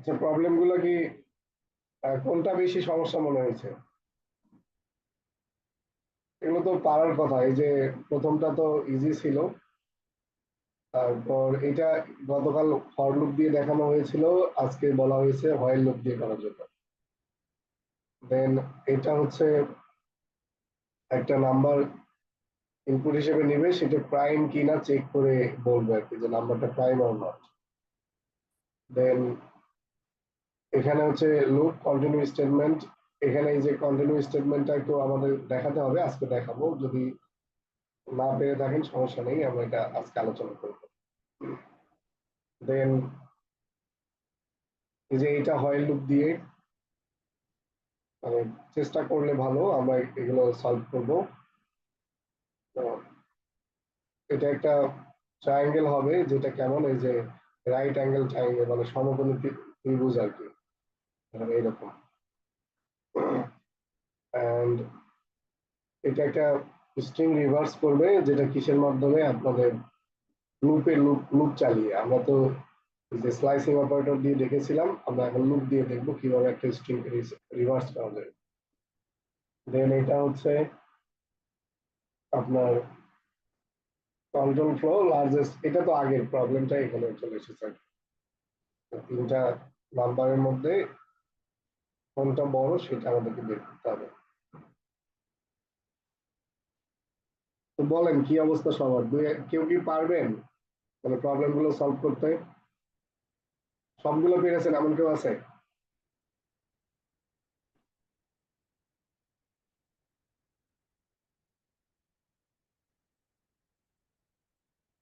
আচ্ছা, প্রবলেম গুলো কি কোনটা বেশি সমস্যা মনে হয়েছে? এগুলো তো পারার কথা। এই যে প্রথমটা তো ইজি ছিল, তারপর এটা গতকাল ফর লুপ দিয়ে দেখানো হয়েছিল, আজকে বলা হয়েছে হোয়াইল লুপ দিয়ে করার জন্য। দেন এটা হচ্ছে একটা নাম্বার ইনপুট হিসেবে নিবে, সেটা প্রাইম কিনা চেক করে বলবে আর কি, যে নাম্বারটা প্রাইম অর নট। দেন এখানে হচ্ছে লুপ কন্টিনিউ স্টেটমেন্ট। এখানে এই যে কন্টিনিউ স্টেটমেন্টটা একটু আমাদের দেখাতে হবে, আজকে দেখাবো। যদি না পেরে থাকেন সমস্যা নেই, আমরা এটা আজকে আলোচনা করব। দেন এই যে এটা হোয়াইল লুপ দিয়ে মানে চেষ্টা করলে ভালো, আমরা এগুলো সলভ করব। তো এটা একটা ট্রায়াঙ্গেল হবে, যেটা কেমন, এই যে রাইট অ্যাঙ্গেল ট্রায়াঙ্গেল, মানে সমকোণী ত্রিভুজ আর কি, মানে এইরকম। অ্যান্ড এটা একটা স্ট্রিং রিভার্স করবে, যেটা কিসের মাধ্যমে, আপনাদের লুপে লুপ লুপ চালিয়ে। আমরা তো যে স্লাইসিং অপারেটর দিয়ে দেখেছিলাম, আমরা এখন লুপ দিয়ে দেখবো কিভাবে একটা স্ট্রিং রিভার্স করা যায়। দেন এটা হচ্ছে আপনার কন্ট্রোল ফ্লো লার্জেস্ট। এটা তো আগের প্রবলেমটা এখানে চলে এসেছে। তিনটা নাম্বারের মধ্যে কোনটা বড় সেটা আমাদেরকে বের করতে হবে। তো বলেন কি অবস্থা সবার? কেউ কি পারবেন মানে প্রবলেম গুলো সলভ করতে? সবগুলো পেরেছেন এমন কেউ আছে?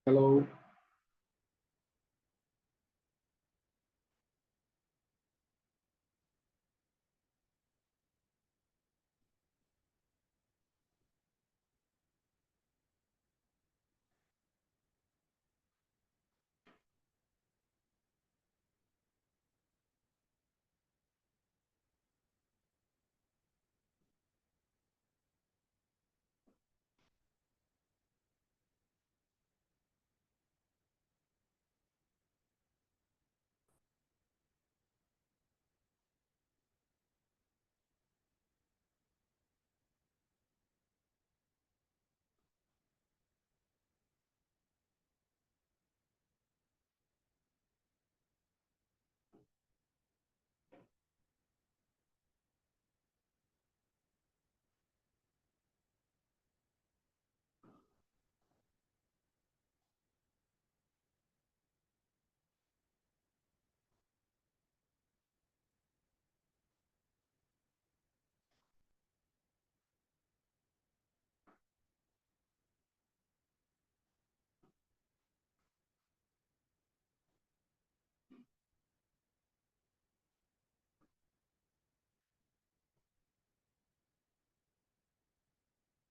হ্যালো?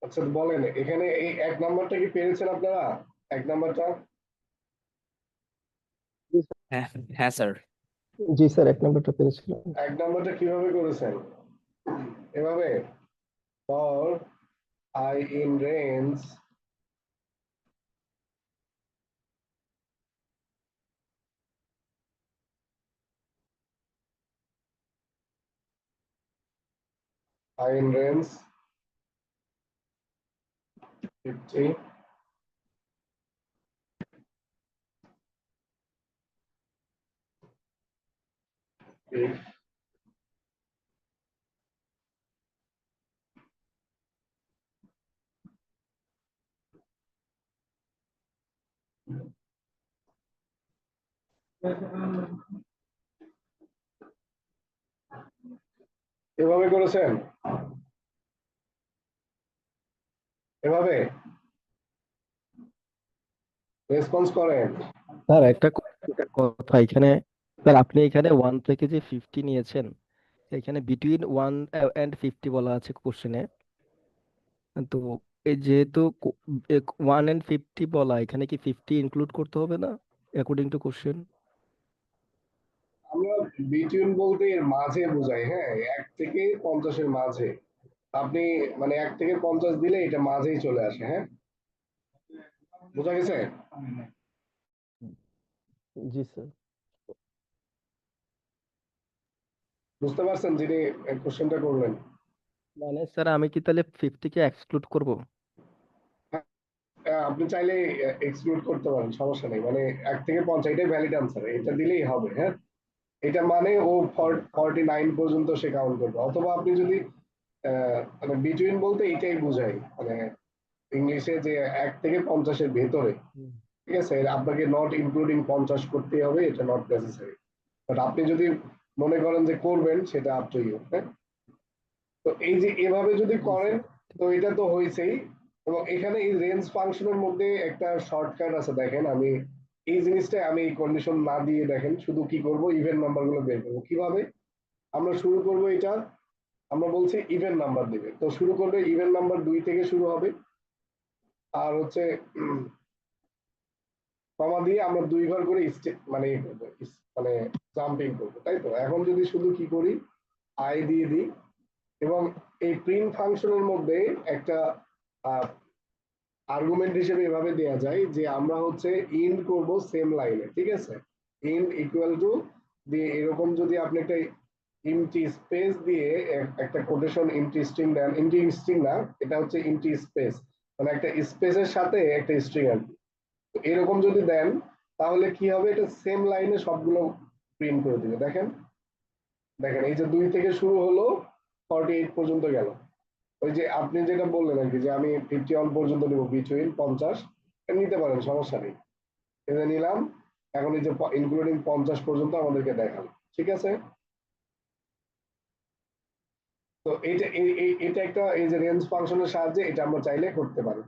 আচ্ছা বলেন, এখানে এই এক নাম্বারটা কি পেরেছেন আপনারা? এক নাম্বারটা? হ্যাঁ, হ্যাঁ স্যার। জি স্যার, এক নম্বরটা পেরেছিলাম। এক নাম্বারটা কিভাবে করেছেন? এভাবে for I in range I in range 50, if এভাবে করেছেন? এভাবে রেসপন্স করেন? স্যার একটা কথা এখানে, স্যার আপনি এখানে 1 থেকে যে 50 নিয়েছেন, এখানে বিটুইন 1 and 50 বলা আছে কোশ্চেনে। তো এই যেহেতু 1 and 50 বলা, এখানে কি 50 ইনক্লুড করতে হবে না অ্যাকর্ডিং টু কোশ্চেন? আমরা বিটুইন বলতে এর মাঝে বোঝাই, হ্যাঁ, 1 থেকে 50-এর মাঝে। আপনি মানে 1 থেকে 50 দিলে এটা মাঝেই চলে আসে, হ্যাঁ, বোঝা গেছে? জি স্যার। বুঝতে পারছেন যিনি কোশ্চেনটা করলেন? মানে স্যার আমি কি তাহলে 50 কে এক্সক্লুড করব? আপনি চাইলে এক্সক্লুড করতে পারেন, সমস্যা নেই। মানে 1 থেকে 50 এটাই ভ্যালিড আনসার, এটা দিলেই হবে। হ্যাঁ, এটা মানে ও 49 পর্যন্ত সে কাউন্ট করবে। অথবা আপনি যদি মানে বিটুইন বলতে এটাই বোঝায়, মানে ইংলিশে যে 1 থেকে 50-এর ভেতরে, হুম। ঠিক আছে, আপনাকে নট ইনক্লুডিং 50 করতেই হবে, এটা নট নেসেসারি। বাট আপনি যদি মনে করেন যে করবেন, সেটা আপ টু ইউ। হ্যাঁ, তো এই যে এভাবে যদি জি করেন, স্যার। তো এটা তো হয়েছেই। এবং এখানে এই রেঞ্জ ফাংশনের মধ্যে একটা শর্টকাট আছে, দেখেন। আমি এই জিনিসটা আমি এই কন্ডিশন না দিয়ে, দেখেন শুধু কি করব, ইভেন নাম্বার গুলো বের করবো কিভাবে। আমরা শুরু করব এটা, আমরা বলছি ইভেন নাম্বার দিবে, তো শুরু করবে ইভেন নাম্বার 2 থেকে শুরু হবে। আর হচ্ছে কমা দিয়ে আমরা 2 ঘর করে মানে ইয়ে করবো, মানে জাম্পিং করবো, তাই তো। এখন যদি শুধু কি করি, আই দিয়ে দিই, এবং এই প্রিন্ট ফাংশনের মধ্যে একটা আর্গুমেন্ট হিসেবে এভাবে দেওয়া যায় যে আমরা হচ্ছে ইন্ড করব সেম লাইনে, ঠিক আছে। ইন্ড ইকুয়াল টু দিয়ে এরকম যদি আপনি একটা ইমটি স্পেস দিয়ে একটা কোটেশন ইমটি স্ট্রিং দেন, ইমটি স্ট্রিং না, এটা হচ্ছে ইমটি স্পেস, মানে একটা স্পেসের সাথে একটা স্ট্রিং আর কি। তো এরকম যদি দেন, তাহলে কি হবে, এটা সেম লাইনে সবগুলো প্রিন্ট করে দিবে। দেখেন, দেখেন এই যে 2 থেকে শুরু হলো, 48 পর্যন্ত গেল। ওই যে আপনি যেটা বললেন আর কি, যে আমি 51 পর্যন্ত নিব, বিটুইন 50, নিতে পারেন, সমস্যা নেই। এটা নিলাম। এখন এই যে ইনক্লুডিং 50 পর্যন্ত আমাদেরকে দেখালো, ঠিক আছে। তো এইটা এটা একটা, এই যে রেঞ্জ ফাংশনের সাহায্যে এটা আমরা চাইলে করতে পারি।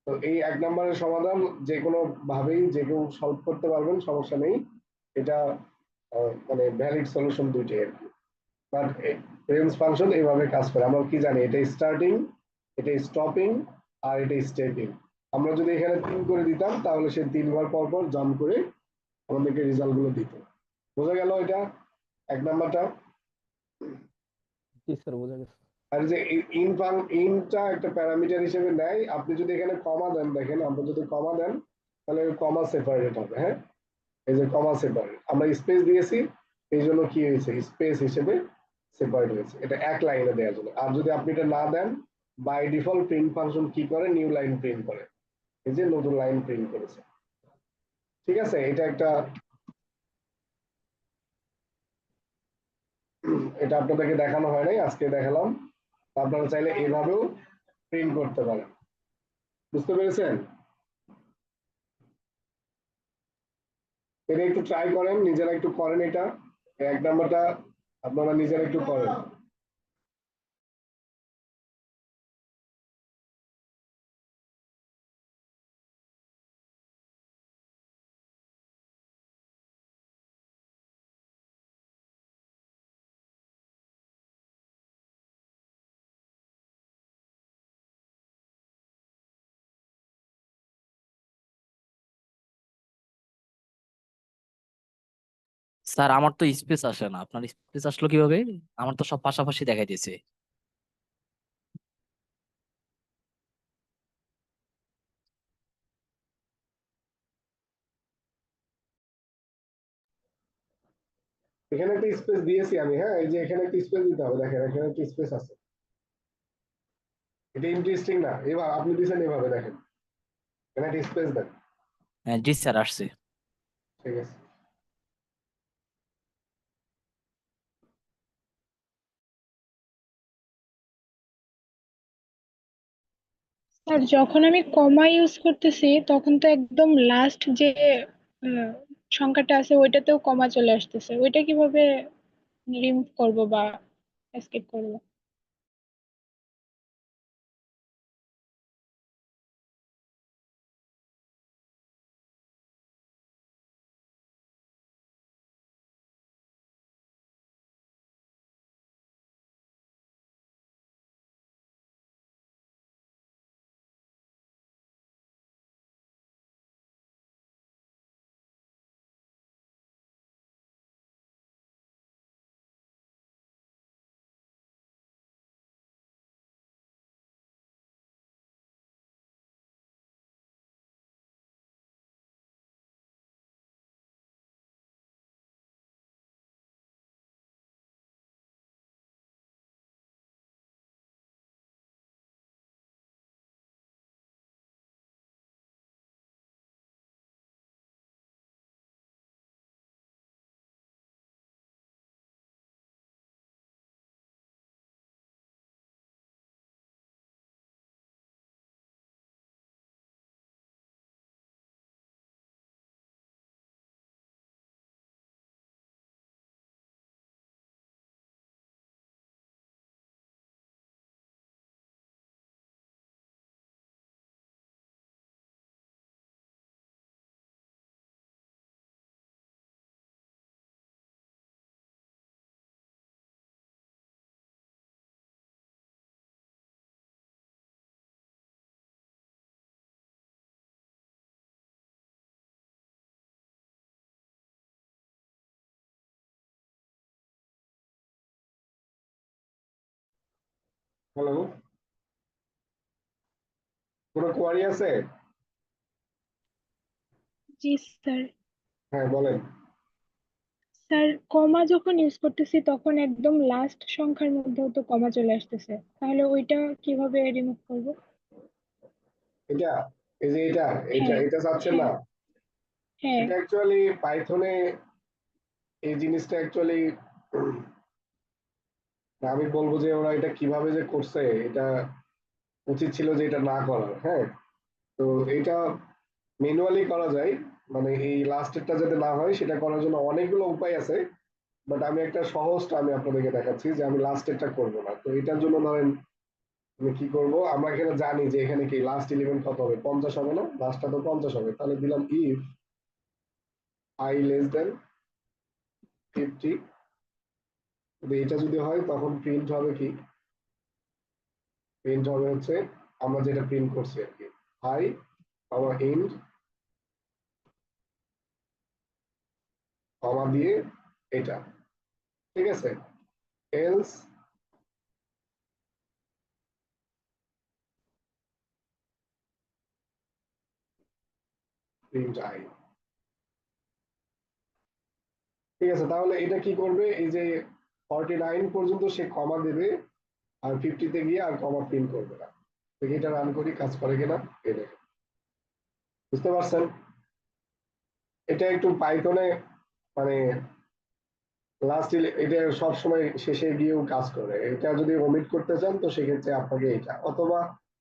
তো এই 1 নম্বরের সমাধান যে কোনো ভাবেই যে কেউ সলভ করতে পারবেন, সমস্যা নেই। এটা মানে ভ্যালিড সলিউশন দুইটাই আর কি। বাট রেঞ্জ ফাংশন এইভাবে কাজ করে। আমরা কি জানি, এটা স্টার্টিং, এটা স্টপিং, আর এটা স্টেপিং। আমরা যদি এখানে 3 করে দিতাম, তাহলে সে 3 বার পর পর জাম্প করে আমাদেরকে রেজাল্ট গুলো দিত। বোঝা গেল এটা 1 নাম্বারটা। জি স্যার, বোঝা গেছে। আর যে ইনটা একটা প্যারামিটার হিসেবে নেয়, আপনি যদি এখানে কমা দেন, দেখেন আমরা যদি কমা দেন, তাহলে কমা সেপারেট হবে। হ্যাঁ, এই যে কমা সেপারেট, আমরা স্পেস দিয়েছি, এই জন্য কি হয়েছে, স্পেস হিসেবে সেপারেট হয়েছে, এটা এক লাইনে দেওয়ার জন্য। আর যদি আপনি এটা না দেন, বাই ডিফল্ট প্রিন্ট ফাংশন কি করে, নিউ লাইন প্রিন্ট করে, এই যে নতুন লাইন প্রিন্ট করেছে। ঠিক আছে, এটা একটা, এটা আপনাদেরকে দেখানো হয় নাই, আজকে দেখালাম। আপনারা চাইলে এইভাবেও প্রিন্ট করতে পারেন। বুঝতে পেরেছেন? এটা একটু ট্রাই করেন, নিজেরা একটু করেন এটা। 1 নাম্বারটা আপনারা নিজেরা একটু করেন। স্যার আমার তো স্পেস আসে না, আপনার স্পেস আসলো কিভাবে? আমার তো সব পাশাপাশি দেখাই দিয়েছে। এখানে একটা স্পেস দিয়েছি আমি। হ্যাঁ, এই যে এখানে একটা স্পেস দিতে হবে, দেখেন এখানে একটা স্পেস আছে। এটা ইন্টারেস্টিং না? এবার আপনি দিচ্ছেন এভাবে, দেখেন এখানে একটা স্পেস দেন। হ্যাঁ জি স্যার, আসছে। ঠিক আছে। আর যখন আমি কমা ইউজ করতেছি তখন তো একদম লাস্ট যে আহ, সংখ্যাটা আছে ওইটাতেও কমা চলে আসতেছে, ওইটা কিভাবে রিমুভ করব বা এসকেপ করব? হ্যালো, কোনো কোয়ারি আছে? জি স্যার। হ্যাঁ বলেন। স্যার, কমা যখন ইউজ করতেছি তখন একদম লাস্ট সংখ্যার মধ্যেও তো কমা চলে আসতেছে, তাহলে ওইটা কিভাবে রিমুভ করব? এটা, এই যে এটা এটা হ্যাঁ, এটা চাচ্ছেন হ্যাঁ, না? হ্যাঁ। এটা অ্যাকচুয়ালি পাইথনে এই জিনিসটা অ্যাকচুয়ালি আমি বলবো যে ওরা এটা কিভাবে যে করছে, এটা উচিত ছিল যে এটা না করার। হ্যাঁ, তো এটা ম্যানুয়ালি করা যায়, মানে এই লাস্টেরটা যাতে না হয় সেটা করার জন্য অনেকগুলো উপায় আছে। বাট আমি একটা সহজটা আমি আপনাদেরকে দেখাচ্ছি যে আমি লাস্টেরটা করব না। তো এটার জন্য ধরেন আমি কি করব, আমরা এখানে জানি যে এখানে কি লাস্ট এলিমেন্ট কত হবে, 50 হবে না? লাস্টটা তো 50 হবে, তাহলে দিলাম ইফ I less than 50। এটা যদি হয় তখন প্রিন্ট হবে কি, প্রিন্ট হবে হচ্ছে আমরা যেটা প্রিন্ট করছি আর কি, I কমা ইন্ড কমা দিয়ে এটা, ঠিক আছে? Else print I। ঠিক আছে, তাহলে এটা কি করবে, এই যে 49 পর্যন্ত সে কমা দেবে, আর 50 তে গিয়ে আর কমা প্রিন্ট করবে না। তো এটা রান করি, কাজ করে কিনা এই দেখেন। বুঝতে পারছেন? এটা একটু পাইথনে মানে লাস্ট এটা সব সময় শেষে গিয়েও কাজ করে। এটা যদি ওমিট করতে চান তো সেক্ষেত্রে আপনাকে এটা, অথবা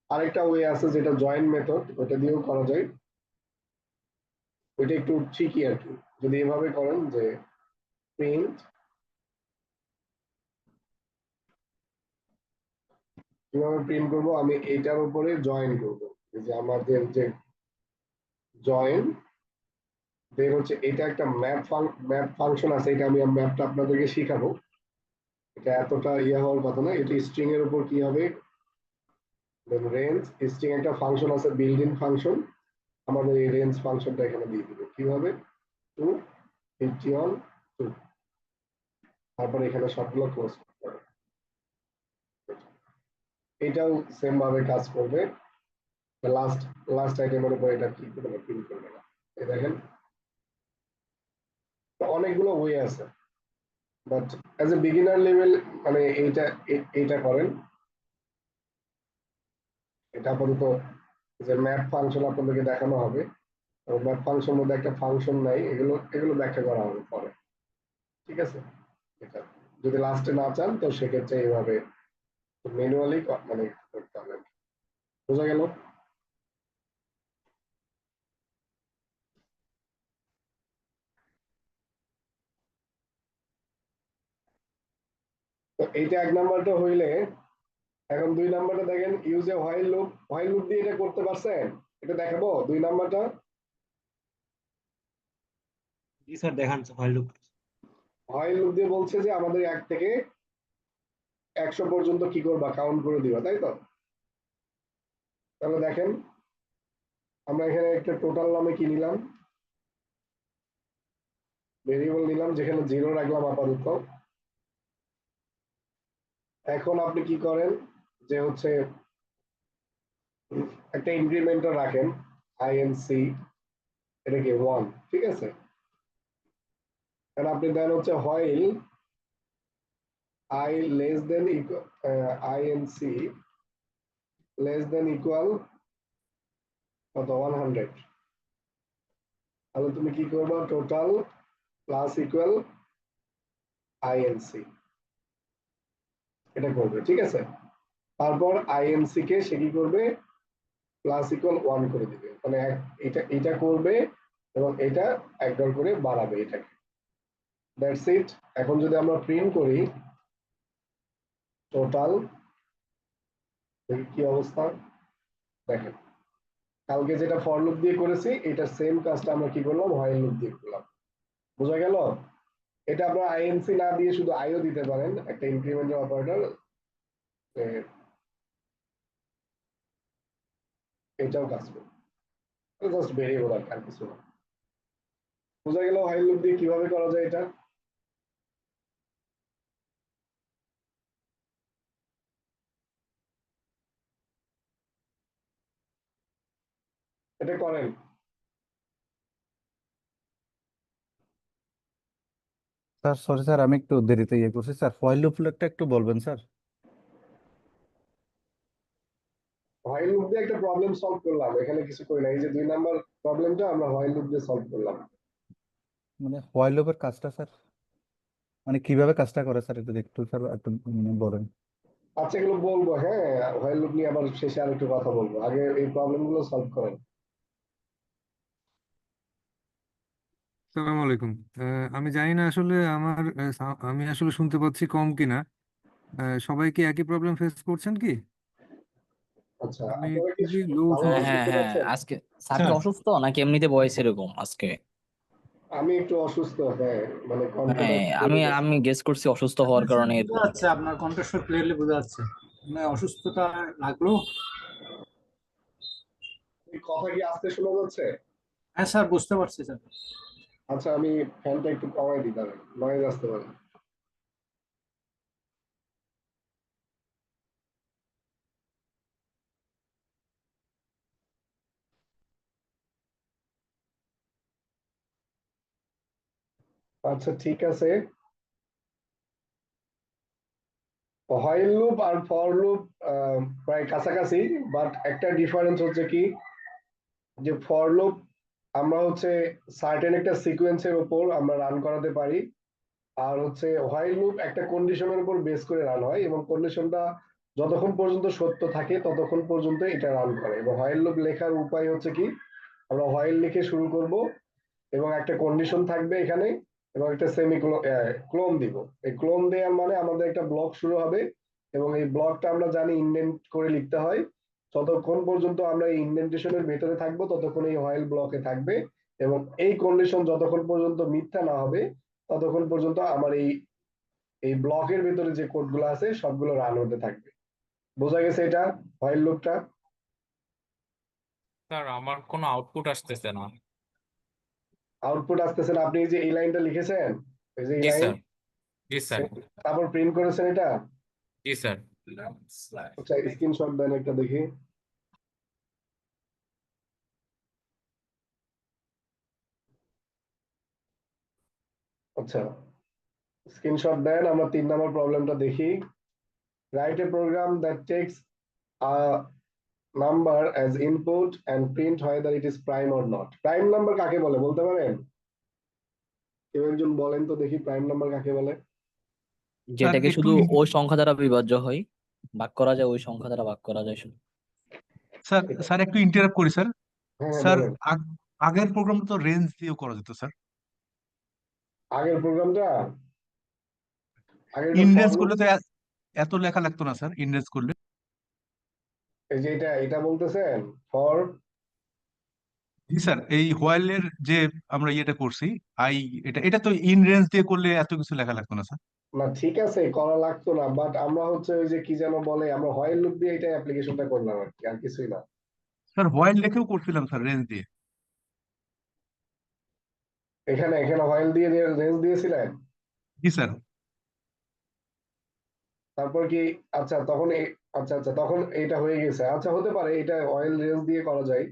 আরেকটা ওয়ে আছে যেটা জয়েন মেথড, ওটা দিয়েও করা যায়। ওইটা একটু ট্রিকি আর কি। যদি এভাবে করেন যে প্রিন্ট, কিভাবে প্রিন্ট করব, আমি এইটার উপরে জয়েন করব, এই যে আমাদের যে জয়েন, দেন হচ্ছে এটা একটা ম্যাপ ফাংশন আছে, এটা আমি ম্যাপটা আপনাদেরকে শিখাবো। এটা এতটা ইয়ে হওয়ার কথা না। এটা স্ট্রিং এর উপর কি হবে, রেঞ্জ স্ট্রিং একটা ফাংশন আছে, বিল্ড ইন ফাংশন, আমাদের এই রেঞ্জ ফাংশনটা এখানে দিয়ে দিবে কিভাবে, 251 2, তারপরে এখানে সবগুলো ক্লোজ করতে হবে। এটাও সেম ভাবে কাজ করবে। লাস্ট লাস্ট আইটেমের উপর এটা ক্লিক করবে, প্রিন্ট করবে না। এই দেখেন, তো অনেকগুলো ওয়ে আছে, but as a beginner level মানে এইটা করেন। এটা আপাতত যে ম্যাপ ফাংশন আপনাদেরকে দেখানো হবে, ম্যাপ ফাংশন মধ্যে একটা ফাংশন নাই, এগুলো এগুলো ব্যাখ্যা করা হবে পরে। ঠিক আছে? এটা যদি লাস্টে না চান তো সেক্ষেত্রে এইভাবে ম্যানুয়ালি মানে করতে হবে। বোঝা গেল? তো এইটা এক নাম্বারটা হইলে, এখন দুই নাম্বারটা দেখেন, use a while loop. While loop দিয়ে এটা করতে পারছেন? এটা দেখাবো দুই নাম্বারটা। জি স্যার, দেখান ফাইল লুক। হোয়াইল লুপ দিয়ে বলছে যে আমাদের 1 থেকে 100 পর্যন্ত কি করবা, কাউন্ট করে দিবা, তাই তো? তাহলে দেখেন, আমরা এখানে একটা টোটাল নামে কি নিলাম, ভেরিয়েবল নিলাম, যেখানে 0 রাখলাম আপাতত। এখন আপনি কি করেন যে হচ্ছে একটা ইনক্রিমেন্টার রাখেন, INC, এটা কি 1, ঠিক আছে? কারণ আপনি দেন হচ্ছে while I less than equal, INC less than equal কত, 100। তাহলে তুমি কি করবা, টোটাল প্লাস ইকুয়াল INC, এটা করবে, ঠিক আছে? তারপর INC কে সে কি করবে, প্লাস ইকুয়াল 1 করে দিবে, মানে এটা এটা করবে এবং এটা একবার করে বাড়াবে এটাকে। That's it. এখন যদি আমরা প্রিন্ট করি টোটাল, কি অবস্থা দেখেন, কালকে যেটা ফর লুপ দিয়ে করেছি এটা সেম কাজটা আমরা কি করলাম, হোয়াইল লুপ দিয়ে করলাম। বোঝা গেল? এটা আপনারা আইএনসি না দিয়ে শুধু আইও দিতে পারেন, একটা ইনক্রিমেন্টাল অপারেটর, এটাও কাজ করবে। জাস্ট ভেরিয়েবল আর কিছু না। বোঝা গেল হোয়াইল লুপ দিয়ে কিভাবে করা যায় এটা? এটা করেন। স্যার সরি স্যার, আমি একটু দেরিতে ইয়ে করছি স্যার, ফয়েল লুপটা একটু বলবেন স্যার। হোয়াইল লুপ দিয়ে একটা প্রবলেম সলভ করলাম, এখানে কিছু করি না। এই যে 2 নাম্বার প্রবলেমটা আমরা হোয়াইল লুপ দিয়ে সলভ করলাম। মানে ফয়েল লুপের কাজটা স্যার, মানে কিভাবে কাজটা করে স্যার, একটু স্যার একটু বলেন। আচ্ছা এগুলো বলবো, হ্যাঁ। হোয়াইল লুপ নিয়ে আবার শেষে আর একটু কথা বলবো, আগে এই প্রবলেম গুলো সলভ করেন। সালাম আলাইকুম। আমি জানি না আসলে আমার আমি আসলে শুনতে পাচ্ছি কম কিনা। সবাই কি একই প্রবলেম ফেস করছেন কি? আচ্ছা আমি আপনারা কি খুবই লো ভালো হ্যাঁ করে শুনছি। হ্যাঁ শুনতে হ্যাঁ, পাচ্ছেন? আজকে স্যার কি স্যার অসুস্থ নাকি এমনিতে বয়স এরকম আজকে? আমি একটু অসুস্থ, হ্যাঁ, মানে কণ্ঠটা হ্যাঁ, একটু আমি বেড়ে গেছে। আমি গেস করছি অসুস্থ হওয়ার আপনার স্যার কারণে বোঝা এরকম যাচ্ছে, হচ্ছে। আপনার কণ্ঠস্বর ক্লিয়ারলি বোঝা যাচ্ছে, মানে অসুস্থতা লাগলো। এই কথা কি আস্তে শোনা যাচ্ছে? হ্যাঁ স্যার, বুঝতে পারছি স্যার। আচ্ছা আমি ফ্যানটা একটু কমাই দিই, তাহলে নয়েজ আসতে পারে। আচ্ছা ঠিক আছে। হোয়াইল লুপ আর ফর লুপ প্রায় কাছাকাছি, বাট একটা ডিফারেন্স হচ্ছে কি, যে ফর লুপ আমরা হচ্ছে সার্টেন একটা সিকোয়েন্সের উপর আমরা রান করাতে পারি, আর হচ্ছে হোয়াইল লুপ একটা কন্ডিশনের উপর বেস করে রান হয়, এবং কন্ডিশনটা যতক্ষণ পর্যন্ত সত্য থাকে ততক্ষণ পর্যন্ত এটা রান করে। এবং হোয়াইল লুপ লেখার উপায় হচ্ছে কি, আমরা হোয়াইল লিখে শুরু করব, এবং একটা কন্ডিশন থাকবে এখানে, এবং একটা সেমি ক্লোন দিব। এই ক্লোন দেওয়ার মানে আমাদের একটা ব্লক শুরু হবে, এবং এই ব্লকটা আমরা জানি ইন্ডেন্ট করে লিখতে হয়। যতক্ষণ পর্যন্ত আমরা এই ইন্ডেন্টেশনের ভেতরে থাকবো ততক্ষণ এই হোয়াইল ব্লকে থাকবে, এবং এই কন্ডিশন যতক্ষণ পর্যন্ত মিথ্যা না হবে ততক্ষণ পর্যন্ত আমার এই এই ব্লকের ভেতরে যে কোডগুলো আছে সবগুলো রান হতে থাকবে। বোঝা গেছে এটা হোয়াইল লুপটা? স্যার আমার কোনো আউটপুট আসতেছে না। আউটপুট আসতেছে না? আপনি এই যে এই লাইনটা লিখেছেন, এই যে এই জি লাইন, স্যার। জি স্যার। তারপর প্রিন্ট করেছেন এটা? জি স্যার। আচ্ছা স্ক্রিনশট দেন একটা দেখি। আচ্ছা স্ক্রিনশট দেন, আমরা 3 নাম্বার প্রবলেমটা দেখি। Write a program that tax a number as input and print whether it is prime or not। Prime number কাকে বলে বলতে পারেন? কেউ একজন বলেন তো দেখি, প্রাইম নাম্বার কাকে বলে? স্যার যেটাকে একটু শুধু ওই সংখ্যা দ্বারা বিভাজ্য হয়, ভাগ করা যায়, ওই সংখ্যা দ্বারা ভাগ করা যায় শুধু। স্যার স্যার একটু ইন্টারাপ্ট করি স্যার। হ্যাঁ হ্যাঁ স্যার বলেন। আগের প্রোগ্রাম তো রেঞ্জ দিয়েও করা যেত স্যার। আগের প্রোগ্রামটা, আগেরটা ফর ইনরেঞ্জ লুপ। করলে তো এত লেখা লাগতো না স্যার, ইনরেঞ্জ করলে। এই যে এটা বলতেছেন ফর। জি স্যার, এই হোয়াইলের যে আমরা ইয়েটা করছি, আই, এটা এটা তো ইনরেঞ্জ দিয়ে করলে এত কিছু লেখা লাগতো না স্যার। না ঠিক আছে, করা লাগতো না, বাট আমরা হচ্ছে ওই যে কি যেন বলে, আমরা হোয়াইল লুপ দিয়ে এটা অ্যাপ্লিকেশনটা করলাম আর কি, আর কিছুই না। স্যার হোয়াইল লিখেও করছিলাম স্যার, রেঞ্জ দিয়ে। এখানে এখানে হোয়াইল দিয়ে রেঞ্জ দিয়েছিলেন? জি স্যার। তারপর কি? আচ্ছা তখন আচ্ছা আচ্ছা তখন এটা হয়ে গেছে, আচ্ছা হতে পারে এটা অয়েল রেঞ্জ দিয়ে করা যায়।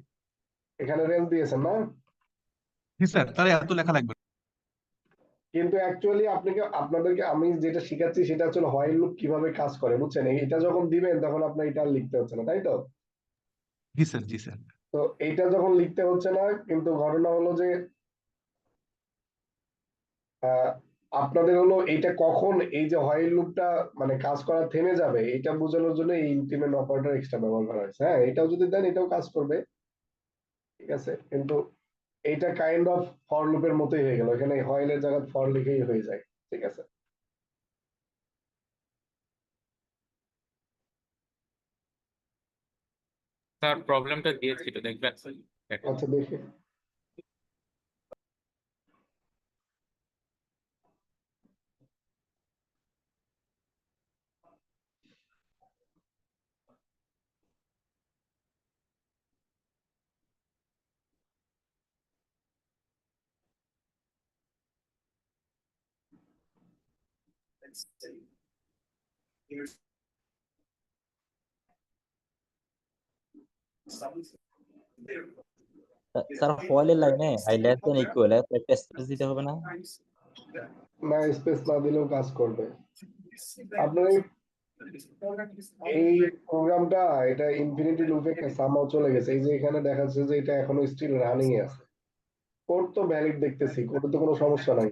এখানে রেঞ্জ দিয়েছেন না? জি স্যার, তাহলে এত লেখা লাগবে না। কিন্তু অ্যাকচুয়ালি আপনাদেরকে আমি যেটা শিখাচ্ছি সেটা হচ্ছে হোয়াইল লুপ কিভাবে কাজ করে, বুঝছেন? এটা যখন দিবেন তখন আপনার এটা আর লিখতে হচ্ছে না, তাই তো? জি স্যার। জি স্যার। তো এইটা যখন লিখতে হচ্ছে না, কিন্তু ঘটনা হলো যে আহ, আপনাদের হলো এইটা কখন এই যে হোয়াইল লুপটা মানে কাজ করা থেমে যাবে এটা বোঝানোর জন্য এই ইনক্রিমেন্ট অপারেটর এক্সট্রা ব্যবহার করা হয়েছে। হ্যাঁ এটাও যদি দেন এটাও কাজ করবে, ঠিক আছে, কিন্তু এইটা কাইন্ড অফ ফর লুপের মতোই হয়ে গেল, এখানে হোয়াইলের জায়গায় ফর লিখেই হয়ে যায়, ঠিক আছে। স্যার প্রবলেমটা দিয়েছিল দেখবেন। দেখেন। আচ্ছা দেখি। স্যার হোয়াইলের লাইনে আই লেস দেন ইকুয়াল একটা স্পেস দিতে হবে না? না, স্পেস না দিলেও কাজ করবে। আপনার এই প্রোগ্রামটা এটা ইনফিনিটি লুপে সামহাও চলে গেছে। এই যে এখানে দেখা যাচ্ছে যে এটা এখনো স্টিল রানিং এ আছে। কোড তো ভ্যালিড দেখতেছি, কোডে তো কোনো সমস্যা নাই।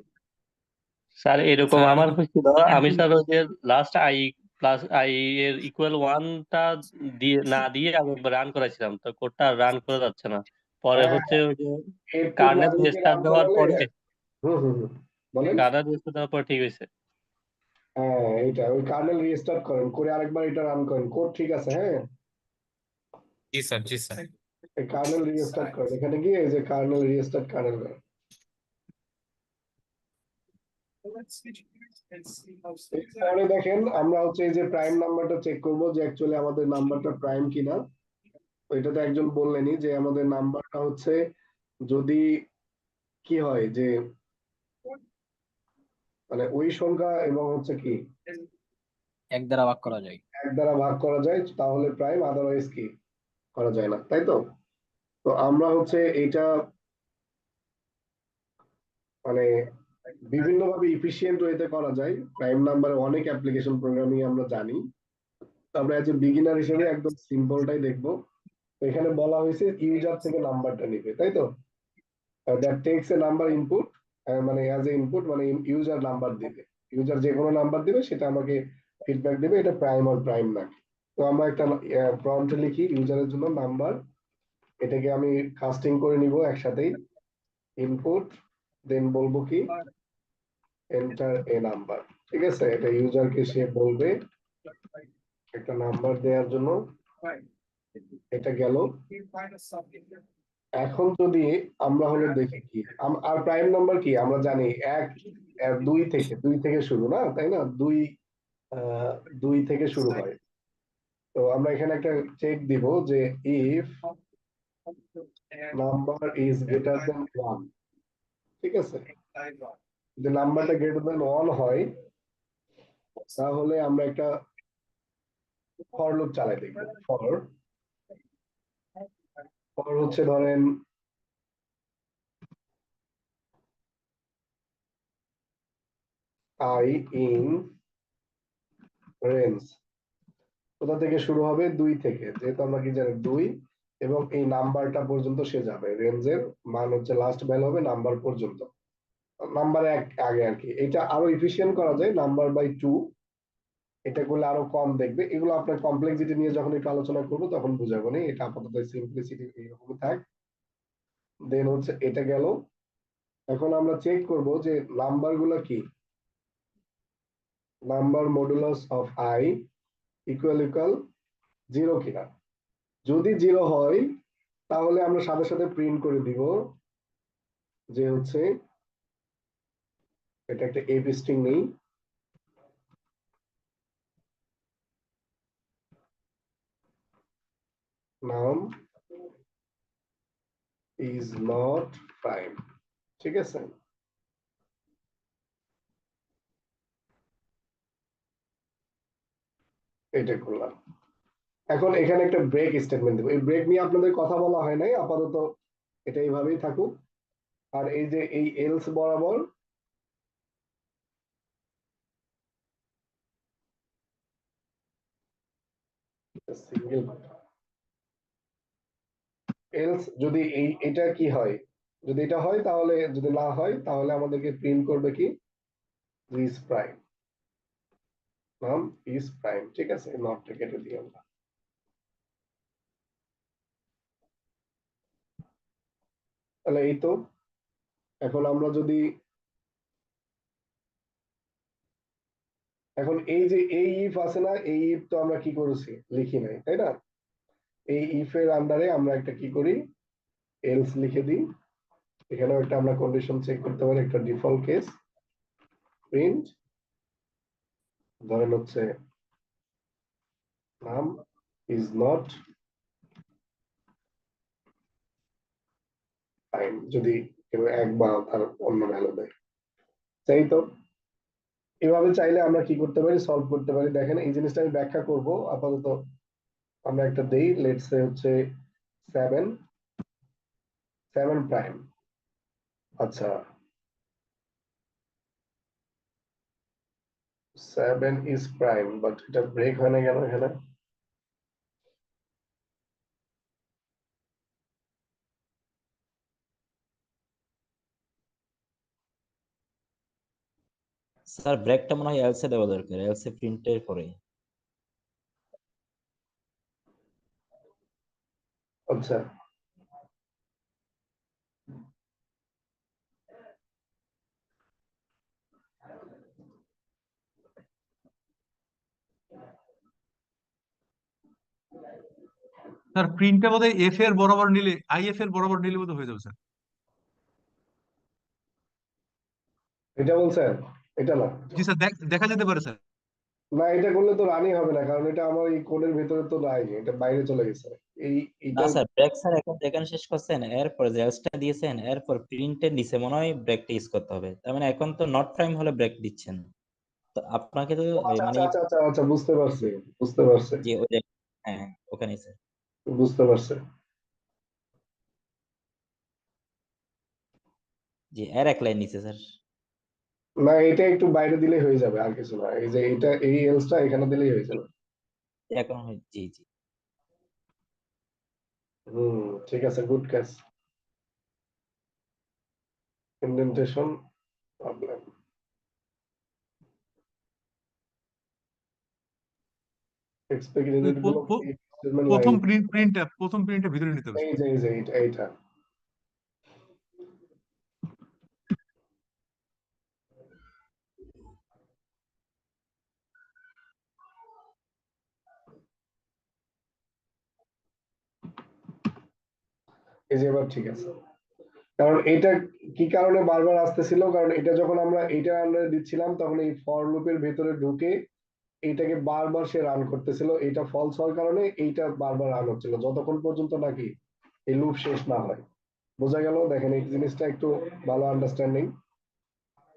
স্যার এরকম স্যার আমার হয়েছিল, আমি স্যার ওই যে লাস্ট আই প্লাস আই এর ইকুয়াল ওয়ানটা দিয়ে না দিয়ে আমি রান করেছিলাম, তো কোডটা রান করা যাচ্ছে না। পরে হ্যাঁ, হচ্ছে ওই যে এরপর না কার্নেল দিয়ে রিস্টার্ট রান দেওয়ার করালে পরে, বলেন। কার্নেল রিস্টার্ট দেওয়ার পর ঠিক হয়েছে। হ্যাঁ, এটা ওই কার্নেল রিস্টার্ট করেন, করে আরেকবার এটা রান করেন, কোড ঠিক আছে। হ্যাঁ, জি স্যার, জি স্যার। এই কার্নেল রিস্টার্ট করেন, এখানে গিয়ে এই যে কার্নেল রিস্টার্ট কার্নেল করেন। এরপরে দেখেন আমরা হচ্ছে এই যে প্রাইম নাম্বারটা চেক করব যে অ্যাকচুয়ালি আমাদের নাম্বারটা প্রাইম কিনা। তো এটা তো একজন বললেনই যে আমাদের নাম্বারটা হচ্ছে যদি কি হয় যে মানে ওই সংখ্যা এবং হচ্ছে কি এক দ্বারা ভাগ করা যায়। এক দ্বারা ভাগ করা যায় তাহলে প্রাইম, আদারওয়াইজ কি করা যায় না, তাই তো? তো আমরা হচ্ছে এটা মানে বিভিন্নভাবে ইফিশিয়েন্ট ওয়েতে করা যায়। প্রাইম নাম্বারে অনেক অ্যাপ্লিকেশন প্রোগ্রামিং আমরা জানি। তো আমরা এজ এ বিগিনার হিসেবে একদম সিম্পলটাই দেখবো। তো এখানে বলা হয়েছে ইউজার থেকে নাম্বারটা নিবে, তাই তো? That tax A number input, মানে অ্যাজ এ ইনপুট মানে ইউজার নাম্বার দিবে, ইউজার যে কোনো নাম্বার দিবে সেটা আমাকে ফিডব্যাক দিবে এটা প্রাইম আর প্রাইম না। তো আমরা একটা প্রম্পটে লিখি ইউজারের জন্য নাম্বার, এটাকে আমি কাস্টিং করে নিব একসাথেই, ইনপুট, দেন বলবো কি এন্টার এ নাম্বার। ঠিক আছে, এটা ইউজারকে সে বলবে একটা নাম্বার দেওয়ার জন্য, এটা গেল। এখন যদি আমরা হলো দেখি কি আর প্রাইম নাম্বার কি আমরা জানি দুই থেকে শুরু, না তাই না? দুই থেকে শুরু হয়। তো আমরা এখানে একটা চেক দিব যে if number is greater than 1, ঠিক আছে? যদি নাম্বারটা গ্রেটার দেন 1 হয় তাহলে আমরা একটা ফর লুপ চালাই দেখব। ফর হচ্ছে ধরেন আই ইন রেঞ্জ, কোথা থেকে শুরু হবে? 2 থেকে, যেহেতু আমরা কি জানি 2, এবং এই নাম্বারটা পর্যন্ত সে যাবে, রেঞ্জের মান হচ্ছে লাস্ট ভ্যালু হবে নাম্বার পর্যন্ত, নাম্বার আগে আর কি। এটা আরো ইফিশিয়েন্ট করা যায় নাম্বার বাই 2, এটা করলে আরো কম দেখবে। এগুলো আপনার কমপ্লেক্সিটি নিয়ে যখন একটু আলোচনা করবো তখন বুঝাবো না, এটা আপাতত সিম্পলিসিটি এইরকম থাক। দেন হচ্ছে এটা গেল। এখন আমরা চেক করব যে নাম্বার গুলো কি, number modulus of I equal 0 কিনা। যদি 0 হয় তাহলে আমরা সাথে সাথে প্রিন্ট করে দিব যে হচ্ছে এটা একটা এফ স্ট্রিং নেই, নাম ইজ নট প্রাইম, ঠিক আছে? এটা করলাম। এখন এখানে একটা ব্রেক স্টেটমেন্ট দেবো। এই ব্রেক নিয়ে আপনাদের কথা বলা হয় নাই, আপাতত এটা এইভাবেই থাকুক। আর এই যে এই এলস বরাবর সিঙ্গেল, এলস যদি এটা কি হয়, যদি এটা হয় তাহলে, যদি না হয় তাহলে আমাদেরকে প্রিন্ট করবে কি ইজ প্রাইম, নাম ইজ প্রাইম, ঠিক আছে? নটটা কেটে দিই আমরা। তাহলে এই তো। এখন আমরা যদি এখন এই যে এই ইফ আছে না, এই ইফ তো আমরা কি করেছি, লিখি নাই, তাই না? এই ইফ এর আন্ডারে আমরা একটা কি করি, এলস লিখে দিই। এখানেও একটা আমরা কন্ডিশন চেক করতে পারি, একটা ডিফল্ট কেস প্রিন্ট, ধরেন হচ্ছে নাম ইজ নট প্রাইম, যদি কেউ 1 বা তার অন্য ভ্যালু দেয়, তাই তো? এভাবে চাইলে আমরা কি করতে পারি, সলভ করতে পারি। দেখেন এই জিনিসটা আমি ব্যাখ্যা করব, আপাতত আমরা একটা দেই, লেটস সে হচ্ছে 7 7 প্রাইম। আচ্ছা 7 ইজ প্রাইম, বাট এটা ব্রেক হয় না কেন এখানে? স্যার ব্রেকটা মনে হয় এলসে দেওয়া দরকার, এলসে প্রিন্টের পরে। আচ্ছা স্যার প্রিন্টটা বোধহয় এফ এর বরাবর নিলে, আইএফ এর বরাবর নিলে বোধহয় হয়ে যাবে স্যার। এটা বলছেন? এটা না, জি স্যার, দেখা যেতে পারে স্যার। না এটা করলে তো রানই হবে না, কারণ এটা আমার এই কোডের ভিতরে তো নাই, এটা বাইরে চলে গেছে। এই না এটা স্যার, ব্রেক স্যার এখন যেখানে শেষ করছেন এরপর যে এলসটা দিয়েছেন এরপর প্রিন্টের নিচে মনে হয় ব্রেকটা ইউজ করতে হবে। তার মানে এখন তো নট প্রাইম হলে ব্রেক দিচ্ছেন, তো আপনাকে তো আচ্ছা মানে আচ্ছা আচ্ছা আচ্ছা আচ্ছা, বুঝতে পারছি বুঝতে পারছি যে ওই যে হ্যাঁ হ্যাঁ, ওখানেই স্যার। বুঝতে পারছি। জি এর এক লাইন নিচে স্যার। না এটা একটু বাইরে দিলেই হয়ে যাবে, আর কিছু না। এই যে এটা এই এলসটা এখানে দিলেই হয়ে যাবে। এখন জি জি। হুম, ঠিক আছে, good catch. Indentation problem, expected গুলো স্টেটমেন্ট লাইন। প্রথম প্রিন্টটা ভিতরে নিতে হবে এই স্যার। যে এই যে এইটা এই যে এবার ঠিক আছে। কারণ এটা কি কারণে বারবার আসতেছিল, কারণ এটা যখন আমরা এটা আন্ডারে দিচ্ছিলাম তখন এই ফর লুপের ভেতরে ঢুকে এইটাকে বারবার সে রান করতেছিল, এটা ফলস হওয়ার কারণে এইটা বারবার রান হচ্ছিল যতক্ষণ পর্যন্ত নাকি এই লুপ শেষ না হয়। বোঝা গেল? দেখেন এই জিনিসটা একটু ভালো আন্ডারস্ট্যান্ডিং।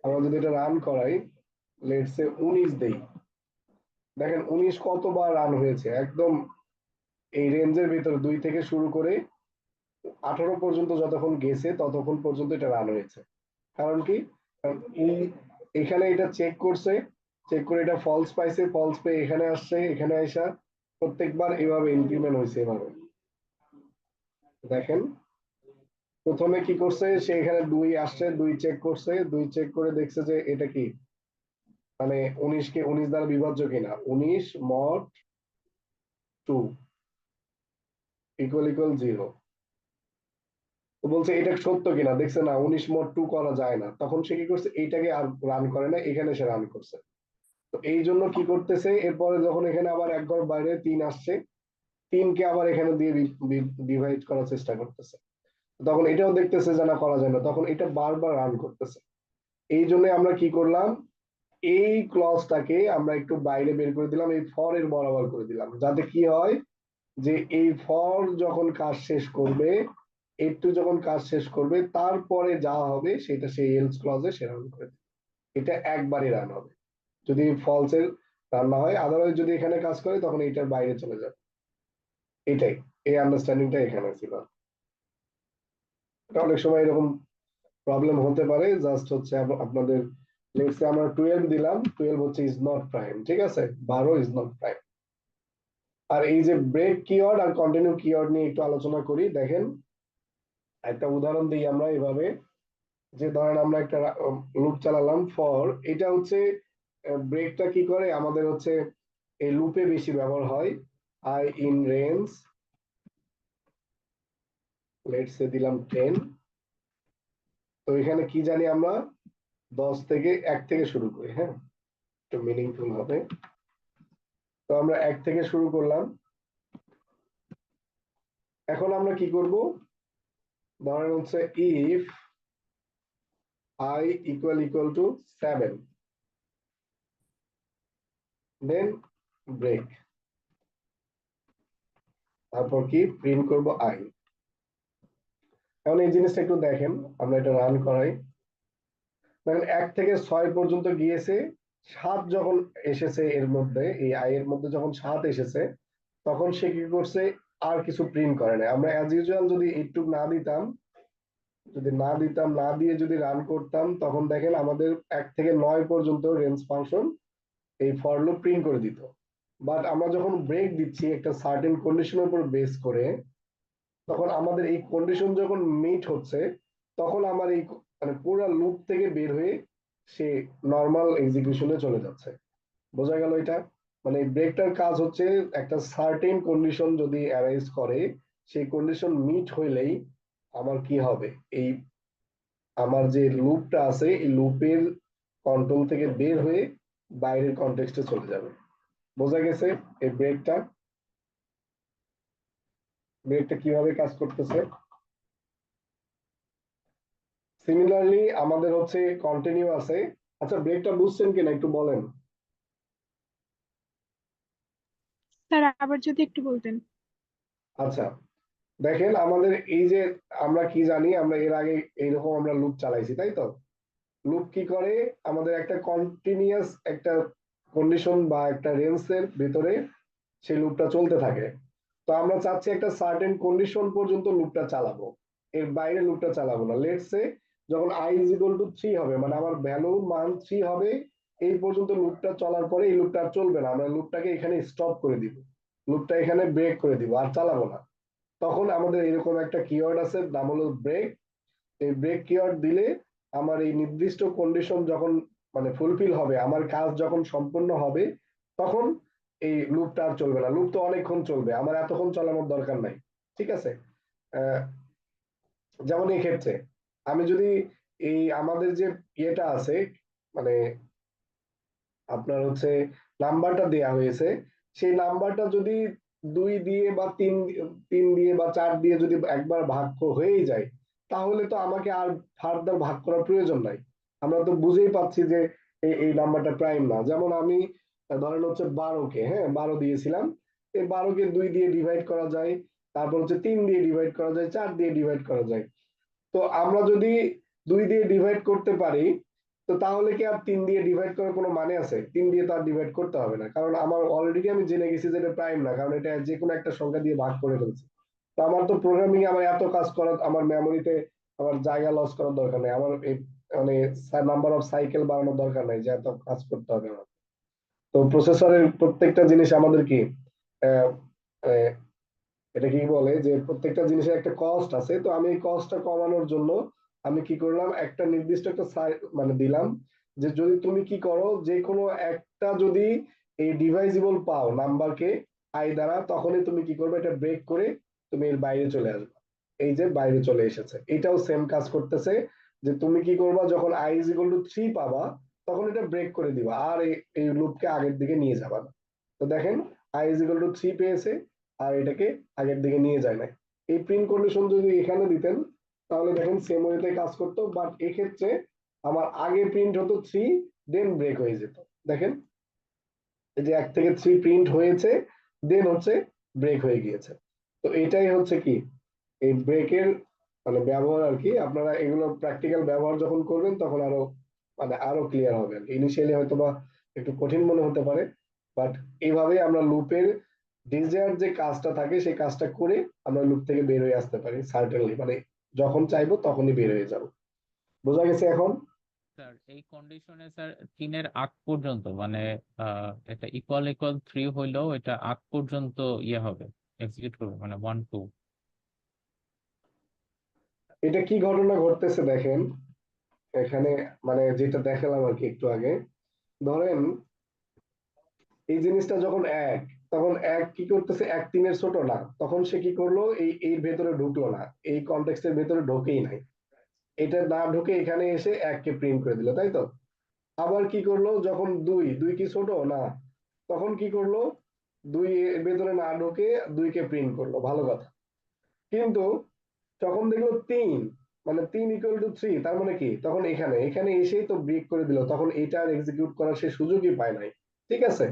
আমরা যদি এটা রান করাই, লেটস সে 19 দেই, দেখেন 19 কতবার রান হয়েছে, একদম এই রেঞ্জের ভিতরে 2 থেকে শুরু করে 18 পর্যন্ত যতক্ষণ গেছে ততক্ষণ পর্যন্ত এটা রান হয়েছে। কারণ কি? কারণ এখানে এটা চেক করছে, চেক করে এটা ফলস পাইছে, ফলস পেয়ে এখানে আসছে, এখানে আসা প্রত্যেকবার এভাবে ইনক্রিমেন্ট হয়েছে এভাবে। দেখেন প্রথমে কি করছে, সে এখানে 2 আসছে, 2 চেক করছে, 2 চেক করে দেখছে যে এটা কি মানে 19 কে 19 দ্বারা বিভাজ্য কিনা, 19 মড 2 ইকুয়াল 0। তো বলছে এটা সত্য কিনা, দেখছে না 19 মড 2 করা যায় না, তখন সে কি করছে এইটাকে আর রান করে না, এখানে সে রান করছে। তো এই জন্য কি করতেছে, এরপরে যখন এখানে আবার এক ঘর বাইরে 3 আসছে, 3 কে আবার এখানে দিয়ে ডিভাইড করার চেষ্টা করতেছে, তখন এটাও দেখতেছে যে না করা যায় না, তখন এটা বারবার রান করতেছে। এই জন্য আমরা কি করলাম, এই ক্লজটাকে আমরা একটু বাইরে বের করে দিলাম, এই ফর এর বরাবর করে দিলাম, যাতে কি হয় যে এই ফর যখন কাজ শেষ করবে, একটু যখন কাজ শেষ করবে তারপরে যা হবে সেটা সেই এলস ক্লজে সে রান করে দেবে। এটা একবারই রান হবে যদি ফলসের রান না হয়, আদারওয়াইজ যদি এখানে কাজ করে তখন এইটার বাইরে চলে যাবে। এটাই, এই আন্ডারস্ট্যান্ডিংটা এখানে ছিল। এটা অনেক সময় এরকম প্রবলেম হতে পারে, জাস্ট হচ্ছে আপনাদের লেটসে আমরা 12 দিলাম, 12 হচ্ছে ইজ নট প্রাইম, ঠিক আছে, 12 ইজ নট প্রাইম। আর এই যে ব্রেক কিওয়ার্ড আর কন্টিনিউ কিওয়ার্ড নিয়ে একটু আলোচনা করি। দেখেন একটা উদাহরণ দিই আমরা এভাবে, যে ধরেন আমরা একটা লুপ চালালাম ফর, এটা হচ্ছে ব্রেকটা কি করে আমাদের হচ্ছে এই লুপে বেশি ব্যবহার হয়। I in range let's say দিলাম 10, তো এখানে কি জানি আমরা 10 থেকে 1 থেকে শুরু করি, হ্যাঁ একটু মিনিংফুল হবে। তো আমরা 1 থেকে শুরু করলাম, এখন আমরা কি করব, ধরেন হচ্ছে if I equal to 7, then break, তারপর কি প্রিন্ট করব I। এখন এই জিনিসটা একটু দেখেন, আমরা এটা রান করাই, দেখেন 1 থেকে 6 পর্যন্ত গিয়েছে, 7 যখন এসেছে এর মধ্যে, এই I এর মধ্যে যখন 7 এসেছে তখন সে কি করছে, আর কিছু প্রিন্ট করে না। আমরা অ্যাজ ইউজুয়াল যদি এইটুক না দিতাম যদি না দিতাম, না দিয়ে যদি রান করতাম, তখন দেখেন আমাদের 1 থেকে 9 পর্যন্ত রেঞ্জ ফাংশন এই ফর লুপ প্রিন্ট করে দিত। বাট আমরা যখন ব্রেক দিচ্ছি একটা সার্টেন কন্ডিশনের উপর বেস করে, তখন আমাদের এই কন্ডিশন যখন মিট হচ্ছে, তখন আমার এই মানে পুরো লুপ থেকে বের হয়ে সে নর্মাল এক্সিকিউশনে চলে যাচ্ছে। বোঝা গেল এটা? মানে ব্রেকটার কাজ হচ্ছে একটা সার্টেন কন্ডিশন যদি অ্যারাইজ করে, সেই কন্ডিশন মিট হইলেই আমার কি হবে, এই আমার যে লুপটা আছে এই লুপের কন্ট্রোল থেকে বের হয়ে বাইরের কনটেক্সটে চলে যাবে। বোঝা গেছে এই ব্রেকটা? ব্রেকটা কিভাবে কাজ করতেছে? সিমিলারলি আমাদের হচ্ছে কন্টিনিউ আছে। আচ্ছা, ব্রেকটা বুঝছেন কিনা একটু বলেন। স্যার আবার যদি একটু বলতেন। আচ্ছা, দেখেন আমাদের এই যে আমরা কি জানি, আমরা এর আগে এইরকম আমরা লুপ চালাইছি, তাই তো? লুপ কি করে, আমাদের একটা কন্টিনিউয়াস একটা কন্ডিশন বা একটা রেঞ্জের ভিতরে সেই লুপটা চলতে থাকে। তো আমরা চাচ্ছি একটা সার্টেন কন্ডিশন পর্যন্ত লুপটা চালাবো, এর বাইরে লুপটা চালাবো না। লেটস সে যখন i ইজ ইকুয়াল টু 3 হবে, মানে আমার ভ্যালু মান 3 হবে, এই পর্যন্ত লুপটা চলার পরে এই লুপটা আর চলবে না, আমরা লুপটাকে এখানে স্টপ করে দিব, লুপটা এখানে ব্রেক করে দিব, আর চালাবো না। তখন আমাদের এরকম একটা কিওয়ার্ড আছে, নাম হলো ব্রেক। এই ব্রেক কিওয়ার্ড দিলে আমার এই নির্দিষ্ট কন্ডিশন যখন মানে ফুলফিল হবে, আমার কাজ যখন সম্পূর্ণ হবে, তখন এই লুপটা আর চলবে না। লুপ তো অনেকক্ষণ চলবে, আমার এতক্ষণ চালানোর দরকার নাই। ঠিক আছে? যেমন এই ক্ষেত্রে আমি যদি এই আমাদের যে ইয়েটা আছে, মানে আপনার হচ্ছে নাম্বারটা দেয়া হয়েছে, সেই নাম্বারটা যদি 2 দিয়ে বা 3 দিয়ে বা 4 দিয়ে যদি একবার ভাগ হয়েই যায়, তাহলে তো আমাকে আর ফার্দার ভাগ করার প্রয়োজন নাই। আমরা তো বুঝেই পাচ্ছি যে এই নাম্বারটা প্রাইম না। যেমন আমি ধরেন হচ্ছে 12কে, হ্যাঁ 12 দিয়েছিলাম, এই 12কে 2 দিয়ে ডিভাইড করা যায়, তারপর হচ্ছে 3 দিয়ে ডিভাইড করা যায়, 4 দিয়ে ডিভাইড করা যায়। তো আমরা যদি 2 দিয়ে ডিভাইড করতে পারি, তো তাহলে কি আর 3 দিয়ে ডিভাইড করার কোনো মানে আছে? 3 দিয়ে তো আর ডিভাইড করতে হবে না, কারণ আমার অলরেডি আমি জেনে গেছি যে এটা প্রাইম না, কারণ এটা যে কোনো একটা সংখ্যা দিয়ে ভাগ করে ফেলছি। তো আমার তো প্রোগ্রামিং আমার এত কাজ করার, আমার মেমোরিতে আমার জায়গা লস করার দরকার নেই, আমার এই মানে নাম্বার অফ সাইকেল বাড়ানোর দরকার নাই যে এত কাজ করতে হবে আমার। তো প্রসেসরের প্রত্যেকটা জিনিস আমাদের কি আহ, আহ, এটা কি বলে যে প্রত্যেকটা জিনিসের একটা কস্ট আছে। তো আমি এই কস্টটা কমানোর জন্য আমি কি করলাম, একটা নির্দিষ্ট একটা মানে দিলাম যে যদি তুমি কি করো, যে কোনো একটা যদি এই ডিভাইজিবল পাও নাম্বারকে আই দ্বারা, তখনই তুমি কি করবে, এটা ব্রেক করে তুমি এর বাইরে চলে আসবে। এই যে বাইরে চলে এসেছে, এটাও সেম কাজ করতেছে, যে তুমি কি করবা, যখন i ইজ ইকুয়াল টু 3 পাবা, তখন এটা ব্রেক করে দিবা, আর এই লুপকে আগের দিকে নিয়ে যাবা না। তো দেখেন i ইজ ইকুয়াল টু 3 পেয়েছে, আর এটাকে আগের দিকে নিয়ে যায় না। এই প্রিন্ট কন্ডিশন যদি এখানে দিতেন, তাহলে দেখেন সেম ওয়েতে কাজ করতো, বাট এক্ষেত্রে আমার আগে প্রিন্ট হতো 3, দেন ব্রেক হয়ে যেত। দেখেন এই যে 1 থেকে 3 প্রিন্ট হয়েছে, দেন হচ্ছে ব্রেক হয়ে গিয়েছে। তো এটাই হচ্ছে কি এই ব্রেকের মানে ব্যবহার আর কি। আপনারা এগুলো প্র্যাকটিক্যাল ব্যবহার যখন করবেন, তখন আরো মানে আরো ক্লিয়ার হবে। ইনিশিয়ালি হয়তো বা একটু কঠিন মনে হতে পারে, বাট এইভাবে আমরা লুপের ডিজায়ার যে কাজটা থাকে সেই কাজটা করে আমরা লুপ থেকে বের হয়ে আসতে পারি সার্টেনলি, মানে যখন চাইবো তখনই বের হয়ে যাবো। বোঝা গেছে এখন? স্যার এই কন্ডিশনে স্যার 3-এর আগ পর্যন্ত মানে এটা ইকুয়াল 3 হইলেও এটা আগ পর্যন্ত ইয়ে হবে, এক্সিকিউট করবে মানে 1 2। এটা কি ঘটনা ঘটতেছে দেখেন এখানে, মানে যেটা দেখালাম আর কি একটু আগে। ধরেন এই জিনিসটা যখন 1, তখন 1 কি করতেছে, 1 3-এর ছোট না, তখন সে কি করলো, এর ভেতরে ঢুকলো না, এই কনটেক্সটের ভেতরে ঢোকেই নাই, এটা না ঢুকে এখানে এসে 1 কে প্রিন্ট করে দিল, তাই তো? আবার কি করলো, যখন 2 কি ছোট না, তখন কি করলো, 2 এর ভেতরে না ঢুকে 2 কে প্রিন্ট করলো, ভালো কথা। কিন্তু তখন দেখলো 3, মানে 3 ইকুয়াল টু 3, তার মানে কি, তখন এখানে এখানে এসেই তো ব্রেক করে দিল, তখন এইটা আর এক্সিকিউট করার সে সুযোগই পায় নাই। ঠিক আছে?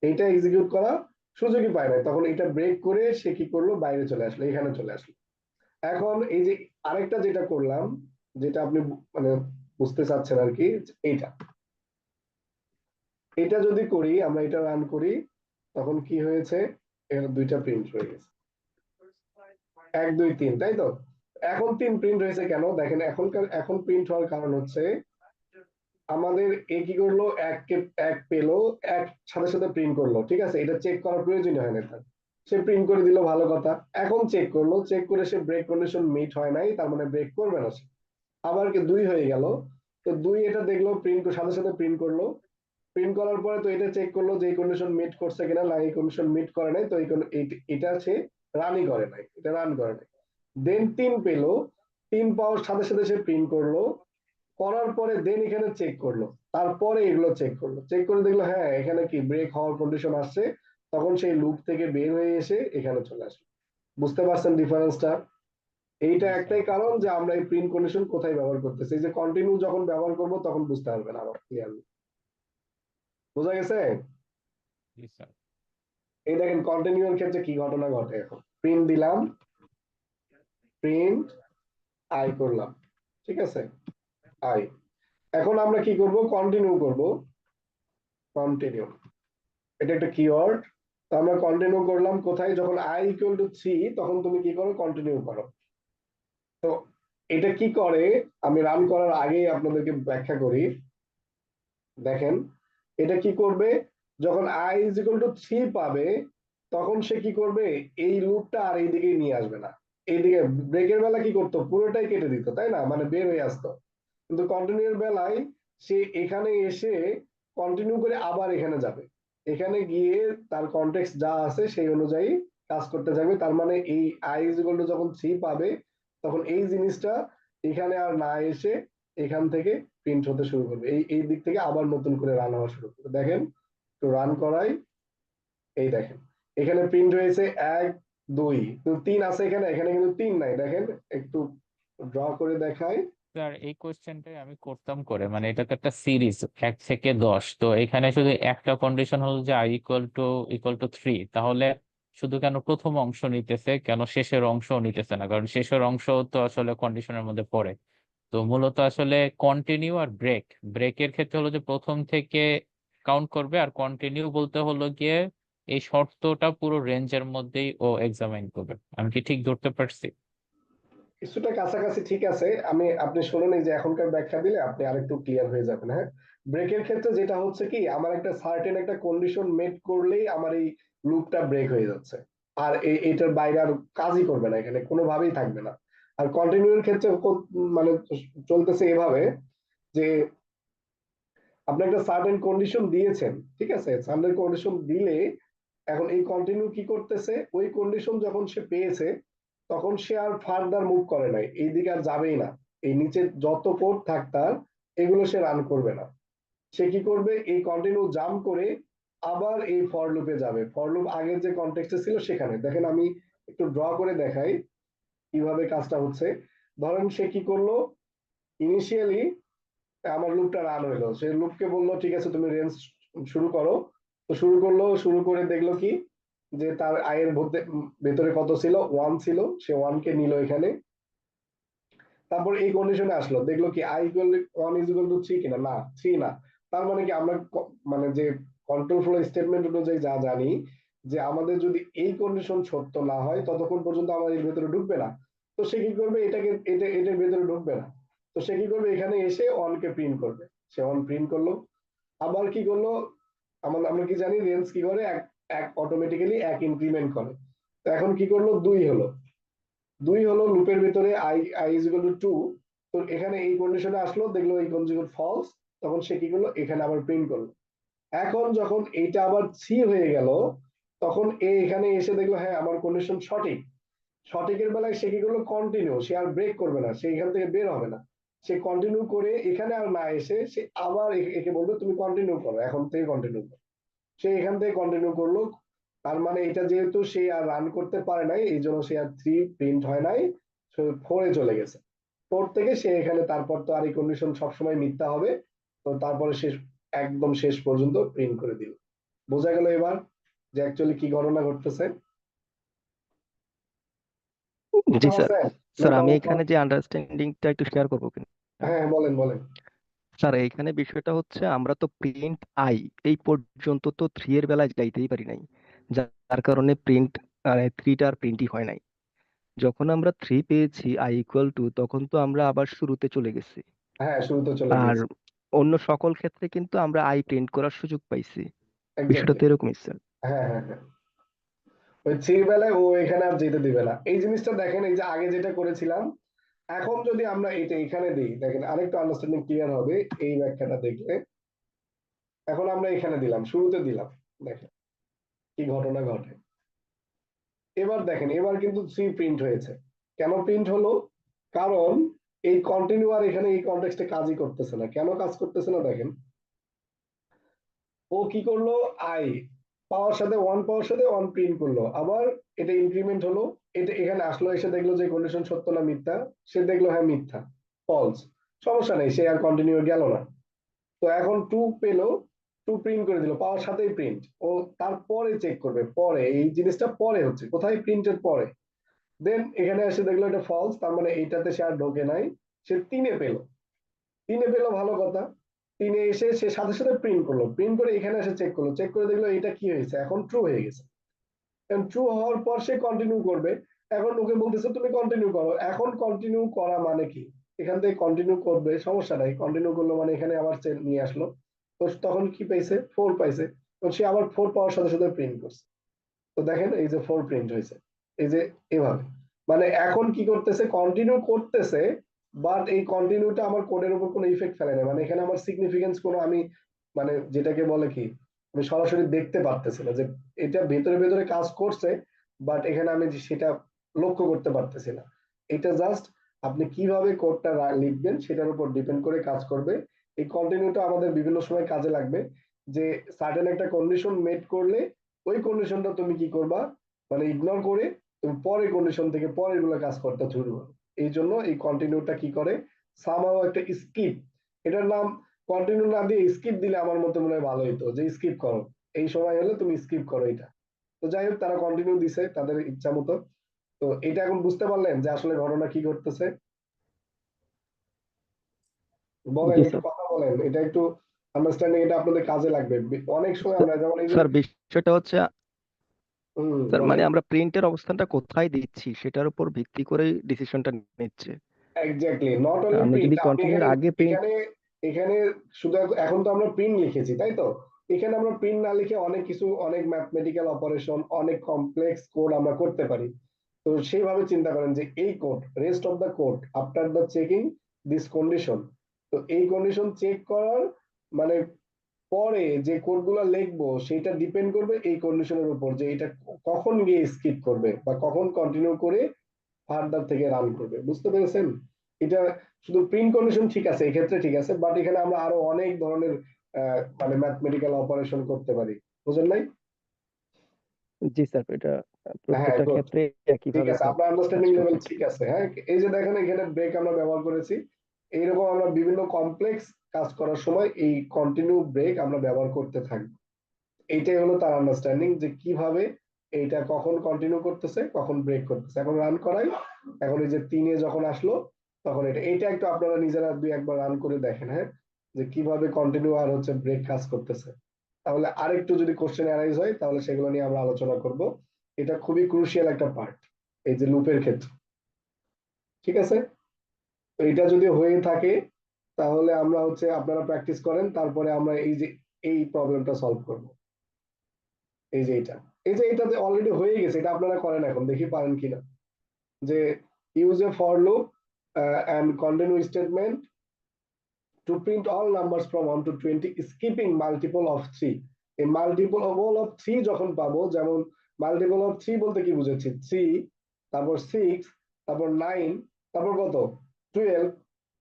এইটা এক্সিকিউট করা সুযোগই পায় নাই, তখন এটা ব্রেক করে সে কি করলো, বাইরে চলে আসলো, এখানে চলে আসলো। এখন এই যে আরেকটা যেটা করলাম, যেটা আপনি মানে বুঝতে চাচ্ছেন আর কি, এইটা এটা যদি করি, আমরা এটা রান করি, তখন কি হয়েছে, এর 2টা প্রিন্ট হয়ে গেছে, 1 2 3, তাই তো? এখন 3 প্রিন্ট হয়েছে কেন দেখেন, এখন প্রিন্ট হওয়ার কারণ হচ্ছে আমাদের এ কি করলো, এক পেলো, এক সাথে সাথে প্রিন্ট করলো, ঠিক আছে, এটা চেক করার প্রয়োজন হয় না তার, সে প্রিন্ট করে দিল, ভালো কথা। এখন চেক করলো, চেক করে সে ব্রেক কন্ডিশন মিট হয় নাই, তার মানে ব্রেক করবে না সে। আবার কি 2 হয়ে গেল, তো 2 এটা দেখলো, প্রিন্ট সাথে সাথে প্রিন্ট করলো, প্রিন্ট করার পরে তো এটা চেক করলো যে এই কন্ডিশন মিট করছে কিনা, না এই কন্ডিশন মিট করে নাই, তো এটা সে রানই করে নাই, এটা রান করে নাই। দেন 3 পেলো, 3 পাওয়ার সাথে সাথে সে প্রিন্ট করলো, করার পরে দেন এখানে চেক করলো, তারপরে এগুলো চেক করলো, চেক করে দেখলো হ্যাঁ এখানে কি ব্রেক হওয়ার কন্ডিশন আসছে, তখন সেই লুপ থেকে বের হয়ে এসে এখানে চলে আসলো। বুঝতে পারছেন ডিফারেন্সটা? এইটা জি স্যার। একটাই কারণ যে আমরা এই প্রিন্ট কন্ডিশন কোথায় ব্যবহার করতেছি, এই যে কন্টিনিউ যখন ব্যবহার করব তখন বুঝতে পারবেন আবার ক্লিয়ারলি। বোঝা গেছে? জি স্যার। এই দেখেন কন্টিনিউ এর ক্ষেত্রে কি ঘটনা ঘটে, এখন প্রিন্ট দিলাম, প্রিন্ট আই করলাম, ঠিক আছে, আই। এখন আমরা কি করব, কন্টিনিউ করব, কন্টিনিউ, এটা একটা কিওয়ার্ড। তো আমরা কন্টিনিউ করলাম কোথায়, যখন আই ইকুয়াল টু 3 তখন তুমি কি করো, কন্টিনিউ করো। তো এটা কি করে আমি রান করার আগেই আপনাদেরকে ব্যাখ্যা করি। দেখেন এটা কি করবে, যখন আই ইজ ইকুয়াল টু 3 পাবে তখন সে কি করবে, এই লুপটা আর এইদিকে নিয়ে আসবে না, এইদিকে ব্রেকের বেলা কি করতো, পুরোটাই কেটে দিত, তাই না, মানে বের হয়ে আসতো। কিন্তু কন্টিনিউর বেলায় সে এখানে এসে কন্টিনিউ করে আবার এখানে যাবে, এখানে গিয়ে তার কনটেক্সট যা আছে সেই অনুযায়ী কাজ করতে যাবে। তার মানে এই আই ইজ ইকুয়াল টু যখন 3 পাবে তখন এই জিনিসটা এখানে আর না এসে এখান থেকে প্রিন্ট হতে শুরু করবে, এই দিক থেকে আবার নতুন করে রান হওয়া শুরু করবে। দেখেন তো রান করাই, এই দেখেন এখানে প্রিন্ট হয়েছে 1 2, কিন্তু 3 আছে এখানে, এখানে কিন্তু 3 নাই, দেখেন একটু ড্র করে দেখাই। স্যার এই কোশ্চেনটাই আমি করতাম করে, মানে এটা তো একটা সিরিজ 1 থেকে 10, তো এখানে শুধু একটা কন্ডিশন হলো যে আই ইকুয়াল টু 3, তাহলে শুধু কেন প্রথম অংশ নিতেছে, কেন শেষের অংশ নিতেছে না? কারণ শেষের অংশ তো আসলে কন্ডিশনের মধ্যে পড়ে। তো মূলত আসলে কন্টিনিউ আর ব্রেকের ক্ষেত্রে হলো যে প্রথম থেকে কাউন্ট করবে, আর কন্টিনিউ বলতে হলো গিয়ে এই শর্তটা পুরো রেঞ্জের মধ্যেই ও এক্সামাইন করবে। আমি কি ঠিক ধরতে পারছি? কিছুটা কাছাকাছি ঠিক আছে, আপনি শুনুন, এই যে এখনকার ব্যাখ্যা দিলে আপনি আরেকটু ক্লিয়ার হয়ে যাবেন। হ্যাঁ, ব্রেকের ক্ষেত্রে যেটা হচ্ছে কি, আমার একটা সার্টেন একটা কন্ডিশন মেট করলেই আমার এই লুপটা ব্রেক হয়ে যাচ্ছে, আর এটার বাইরে আর কাজই করবে না, এখানে কোনোভাবেই থাকবে না। আর কন্টিনিউর ক্ষেত্রে মানে চলতেছে এভাবে যে আপনি একটা সার্টেন কন্ডিশন দিয়েছেন, ঠিক আছে, সার্টেন কন্ডিশন দিলে এখন এই কন্টিনিউ কি করতেছে, ওই কন্ডিশন যখন সে পেয়েছে তখন সে আর ফার্দার মুভ করে নাই, এইদিকে আর যাবেই না, এই নিচে যত কোড থাক তার এগুলো সে রান করবে না। সে কি করবে, এই কন্টিনিউ জাম্প করে আবার এই ফর লুপে যাবে, ফর লুপ আগের যে কনটেক্সটে ছিল সেখানে। দেখেন আমি একটু ড্র করে দেখাই কিভাবে কাজটা হচ্ছে। ধরেন সে কি করলো, ইনিশিয়ালি আমার লুপটা রান হইলো, সে লুপকে বললো ঠিক আছে তুমি রেঞ্জ শুরু করো, তো শুরু করলো, শুরু করে দেখলো কি যে তার আয়ের ভেতরে কত ছিল, 1 ছিল, সে 1 কে নিল এখানে, তারপর এই কন্ডিশনে আসলো, দেখলো কি I equal 1 is equal two 3 কিনা, না 3 না। তার মানে কি আমরা মানে যে কন্ট্রোল ফ্লো স্টেটমেন্ট অনুযায়ী যা জানি যে আমাদের যদি এই কন্ডিশন সত্য না হয় ততক্ষণ পর্যন্ত আমাদের এর ভেতরে ঢুকবে না। তো সে কি করবে, এটার ভেতরে ঢুকবে না, তো সে কি করবে, এখানে এসে 1 কে প্রিন্ট করবে, সে 1 প্রিন্ট করলো। আবার কি করলো, আমরা কি জানি রেঞ্জ কি করে, এক অটোমেটিক্যালি 1 ইনক্রিমেন্ট করে। তো এখন কি করলো, 2 হলো, 2 হলো লুপের ভিতরে আই ইজ ইকুয়াল টু 2। তো এখানে এই কন্ডিশনে আসলো, দেখলো এই কন্ডিশন ফলস, তখন সে কি করলো, এখানে আবার প্রিন্ট করলো। এখন যখন এইটা আবার 3 হয়ে গেল তখন এখানে এসে দেখলো হ্যাঁ আমার কন্ডিশন সঠিক, সঠিকের বেলায় সে কি করলো, কন্টিনিউ, সে আর ব্রেক করবে না, সে এখান থেকে বের হবে না, সে কন্টিনিউ করে এখানে আর না এসে সে আবার একে বলবে তুমি কন্টিনিউ করো, এখন থেকে কন্টিনিউ করো। সে এখান থেকে কন্টিনিউ করলো, তার মানে এটা যেহেতু সে আর রান করতে পারে নাই এই জন্য সে আর 3 প্রিন্ট হয় নাই, সে 4 এ চলে গেছে। 4 থেকে সে এখানে, তারপর তো আর এই কন্ডিশন সবসময় মিথ্যা হবে, তো তারপরে সে একদম শেষ পর্যন্ত প্রিন্ট করে দিল। বোঝা গেল এবার যে অ্যাকচুয়ালি কি ঘটনা ঘটতেছে? বুঝতে জি স্যার। পারছেন স্যার আমি নাকি? এখানে যে আন্ডারস্ট্যান্ডিংটা একটু শেয়ার করবো কিনা? হ্যাঁ বলেন বলেন। স্যার এইখানে বিষয়টা হচ্ছে আমরা তো প্রিন্ট আই এই পর্যন্ত তো 3 এর বেলায় যাইতেই পারি নাই, যার কারণে প্রিন্ট 3টা আর প্রিন্টই হয় নাই। যখন আমরা 3 পেয়েছি i ইকুয়াল টু, তখন তো আমরা আবার শুরুতে চলে গেছি। হ্যাঁ, শুরুতে চলে আর গেছি। অন্য সকল ক্ষেত্রে কিন্তু আমরা i প্রিন্ট করার সুযোগ পাইছি। বিষয়টা এক্স্যাক্টলি। তো এরকমই স্যার। হ্যাঁ হ্যাঁ হ্যাঁ, ওই 3 বেলায় ও এখানে আর যেতে দিবে না। এই জিনিসটা দেখেন, এই যে আগে যেটা করেছিলাম, এখন যদি আমরা এটা এখানে দিই, দেখেন আরেকটু আন্ডারস্ট্যান্ডিং ক্লিয়ার হবে এই ব্যাখ্যাটা দেখলে। এখন আমরা এখানে দিলাম, শুরুতে দিলাম, দেখেন কি ঘটনা ঘটে। এবার দেখেন, এবার কিন্তু 3 প্রিন্ট হয়েছে। কেন প্রিন্ট হলো? কারণ এই কন্টিনিউ আর এখানে এই কনটেক্সটে কাজই করতেছে না। কেন কাজ করতেছে না? দেখেন, ও কি করলো, আই পাওয়ার সাথে 1 পাওয়ার সাথে 1 প্রিন্ট করলো, আবার এটা ইনক্রিমেন্ট হলো, এটা এখানে আসলো, এসে দেখলো যে কন্ডিশন সত্য না মিথ্যা, সে দেখলো হ্যাঁ মিথ্যা, ফলস, সমস্যা নেই, সে আর কন্টিনিউ গেল না। তো এখন 2 পেলো, 2 প্রিন্ট করে দিল, পাওয়ার সাথেই প্রিন্ট। ও তারপরে চেক করবে, পরে এই জিনিসটা পরে হচ্ছে কোথায়, প্রিন্টের পরে। দেন এখানে এসে দেখলো এটা ফলস, তার মানে এইটাতে সে আর ঢোকে নাই, সে 3-এ পেলো। 3-এ পেলো, ভালো কথা। 3-এ এসে সে সাথে সাথে প্রিন্ট করলো, প্রিন্ট করে এখানে এসে চেক করলো, চেক করে দেখলো এটা কি হয়েছে, এখন ট্রু হয়ে গেছে। ট্রু হওয়ার পর সে কন্টিনিউ করবে। এখন ওকে বলতেছে তুমি কন্টিনিউ করো। এখন কন্টিনিউ করা মানে কি, এখান থেকে কন্টিনিউ করবে, সমস্যা নাই, কন্টিনিউ করলো মানে এখানে আবার নিয়ে আসলো। তো তখন কি পাইছে, 4 পাইছে। তো সে আবার 4 পাওয়ার সাথে সাথে প্রিন্ট করছে। তো দেখেন এই যে 4 প্রিন্ট হয়েছে, এই যে এভাবে। মানে এখন কি করতেছে, কন্টিনিউ করতেছে, বাট এই কন্টিনিউটা আমার কোডের উপর কোনো ইফেক্ট ফেলে না। মানে এখানে আমার সিগনিফিকেন্স কোনো, আমি মানে যেটাকে বলে কি, আমি সরাসরি দেখতে পারতেছি না যে এটা ভেতরে ভেতরে কাজ করছে, বাট এখানে আমি সেটা লক্ষ্য করতে পারতেছি না। এটা জাস্ট আপনি কিভাবে কোডটা লিখবেন সেটার উপর ডিপেন্ড করে কাজ করবে। এই কন্টিনিউটা আমাদের বিভিন্ন সময় কাজে লাগবে, যে সার্টেন একটা কন্ডিশন মেট করলে ওই কন্ডিশনটা তুমি কি করবা, মানে ইগনোর করে তুমি পরের কন্ডিশন থেকে পরের গুলো কাজ করতে শুরু করো। এই জন্য এই কন্টিনিউটা কি করে, সামহাও একটা স্কিপ, এটার নাম কন্টিনিউ না দিয়ে স্কিপ দিলে আমার মতে মনে হয় ভালো হতো, যে স্কিপ করো, এই সময় হলে তুমি স্কিপ করো এটা। তো যাই হোক, তারা কন্টিনিউ দিছে তাদের ইচ্ছা মতো। তো এটা এখন বুঝতে পারলেন যে আসলে ঘটনা কি ঘটতেছে? বলেন, জি একটু স্যার। কথা বলেন, এটা একটু আন্ডারস্ট্যান্ডিং, এটা আপনাদের কাজে লাগবে। অনেক সময় আমরা যেমন এই যে স্যার বিষয়টা হচ্ছে, স্যার বলেন। মানে আমরা প্রিন্টের অবস্থানটা কোথায় দিচ্ছি সেটার উপর ভিত্তি করেই ডিসিশনটা নিচ্ছে। এক্স্যাক্টলি, নট অনলি আমি প্রিন্ট, যদি আপনি কন্টিনিউর এখানে আগে প্রিন্ট, এখানে এখানে শুধু এখন তো আমরা প্রিন্ট লিখেছি, তাই তো? এখানে আমরা প্রিন্ট না লিখে অনেক কিছু, অনেক ম্যাথমেটিক্যাল অপারেশন, অনেক কমপ্লেক্স কোড আমরা করতে পারি। তো সেইভাবে চিন্তা করেন যে এই code, rest of the code after the checking this condition, তো এই কন্ডিশন চেক করার মানে পরে যে কোডগুলো লিখবো সেটা ডিপেন্ড করবে এই কন্ডিশনের উপর, যে এটা কখন গিয়ে স্কিপ করবে বা কখন কন্টিনিউ করে ফার্দার থেকে রান করবে। বুঝতে পেরেছেন? এটা শুধু প্রিন্ট কন্ডিশন ঠিক আছে, এক্ষেত্রে ঠিক আছে, বাট এখানে আমরা আরো অনেক ধরনের মানে ম্যাথমেটিক্যাল অপারেশন করতে পারি। বুঝেন নাই? জি স্যার, এটা হ্যাঁ, প্রত্যেকটা গুড, ক্ষেত্রে ঠিক একইভাবে আছে, কাজ আপনার কাজ আন্ডারস্ট্যান্ডিং লেভেল করবে। ঠিক আছে। হ্যাঁ, এই যে দেখেন এখানে ব্রেক আমরা ব্যবহার করেছি, এইরকম আমরা বিভিন্ন কমপ্লেক্স কাজ করার সময় এই কন্টিনিউ ব্রেক আমরা ব্যবহার করতে থাকবো। এইটাই হলো তার আন্ডারস্ট্যান্ডিং, যে কিভাবে এইটা কখন কন্টিনিউ করতেছে, কখন ব্রেক করতেছে। এখন রান করাই, এখন এই যে 3-এ যখন আসলো, তখন এইটা একটু আপনারা নিজেরা 2-1 বার রান করে দেখেন, হ্যাঁ, যে কিভাবে কন্টিনিউ আর হচ্ছে ব্রেক কাজ করতেছে। তাহলে আরেকটু যদি কোশ্চেন অ্যারাইজ হয় তাহলে সেগুলো নিয়ে আমরা আলোচনা করব। এটা খুবই ক্রুশিয়াল একটা পার্ট এই যে লুপের ক্ষেত্রে। ঠিক আছে? তো এটা যদি হয়ে থাকে তাহলে আমরা হচ্ছে, আপনারা প্র্যাকটিস করেন, তারপরে আমরা এই যে এই প্রবলেমটা সলভ করব। এই যে এটা, এই যে এটাতে অলরেডি হয়ে গেছে, এটা আপনারা করেন, এখন দেখি পারেন কিনা। যে use a for loop and continue statement to print all numbers from 1 to 20 skipping multiple of 3। এই মাল্টিপল অফ 3 যখন পাবো, যেমন মাল্টিপল অফ 3 বলতে কি বুঝেছি, 3, তারপর 6, তারপর 9, তারপর কত, 12,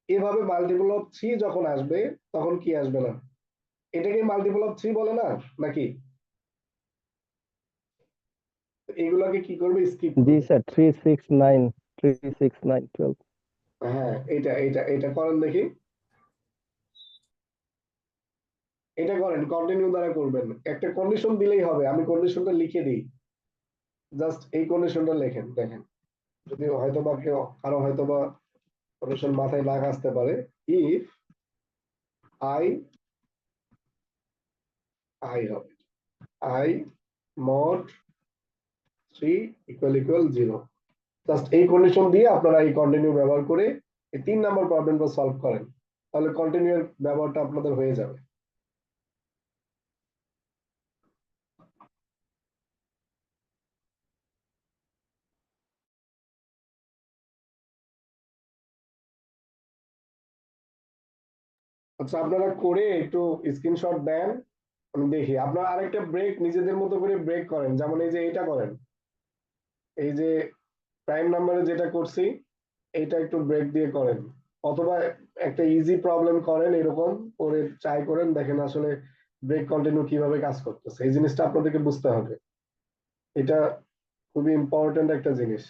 এভাবে মাল্টিপল অফ 3 যখন আসবে তখন কি আসবে না, এটাকে মাল্টিপল অফ 3 বলে না নাকি? এগুলাকে কি করবে, স্কিপ জি করবে। স্যার, 3 6 9, 3 6 9 12। হ্যাঁ, এটা করেন দেখি, এটা করেন, কন্টিনিউ দ্বারা করবেন। একটা কন্ডিশন দিলেই হবে, আমি কন্ডিশনটা লিখে দিই, জাস্ট এই কন্ডিশনটা লেখেন, দেখেন যদি হয়তোবা কেউ, কারো হয়তোবা কন্ডিশন মাথায় না আসতে পারে। ইফ আই আই হবে আই মড 3 ইকুয়াল 0, জাস্ট এই কন্ডিশন দিয়ে আপনারা এই কন্টিনিউ ব্যবহার করে এই 3 নাম্বার প্রবলেমটা সলভ করেন, তাহলে কন্টিনিউ এর ব্যবহারটা আপনাদের হয়ে যাবে। আচ্ছা, আপনারা করে একটু স্ক্রিনশট দেন, আমি দেখি। আপনারা আরেকটা ব্রেক নিজেদের মতো করে ব্রেক করেন, যেমন এই যে এটা করেন, এই যে প্রাইম নাম্বারে যেটা করছি এইটা একটু ব্রেক দিয়ে করেন, অথবা একটা ইজি প্রবলেম করেন, এরকম করে ট্রাই করেন, দেখেন আসলে ব্রেক কন্টিনিউ কিভাবে কাজ করতেছে। এই জিনিসটা আপনাদেরকে বুঝতে হবে, এটা খুবই ইম্পর্টেন্ট একটা জিনিস।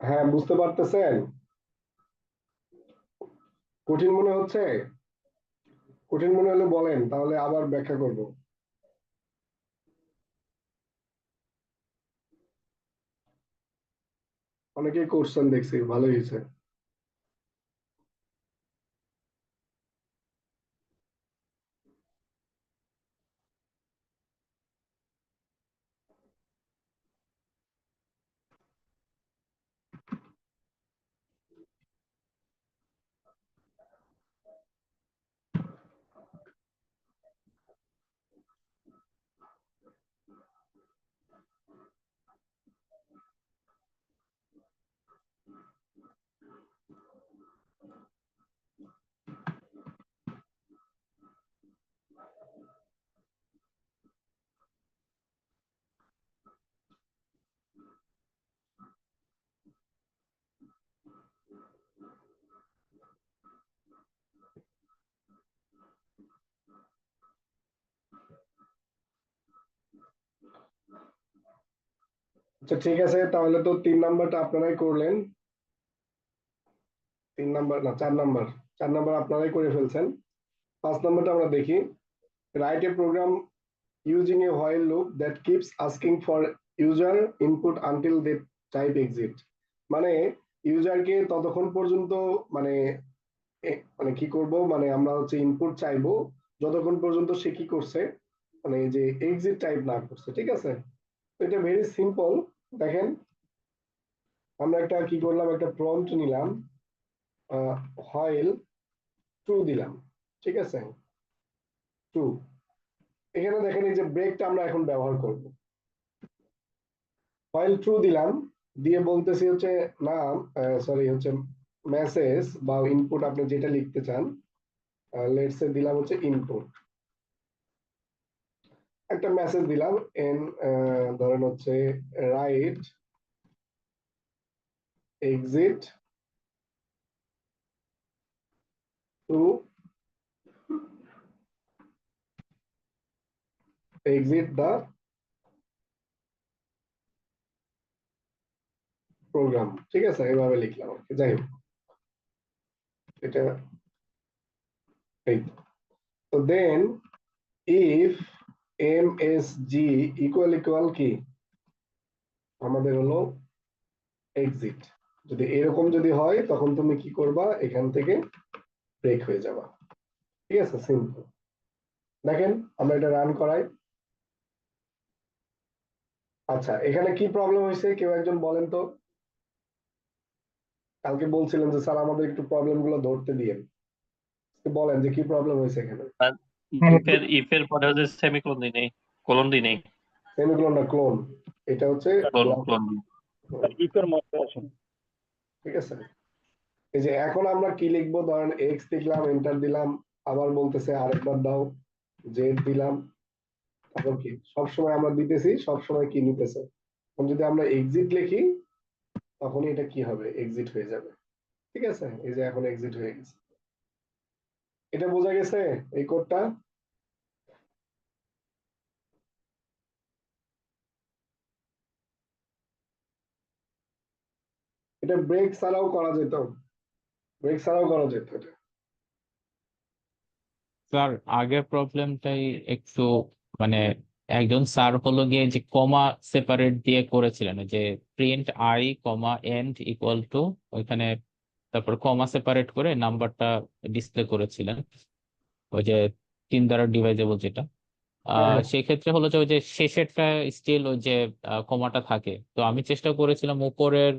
হ্যাঁ, বুঝতে পারতেছেন? কঠিন মনে হচ্ছে? কঠিন মনে হলে বলেন, তাহলে আবার ব্যাখ্যা করব। অনেকেই করছেন দেখছি, ভালোই হয়েছে। আচ্ছা, ঠিক আছে, তাহলে তো 3 নাম্বারটা আপনারাই করলেন। 3 নাম্বার না, 4 নাম্বার, 4 নাম্বার আপনারাই করে ফেলছেন। 5 নাম্বারটা আমরা দেখি। Write a program using a while loop that keeps asking for user input until they type exit। মানে ইউজারকে ততক্ষণ পর্যন্ত মানে মানে কি করব, মানে আমরা হচ্ছে ইনপুট চাইবো যতক্ষণ পর্যন্ত সে কি করছে, মানে এই যে এক্সিট টাইপ না করছে। ঠিক আছে, এটা ভেরি সিম্পল। দেখেন আমরা একটা কি করলাম, একটা প্রম্পট নিলাম, হোয়াইল ট্রু দিলাম, ঠিক আছে, ট্রু। এখানে দেখেন এই যে ব্রেকটা আমরা এখন ব্যবহার করব। হোয়াইল ট্রু দিলাম, দিয়ে বলতেছি হচ্ছে নাম, সরি হচ্ছে মেসেজ বা ইনপুট আপনি যেটা লিখতে চান, লেটস এ দিলাম হচ্ছে ইনপুট। একটা মেসেজ দিলাম এন, ধরেন হচ্ছে রাইট এক্সিট টু এক্সিট দা প্রোগ্রাম, ঠিক আছে, এইভাবে লিখলাম আর কি। যাই হোক, এটা এই তো then if M S G equal কি আমাদের হলো এক্সিট। যদি এরকম যদি হয় তখন তুমি কি করবা, এখান থেকে ব্রেক হয়ে যাবা, ঠিক আছে, সিম্পল। দেখেন আমরা এটা রান করাই। আচ্ছা এখানে কি প্রবলেম হয়েছে কেউ একজন বলেন তো। কালকে বলছিলেন যে স্যার আমাদের একটু প্রবলেম গুলো ধরতে দিয়েন, বলেন যে কি প্রবলেম হয়েছে এখানে। আর ইফের পরে হচ্ছে সেমিকোলন দিই নেই, কোলন দিই নেই, সেমিকোলন না ক্লোন, এটা হচ্ছে ক্লোন ব্লক, ক্লোন। ঠিক আছে। এই যে এখন আমরা কি লিখবো, ধরেন এক্স লিখলাম, এন্টার দিলাম, আবার বলতেছে আরেকবার দাও, জেড দিলাম, তারপর কি সবসময় আমরা দিতেছি, সবসময় কি নিতেছে। এখন যদি আমরা এক্সিট লিখি তখনই এটা কি হবে, এক্সিট হয়ে যাবে, ঠিক আছে। এই যে এখন এক্সিট হয়ে গেছে, এটা বোঝা গেছে এই কোডটা। এটা ব্রেক ছাড়াও করা যেত, ব্রেক ছাড়াও করা যেত এটা। স্যার আগের প্রবলেমটাই একটু মানে একজন স্যার হলো গিয়ে যে কমা সেপারেট দিয়ে করেছিলেন, ওই যে print I comma end equal to ওইখানে, তারপর কমা সেপারেট করে নাম্বারটা ডিসপ্লে করেছিলেন, ওই যে 3 দ্বারা ডিভাইজেবল যেটা। হ্যাঁ হ্যাঁ। সেক্ষেত্রে হলো যে ওই যে শেষেরটা স্টিল ওই যে কমাটা থাকে। তো আমি চেষ্টা করেছিলাম উপরের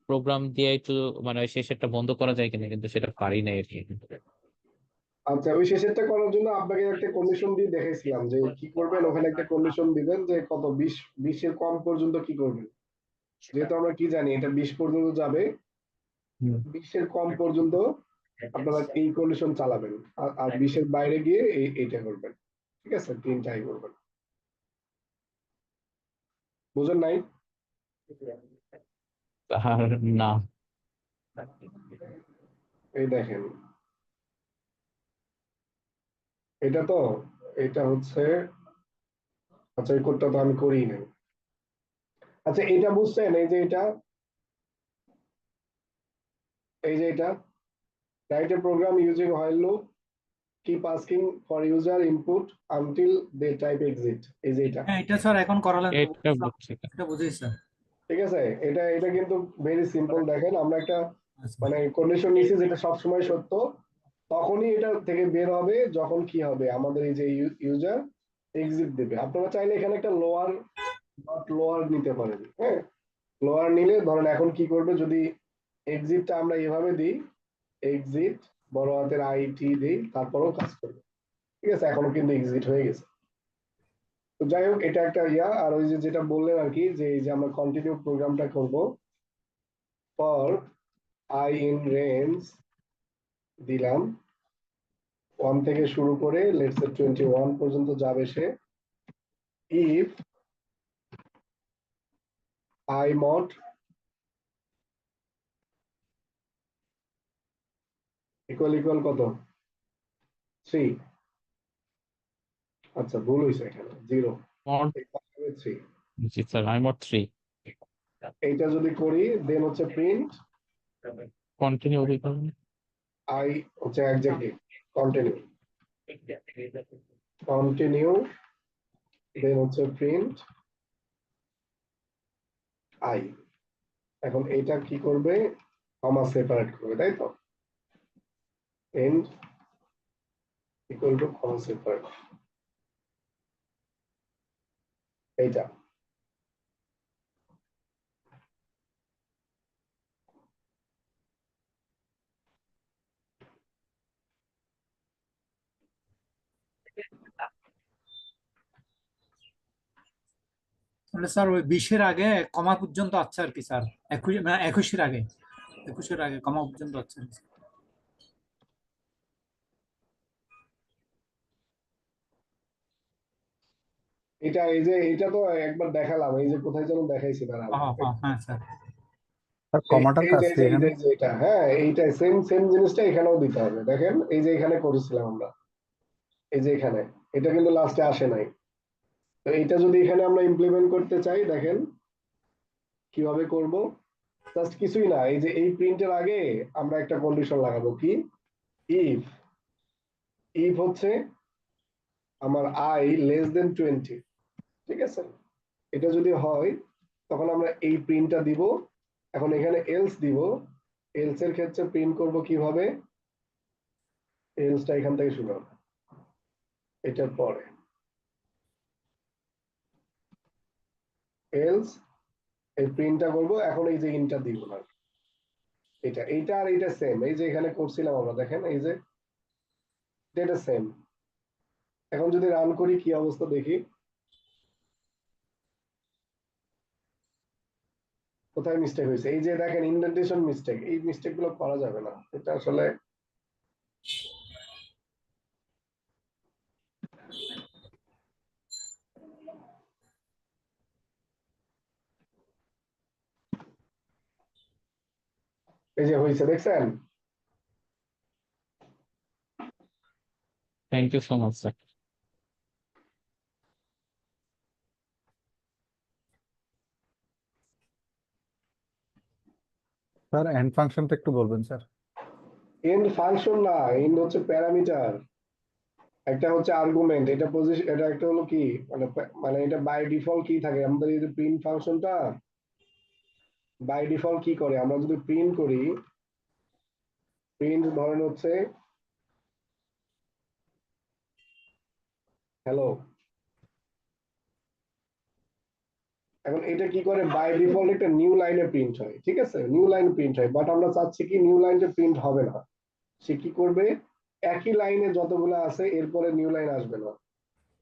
প্রোগ্রাম দিয়ে একটু মানে ওই শেষেরটা বন্ধ করা যায় কিনা, কিন্তু সেটা পারি না আর কি। আচ্ছা ওই শেষেরটা করার জন্য আপনাকে একটা কন্ডিশন দিয়ে দেখাইছিলাম যে কি করবেন, ওখানে একটা কন্ডিশন দিবেন যে কত 20 এর কম পর্যন্ত কি করবেন। যেহেতু আমরা কি জানি এটা 20 পর্যন্ত যাবে, 20 এর কম পর্যন্ত আপনারা এই কন্ডিশন চালাবেন, আর 20 এর বাইরে গিয়ে এইটা করবেন, ঠিক আছে, তিনটাই করবেন। বুঝেন নাই? আর না, এই দেখেন এটা তো, এটা হচ্ছে, আচ্ছা এই কোডটা তো আমি করিই নাই। আচ্ছা এটা বুঝছেন, এই যে এটা, এই যে এটা write a program using while loop, keep asking for user input until they type exit, এই যে এটা, হ্যাঁ এটা স্যার এখন করালেন তো, এটা বুঝলাম, বুঝছি। এটা বুঝেছি স্যার। ঠিক আছে। এটা এটা কিন্তু ভেরি সিম্পল। দেখেন আমরা একটা আচ্ছা। মানে কন্ডিশন নিয়েছি যেটা সবসময় সত্য, তখনই এটা থেকে বের হবে যখন কি হবে আমাদের এই যে ইউজার এক্সিট দেবে। আপনারা চাইলে এখানে একটা লোয়ার, নট লোয়ার নিতে পারেন, হ্যাঁ, লোয়ার নিলে ধরেন এখন কি করবে, যদি এক্সিটটা আমরা এভাবে দিই, এক্সিট বড় হাতের আইটি দিই, তারপরেও কাজ করবে, ঠিক আছে, এখনো কিন্তু এক্সিট হয়ে গেছে। তো যাই হোক এটা একটা ইয়া। আর ওই যে যেটা বললেন আর কি, যে এই যে আমরা কন্টিনিউ প্রোগ্রামটা করব, ফর আই ইন রেঞ্জ দিলাম 1 থেকে শুরু করে লেটস সে 21 পর্যন্ত যাবে সে, ইফ আই মড ইকুয়াল কত 3, আচ্ছা ভুল হয়েছে এখানে 0, মোট 3, জি স্যার, আমি মোট 3 এইটা যদি করি দেন হচ্ছে প্রিন্ট কন্টিনিউ দিতে হবে। আই হচ্ছে অ্যাডজেক্টিভ, কন্টিনিউ কন্টিনিউ, দেন হচ্ছে প্রিন্ট আই। এখন এটা কি করবে, কমা সেপারেট করবে, তাই তো, end equal to comma separate, এইটা মানে স্যার ওই 20-এর আগে কমা পর্যন্ত আছে আর কি স্যার, 21-এর আগে, 21-এর আগে কমা পর্যন্ত আছে আর কি। এটা এই যে এটা তো একবার দেখালাম, এই যে কোথায় যেন দেখাইছি দাঁড়ান। হ্যাঁ স্যার। স্যার কমাটার এই কাজ যে কি এখানে? এই যে এটা, হ্যাঁ এইটা সেম সেম জিনিসটা এখানেও দিতে হবে। দেখেন এই যে এখানে করেছিলাম আমরা, এই যে এখানে, এটা কিন্তু লাস্টে আসে নাই। তো এইটা যদি এখানে আমরা ইমপ্লিমেন্ট করতে চাই, দেখেন কিভাবে করব। জাস্ট কিছুই না, এই যে এই প্রিন্টের আগে আমরা একটা কন্ডিশন লাগাবো, কি ইফ, ইফ হচ্ছে আমার আই লেস দেন 20, ঠিক আছে? এটা যদি হয় তখন আমরা এই প্রিন্টটা দিব। এখন এখানে এলস দিব, এলস এর ক্ষেত্রে প্রিন্ট করব কিভাবে, এলসটা এখান থেকে শুরু হবে, এটার পরে এলস এই প্রিন্টটা করব। এখন এই যে ইনটা দিব না, এটা এইটা আর এটা সেম, এই যে এখানে করছিলাম আমরা, দেখেন এই যে এটা সেম। এখন যদি রান করি কি অবস্থা দেখি, কোথায় মিস্টেক হয়েছে। এই যে দেখেন ইন্ডেন্টেশন মিস্টেক, এই মিস্টেক গুলো করা যাবে না, এটা আসলে এই যে হয়েছে, দেখছেন? Thank you so much sir. Sir end ফাংশনটা একটু বলবেন স্যার? এন্ড ফাংশন না, এন্ড হচ্ছে প্যারামিটার, একটা হচ্ছে আর্গুমেন্ট, এটা পজিশন, এটা একটা হলো কি মানে মানে এটা বাই ডিফল্ট কি থাকে আমাদের, এই যে প্রিন্ট ফাংশনটা বাই ডিফল্ট কি করে, আমরা যদি প্রিন্ট করি, প্রিন্ট ধরেন হচ্ছে হ্যালো। এখন এটা কি করে, বাই ডিফল্ট একটা নিউ লাইনে প্রিন্ট হয়, ঠিক আছে? নিউ লাইন প্রিন্ট হয়, বাট আমরা চাচ্ছি কি নিউ লাইনটা প্রিন্ট হবে না। সে কি করবে, একই লাইনে যতগুলো আছে এরপরে নিউ লাইন আসবে না।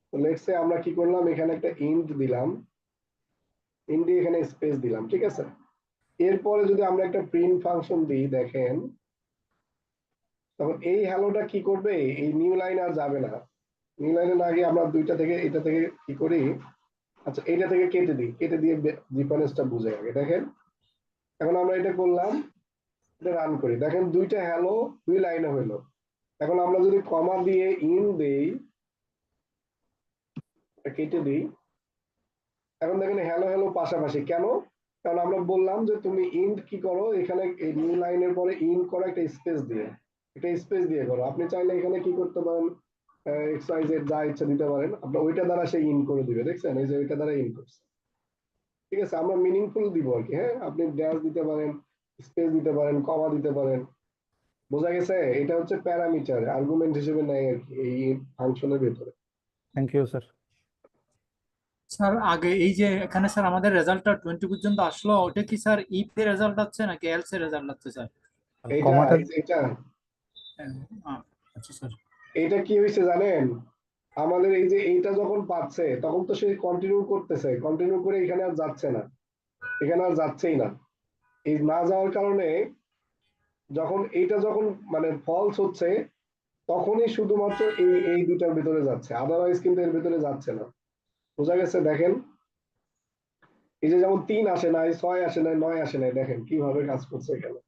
তো লেটস সে আমরা কি করলাম, এখানে একটা ইন্ট দিলাম, ইন্ট দিয়ে এখানে স্পেস দিলাম, ঠিক আছে? এরপরে যদি আমরা একটা প্রিন্ট ফাংশন দিই, দেখেন তখন এই হ্যালোটা কি করবে, এই নিউ লাইন আর যাবে না। নিউ লাইনে না গিয়ে আমরা দুইটা থেকে, এটা থেকে কি করি, আচ্ছা এটা থেকে কেটে দিই, কেটে দিয়ে ডিফারেন্সটা বুঝে আগে দেখেন। এখন আমরা এটা করলাম, এটা রান করি, দেখেন দুইটা হ্যালো দুই লাইনে হইলো। এখন আমরা যদি কমা দিয়ে ইন দেই, কেটে দিই, এখন দেখেন হ্যালো হ্যালো পাশাপাশি, কেন? কারণ আমরা বললাম যে তুমি ইন্ট কি করো, এখানে এই নিউ লাইনের পরে ইন করো একটা স্পেস দিয়ে, একটা স্পেস দিয়ে করো। আপনি চাইলে এখানে কি করতে পারেন, এক্স ওয়াই জেড যা ইচ্ছা দিতে পারেন, আপনার ওইটা দ্বারা সে ইন করে দিবে, দেখছেন এই যে ওইটা দ্বারা ইন করছে, ঠিক আছে? আমরা মিনিংফুল দিব আর কি, হ্যাঁ আপনি ড্যাশ দিতে পারেন, স্পেস দিতে পারেন, কমা দিতে পারেন, বোঝা গেছে? এটা হচ্ছে প্যারামিটার, আর্গুমেন্ট হিসেবে নেয় আর কি এই ফাংশনের ভেতরে। Thank you sir. স্যার আগে এই যে এখানে স্যার আমাদের রেজাল্টটা 20 পর্যন্ত আসলো, ওটা কি স্যার ইফ এর রেজাল্ট আছে নাকি এলস এর রেজাল্ট আছে স্যার? এইটা কমাটা এটা আচ্ছা স্যার। এইটা কি হয়েছে জানেন, আমাদের এই যে এইটা যখন পাচ্ছে তখন তো সে কন্টিনিউ করতেছে, কন্টিনিউ করে এখানে আর যাচ্ছে না, এখানে আর যাচ্ছেই না। এই না যাওয়ার কারণে যখন এইটা যখন মানে ফলস হচ্ছে, তখনই শুধুমাত্র এই এই দুটার ভিতরে যাচ্ছে, আদারওয়াইজ কিন্তু এর ভিতরে যাচ্ছে না। বোঝা গেছে? দেখেন এই যে যেমন 3 আসে নাই, 6 আসে নাই, 9 আসে নাই, দেখেন কিভাবে কাজ করছে এখানে।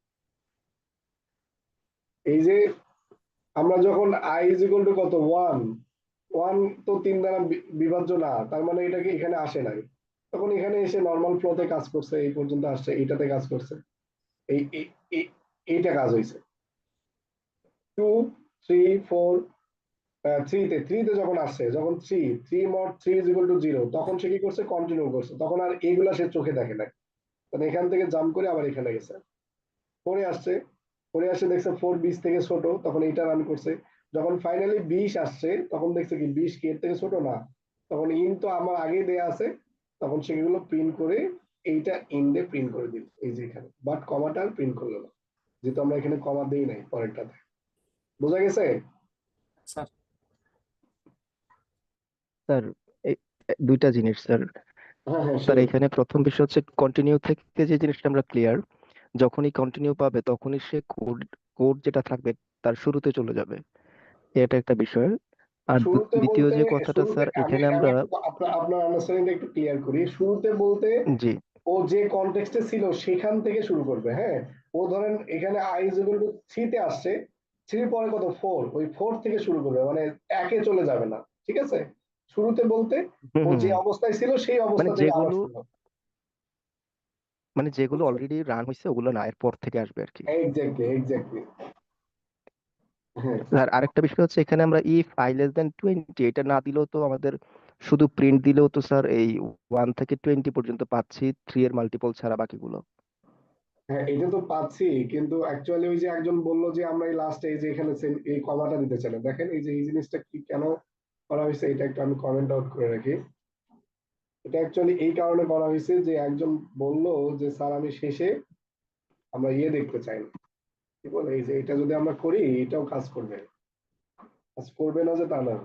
এই যে আমরা যখন আই ইজ ইকুয়াল টু কত 1, 1 তো 3 দ্বারা বিভাজ্য না, তার মানে এটাকে এখানে আসে নাই, তখন এখানে এসে নর্মাল ফ্লোতে কাজ করছে, এই পর্যন্ত আসছে, এইটাতে কাজ করছে, এই এইটা কাজ হয়েছে। 2, 3, 4, 3তে যখন আসছে, যখন 3 mod 3 ইজ ইকুয়াল টু 0, তখন সে কি করছে, কন্টিনিউ করছে, তখন আর এইগুলা সে চোখে দেখে নাই, তখন এখান থেকে জাম্প করে আবার এখানে গেছে। 4 আসছে, 4 আসে দেখছে 4 20 থেকে ছোট, তখন এইটা রান করছে। যখন ফাইনালি 20 আসছে তখন দেখছে কি 20 কি এর থেকে ছোট না, তখন ইন তো আমার আগে দেয়া আছে, তখন সেগুলো প্রিন্ট করে এইটা ইন্ডে প্রিন্ট করে দিল এই যে এখানে, বাট কমাটা প্রিন্ট করলো না, যেহেতু আমরা এখানে কমা দেই নাই পরেরটাতে। বোঝা গেছে? স্যার স্যার এই দুইটা জিনিস স্যার, হ্যাঁ হ্যাঁ স্যার শিওর। এখানে প্রথম বিষয় হচ্ছে কন্টিনিউ থেকে যে জিনিসটা আমরা ক্লিয়ার, যখনই কন্টিনিউ পাবে তখনই সে কোড কোড যেটা থাকবে তার শুরুতে চলে যাবে, এটা একটা বিষয়। আর শুরুতে দ্বিতীয় বলতে যে কথাটা শুরুতে স্যার, আমি এখানে আমি আমরা একটু আপনার আন্ডারস্ট্যান্ডিংটা একটু ক্লিয়ার করি। শুরুতে বলতে জি ও যে কনটেক্সটে ছিল সেখান থেকে শুরু করবে। হ্যাঁ, ও ধরেন এখানে আই ইজ ইকুয়াল টু 3 তে আসছে, 3 পরে কত 4, ওই 4 থেকে শুরু করবে, মানে একে চলে যাবে না। ঠিক আছে, শুরুতে বলতে হুম ও হুম যে হুম। অবস্থায় ছিল সেই মানে অবস্থা থেকে আবার যেগুলো শুরু হবে। মানে যেগুলো বুঝছেন? অলরেডি রান হয়েছে ওগুলো না, এর পর থেকে আসবে আর কি। Exactly exactly. হ্যাঁ আর আরেকটা বিষয় হচ্ছে এখানে আমরা ইফ I less than 20 এটা না দিলেও তো আমাদের, শুধু প্রিন্ট দিলেও তো স্যার এই 1 থেকে 20 পর্যন্ত পাচ্ছি, 3 এর মাল্টিপল ছাড়া বাকিগুলো। হ্যাঁ, এটা তো পাচ্ছি, কিন্তু অ্যাকচুয়ালি ওই যে একজন বললো যে আমরা এই লাস্টে এই যে এখানে এই কমাটা দিতে চাই না। দেখেন এই যে এই জিনিসটা কি কেন করা হয়েছে, এটা একটু আমি কমেন্ট আউট করে রাখি। এটা অ্যাকচুয়ালি এই কারণে করা হয়েছে যে একজন বললো যে স্যার আমি শেষে আমরা ইয়ে দেখতে চাই না, কি বলে, এই যে এটা যদি আমরা করি এটাও কাজ করবে। কাজ করবে না যে তা না,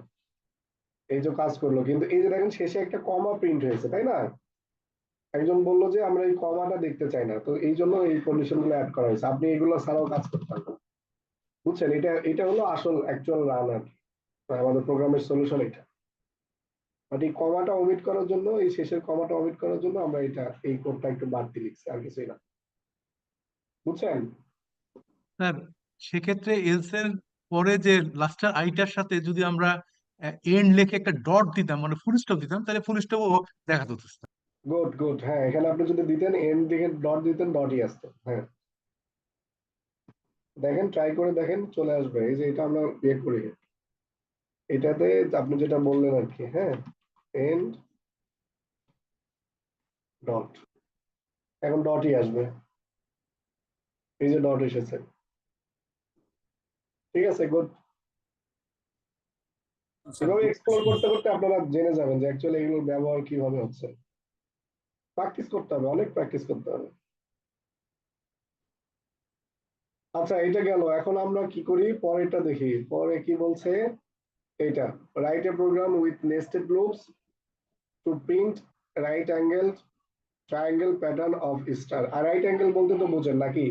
এই যে কাজ করলো, কিন্তু এই যে দেখেন শেষে একটা কমা প্রিন্ট হয়েছে, তাই না? একজন বললো যে আমরা এই কমাটা দেখতে চাই না, তো এই জন্য এই কন্ডিশন গুলো অ্যাড করা হয়েছে। আপনি এগুলো ছাড়াও কাজ করতে পারবেন। বুঝছেন? এটা এটা হলো আসল অ্যাকচুয়াল রান আর কি। আমাদের প্রোগ্রামের সলিউশন এটা। বাট এই কমাটা ওমিট করার জন্য, এই শেষের কমাটা ওমিট করার জন্য আমরা এটা এই কোডটা একটু বাড়তি লিখছি, আর কিছুই না। বুঝছেন? স্যার সেক্ষেত্রে এলস এর পরে যে লাস্টের আইটার সাথে যদি আমরা এন্ড লিখে একটা ডট দিতাম, মানে ফুল স্টপ দিতাম, তাহলে ফুল স্টপও দেখাতো তো স্যার। গুড গুড, হ্যাঁ এখানে আপনি যদি দিতেন এন্ড দিকে ডট দিতেন, ডটই আসতো। হ্যাঁ দেখেন, ট্রাই করে দেখেন, চলে আসবে। এই যে এটা আমরা ইয়ে করি, এটাতে আপনি যেটা বললেন আর কি। হ্যাঁ, এন্ড ডট, এখন ডটই আসবে। এই যে ডট এসেছে। ঠিক আছে, গুড। স্যার এভাবে good এক্সপ্লোর question. করতে করতে আপনারা জেনে যাবেন যে অ্যাকচুয়ালি এগুলোর ব্যবহার কিভাবে হচ্ছে। প্র্যাকটিস করতে হবে, অনেক প্র্যাকটিস করতে হবে। আচ্ছা, এটা গেল। এখন আমরা কি করি, পরেরটা দেখি। পরে কি বলছে, এইটা write a program with nested loops to print right angle triangle pattern of star. আর রাইট অ্যাঙ্গেল বলতে তো বোঝেন নাকি?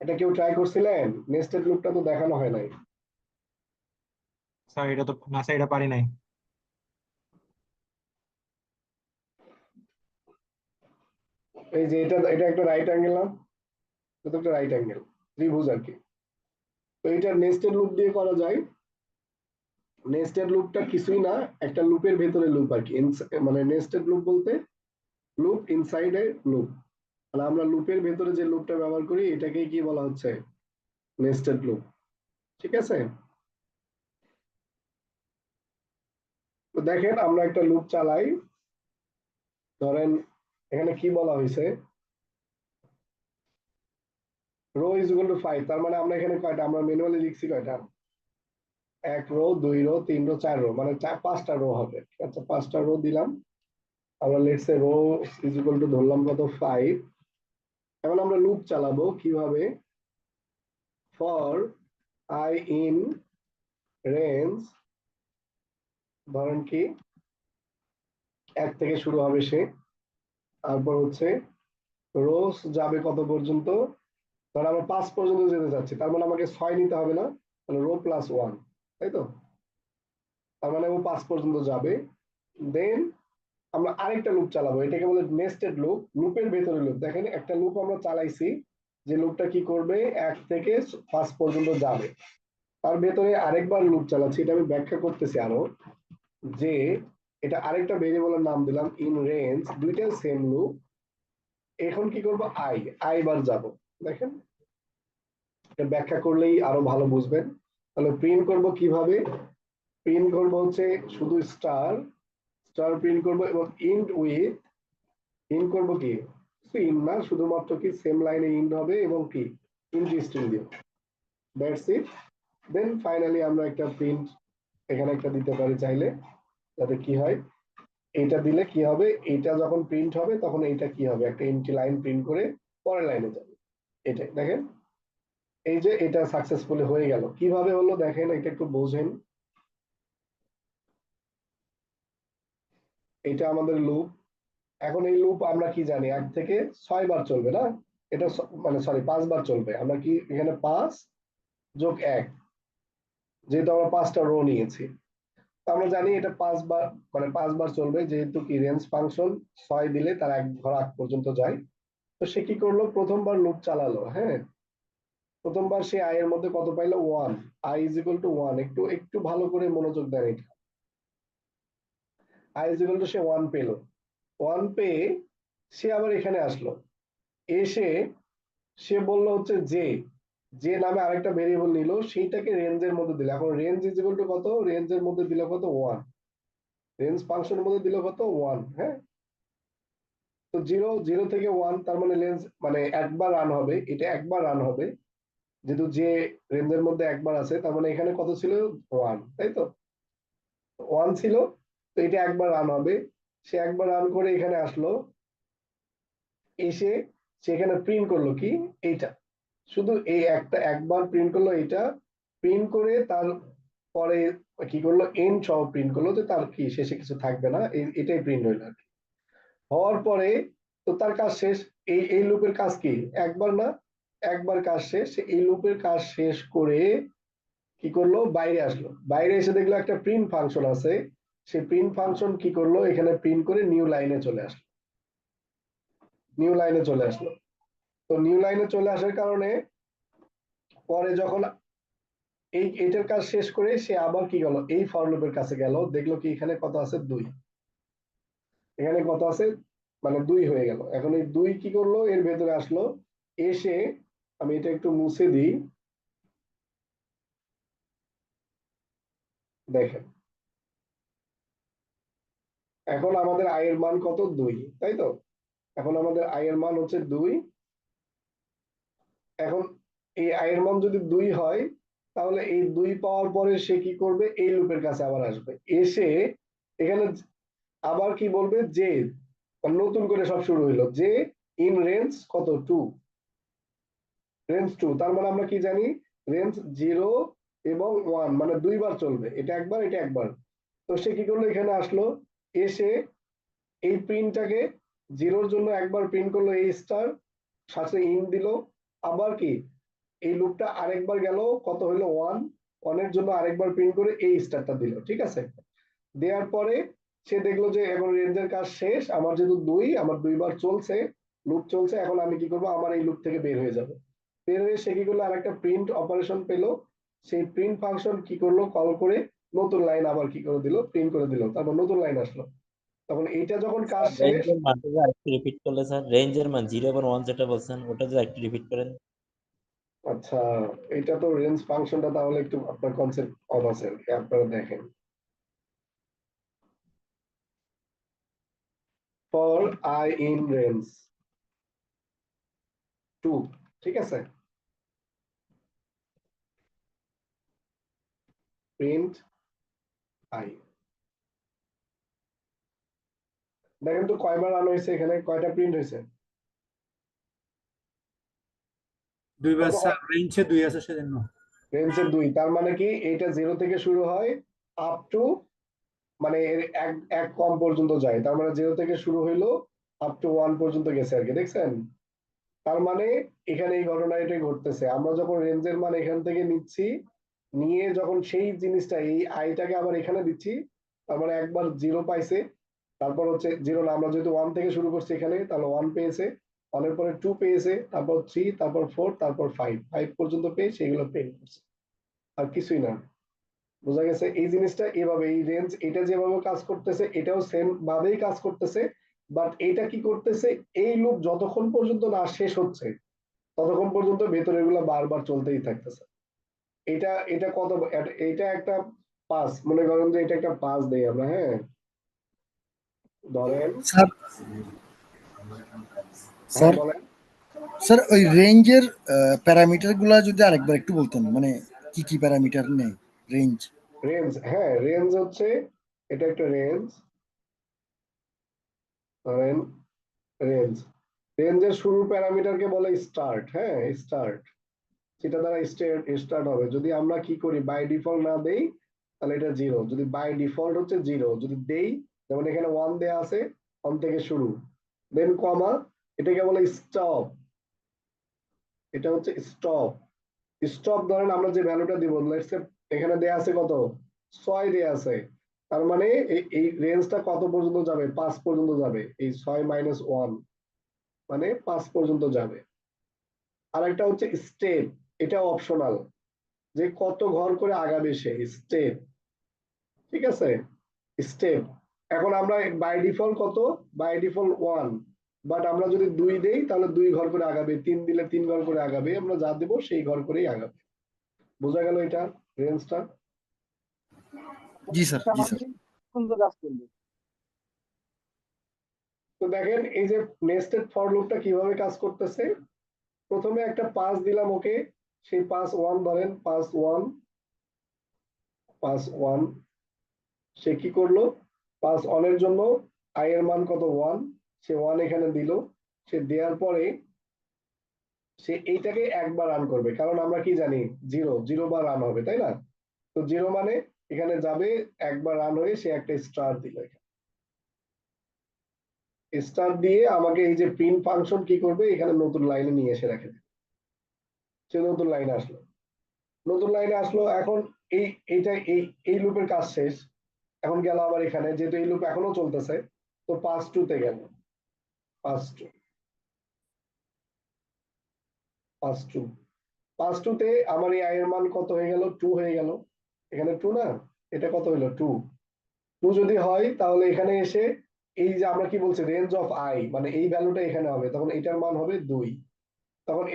এটা কেউ ট্রাই করছিলেন? নেস্টেড লুপটা তো দেখানো হয় নাই। স্যার এটা তো না স্যার, এটা পারি নাই। এই যে এটা এটা একটা রাইট অ্যাঙ্গেল না? এটা তো একটা রাইট অ্যাঙ্গেল, ত্রিভুজ আর কি। তো এটা নেস্টেড লুপ দিয়ে করা যায়। নেস্টেড লুপটা কিছুই না, একটা লুপের ভেতরে লুপ আর কি। মানে নেস্টেড লুপ বলতে লুপ ইনসাইড এ লুপ। মানে আমরা লুপের ভেতরে যে লুপটা ব্যবহার করি এটাকেই কি বলা হচ্ছে, নেস্টেড লুপ। ঠিক আছে, তো দেখেন আমরা একটা লুপ চালাই। ধরেন এখানে কি বলা হয়েছে, রো ইজ ইকুয়াল টু 5। তার মানে আমরা এখানে কয়টা, আমরা ম্যানুয়ালি লিখছি কয়টা, 1 রো 2 রো 3 রো 4 রো, মানে 5টা রো হবে। ঠিক আছে, 5টা রো দিলাম আমরা। Let's say row is equal to ধরলাম কত 5। এখন আমরা লুপ চালাবো কিভাবে, ফর আই ইন রেঞ্জ, ধরেন কি 1 থেকে শুরু হবে সে, তারপর হচ্ছে রোস যাবে কত পর্যন্ত, ধর আমরা 5 পর্যন্ত যেতে চাচ্ছি, তার মানে আমাকে 6 নিতে হবে না, মানে রো প্লাস 1, তাই তো? তার মানে ও 5 পর্যন্ত যাবে। দেন আমরা আরেকটা লুপ চালাবো, এটাকে বলে নেস্টেড লুপ, লুপের ভেতরে লুপ। দেখেন একটা লুপ আমরা চালাইছি, যে লুপটা কি করবে 1 থেকে 5 পর্যন্ত যাবে, তার ভেতরে আরেকবার লুপ চালাচ্ছি। এটা আমি ব্যাখ্যা করতেছি আরো, যে এটা আরেকটা ভেরিয়েবলের নাম দিলাম ইন রেঞ্জ, দুইটা সেম লুপ। এখন কি করব, আই বার যাব। দেখেন এটা ব্যাখ্যা করলেই আরো ভালো বুঝবেন। তাহলে প্রিন্ট করব কিভাবে, প্রিন্ট করব হচ্ছে শুধু স্টার, স্টার প্রিন্ট করব, এবং ইন্ড উইথ, ইন্ড করব কি, ইন্ড না, শুধুমাত্র কি সেম লাইনে ইন্ড হবে, এবং কি ইন্ট স্ট্রিং দিব। That's it. দেন ফাইনালি আমরা একটা প্রিন্ট এখানে একটা দিতে পারি চাইলে, যাতে কি হয়, এটা দিলে কি হবে, এটা যখন প্রিন্ট হবে তখন এইটা কি হবে, একটা এমটি লাইন প্রিন্ট করে পরের লাইনে যাবে। এটাই দেখেন, এই যে এটা সাকসেসফুলি হয়ে গেল। কিভাবে হলো দেখেন, এটা একটু বোঝেন। এটা আমাদের লুপ, এখন এই লুপ আমরা কি জানি 1 থেকে 6 বার চলবে না, এটা মানে সরি 5 বার চলবে। আমরা কি এখানে 5 যোগ 1, যেহেতু আমরা 5টা রো নিয়েছি, তো আমরা জানি এটা 5 বার মানে 5 বার চলবে, যেহেতু কি রেঞ্জ ফাংশন 6 দিলে তার 1 ঘর আগ পর্যন্ত যায়। তো সে কি করলো, প্রথমবার লুপ চালালো। হ্যাঁ, প্রথমবার সে i এর মধ্যে কত পাইলো 1, i is equal to 1। একটু একটু ভালো করে মনোযোগ দেন, এটা i is equal to সে 1 পেলো। 1 পেয়ে সে আবার এখানে আসলো, এসে সে বললো হচ্ছে যে নামে আরেকটা ভেরিয়েবল নিল, সেইটাকে রেঞ্জের মধ্যে দিল। এখন রেঞ্জ ইজ ইকুয়াল টু কত, রেঞ্জের মধ্যে দিল কত 1, রেঞ্জ ফাংশনের মধ্যে দিল কত 1। হ্যাঁ, তো 0 থেকে 1, তার মানে রেঞ্জ মানে একবার রান হবে, এটা একবার রান হবে, যেহেতু যে রেঞ্জের মধ্যে একবার আছে, তার মানে এখানে কত ছিল 1, তাই তো 1 ছিল। তো এটা একবার রান হবে, সে একবার রান করে এখানে আসলো, এসে সেখানে প্রিন্ট করলো কি এইটা, শুধু এই একবার প্রিন্ট করলো এইটা, প্রিন্ট করে তার পরে কি করলো এন্ড সহ প্রিন্ট করলো, যে তার কি শেষে কিছু থাকবে না, এটাই প্রিন্ট হইলো আর কি। হওয়ার পরে তো তার কাজ শেষ। এই লুপের কাজ কি, একবার না, একবার কাজ শেষ। এই লুপের কাজ শেষ করে কি করলো, বাইরে আসলো, বাইরে এসে দেখলো একটা প্রিন্ট ফাংশন আছে, সেই প্রিন্ট ফাংশন কি করলো, এখানে প্রিন্ট করে নিউ লাইনে চলে আসলো, নিউ লাইনে চলে আসলো। তো নিউ লাইনে চলে আসার কারণে পরে যখন এইটার কাজ শেষ করে সে আবার কি গেল, এই ফর লুপের কাছে গেল, দেখলো কি এখানে কত আছে 2, এখানে কত আছে মানে 2 হয়ে গেল। এখন এই 2 কি করলো, এর ভেতরে আসলো, এসে আমি এটা একটু মুছে দিই, দেখেন এখন আমাদের i এর মান কত 2, তাই তো। এখন আমাদের i এর মান হচ্ছে 2। এখন এই i এর মান যদি 2 হয়, তাহলে এই 2 পাওয়ার পরে সে কি করবে, এই লুপের কাছে আবার আসবে, এসে এখানে আবার কি বলবে, যে নতুন করে সব শুরু হইলো, যে ইন রেঞ্জ কত 2, রেঞ্জ 2। তার মানে আমরা কি জানি, রেঞ্জ 0 এবং 1 মানে 2 বার চলবে, এটা একবার এটা একবার। তো সে কি করলো, এখানে আসলো, এসে এই প্রিন্টটাকে 0-র জন্য একবার প্রিন্ট করলো এই স্টার, সাথে ইন দিল, আবার কি এই লুপটা আরেকবার গেল, কত হইলো 1, 1 এর জন্য আরেকবার প্রিন্ট করে এই স্টারটা দিল, ঠিক আছে। দেওয়ার পরে সে দেখলো যে এখন রেঞ্জের কাজ শেষ, আমার যেহেতু 2, আমার 2 বার চলছে, লুপ চলছে, এখন আমি কি করবো, আমার এই লুপ থেকে বের হয়ে যাবে। বের হয়ে সে কি করলো, আরেকটা প্রিন্ট অপারেশন পেলো, সেই প্রিন্ট ফাংশন কি করলো, কল করে নতুন লাইন আবার কি করে দিল, প্রিন্ট করে দিল, তারপর নতুন লাইন আসলো। তখন এইটা যখন কাজ শেষ, রেঞ্জের মানটা যে আরেকটু রিপিট করলে স্যার, রেঞ্জের মান 0 এবং 1 যেটা বলছেন ওটা যদি একটু রিপিট করেন। আচ্ছা এটা তো রেঞ্জ ফাংশনটা তাহলে একটু আপনার কনসেপ্ট অফ আছে আর কি, আপনারা দেখেন ফর i in range 2, ঠিক আছে, প্রিন্ট i। দেখেন তো কয়বার রান হয়েছে, এখানে কয়টা প্রিন্ট হয়েছে, 2 বার কত স্যার, রেঞ্জে 2 আছে সেজন্য। রেঞ্জের 2, তার মানে কি এইটা 0 থেকে শুরু হয় আপ টু মানে এর এক কম পর্যন্ত যায়, তার মানে 0 থেকে শুরু হইলো আপ টু 1 পর্যন্ত গেছে আর কি, দেখছেন। তার মানে এখানে এই ঘটনা এটাই ঘটতেছে, আমরা যখন রেঞ্জের মান এখান থেকে নিচ্ছি, নিয়ে যখন সেই জিনিসটা এই আইটাকে আবার এখানে দিচ্ছি, তার মানে একবার 0 পাইছে, তারপর হচ্ছে 0 না, আমরা যেহেতু 1 থেকে শুরু করছি এখানে, তাহলে 1 পেয়েছে, 1 এর পরে 2 পেয়েছে, তারপর 3, তারপর 4, তারপর 5 পর্যন্ত পেয়ে সেগুলো প্রিন্ট করছে, আর কিছুই না। বোঝা গেছে, এই জিনিসটা এভাবে এই রেঞ্জ এটা যেভাবে কাজ করতেছে এটাও সেম ভাবেই কাজ করতেছে, বাট এটা কি করতেছে, এই লুপ যতক্ষণ পর্যন্ত না শেষ হচ্ছে ততক্ষণ পর্যন্ত ভেতরে এগুলো বারবার চলতেই থাকতেছে। এটা এটা কত, এটা একটা পাস, মনে করেন যে এটা একটা পাস দেই আমরা, হ্যাঁ ধরেন, স্যার হ্যাঁ স্যার বলেন। স্যার ওই রেঞ্জের প্যারামিটার গুলা যদি আরেকবার একটু বলতেন, মানে কি কি প্যারামিটার নেই রেঞ্জ? রেঞ্জ, হ্যাঁ রেঞ্জ হচ্ছে, এটা একটা রেঞ্জ, ধরেন রেঞ্জ, রেঞ্জের শুরুর প্যারামিটারকে বলে স্টার্ট, হ্যাঁ স্টার্ট, সেটা দ্বারা স্টার্ট হবে। যদি আমরা কি করি বাই ডিফল্ট না দেই তাহলে এটা 0, যদি বাই ডিফল্ট হচ্ছে 0, যদি দেই যেমন এখানে 1 দেয়া আছে, 1 থেকে শুরু, দেন কমা, এটাকে বলে স্টপ, এটা হচ্ছে স্টপ। স্টপ ধরেন আমরা যে ভ্যালুটা দিব, লেটস সে এখানে দেয়া আছে কত, 6 দেয়া আছে, তার মানে এই রেঞ্জটা কত পর্যন্ত যাবে, 5 পর্যন্ত যাবে, এই 6 মাইনাস 1 মানে 5 পর্যন্ত যাবে। আর একটা হচ্ছে স্টেপ, এটা অপশনাল, যে কত ঘর করে আগাবে সে, স্টেপ, ঠিক আছে, স্টেপ। এখন আমরা বাই ডিফল্ট কত, বাই ডিফল্ট 1, বাট আমরা যদি 2 দেই তাহলে 2 ঘর করে আগাবে, 3 দিলে 3 ঘর করে আগাবে, আমরা যা দেবো সেই ঘর করেই আগাবে। বোঝা গেল এটা রেঞ্জটা? জি স্যার, জি স্যার। তো দেখেন এই যে নেস্টেড ফর লুপটা কিভাবে কাজ করতেছে। প্রথমে একটা পাস দিলাম ওকে, সেই পাস 1 ধরেন, পাস 1 সে কি করলো, পাস 1 এর জন্য আই এর মান কত 1, সে 1 এখানে দিল, সে দেওয়ার পরে সে এইটাকে একবার রান করবে, কারণ আমরা কি জানি 0 বার রান হবে, তাই না? তো 0 মানে এখানে যাবে, একবার রান হয়ে সে একটা স্টার দিল, স্টার দিয়ে আমাকে এই যে প্রিন্ট ফাংশন কি করবে, এখানে নতুন লাইনে নিয়ে এসে রেখে দেবে। সে নতুন লাইনে আসলো, নতুন লাইনে আসলো, এখন এই লুপের কাজ শেষ। এখন গেল আবার এখানে, যেহেতু এই লুপ এখনো চলতেছে, তো পাস 2 তে গেল, পাস 2 তে আমার এই আই এর মান কত হয়ে গেল, 2 হয়ে গেল, এখানে 2 না, এটা কত হলো 2 যদি হয় তাহলে এখানে এসে এই যে আমরা কি বলছি রেঞ্জ অফ আই, মানে এই ভ্যালুটা এখানে হবে, তখন এটার মান হবে 2। তখন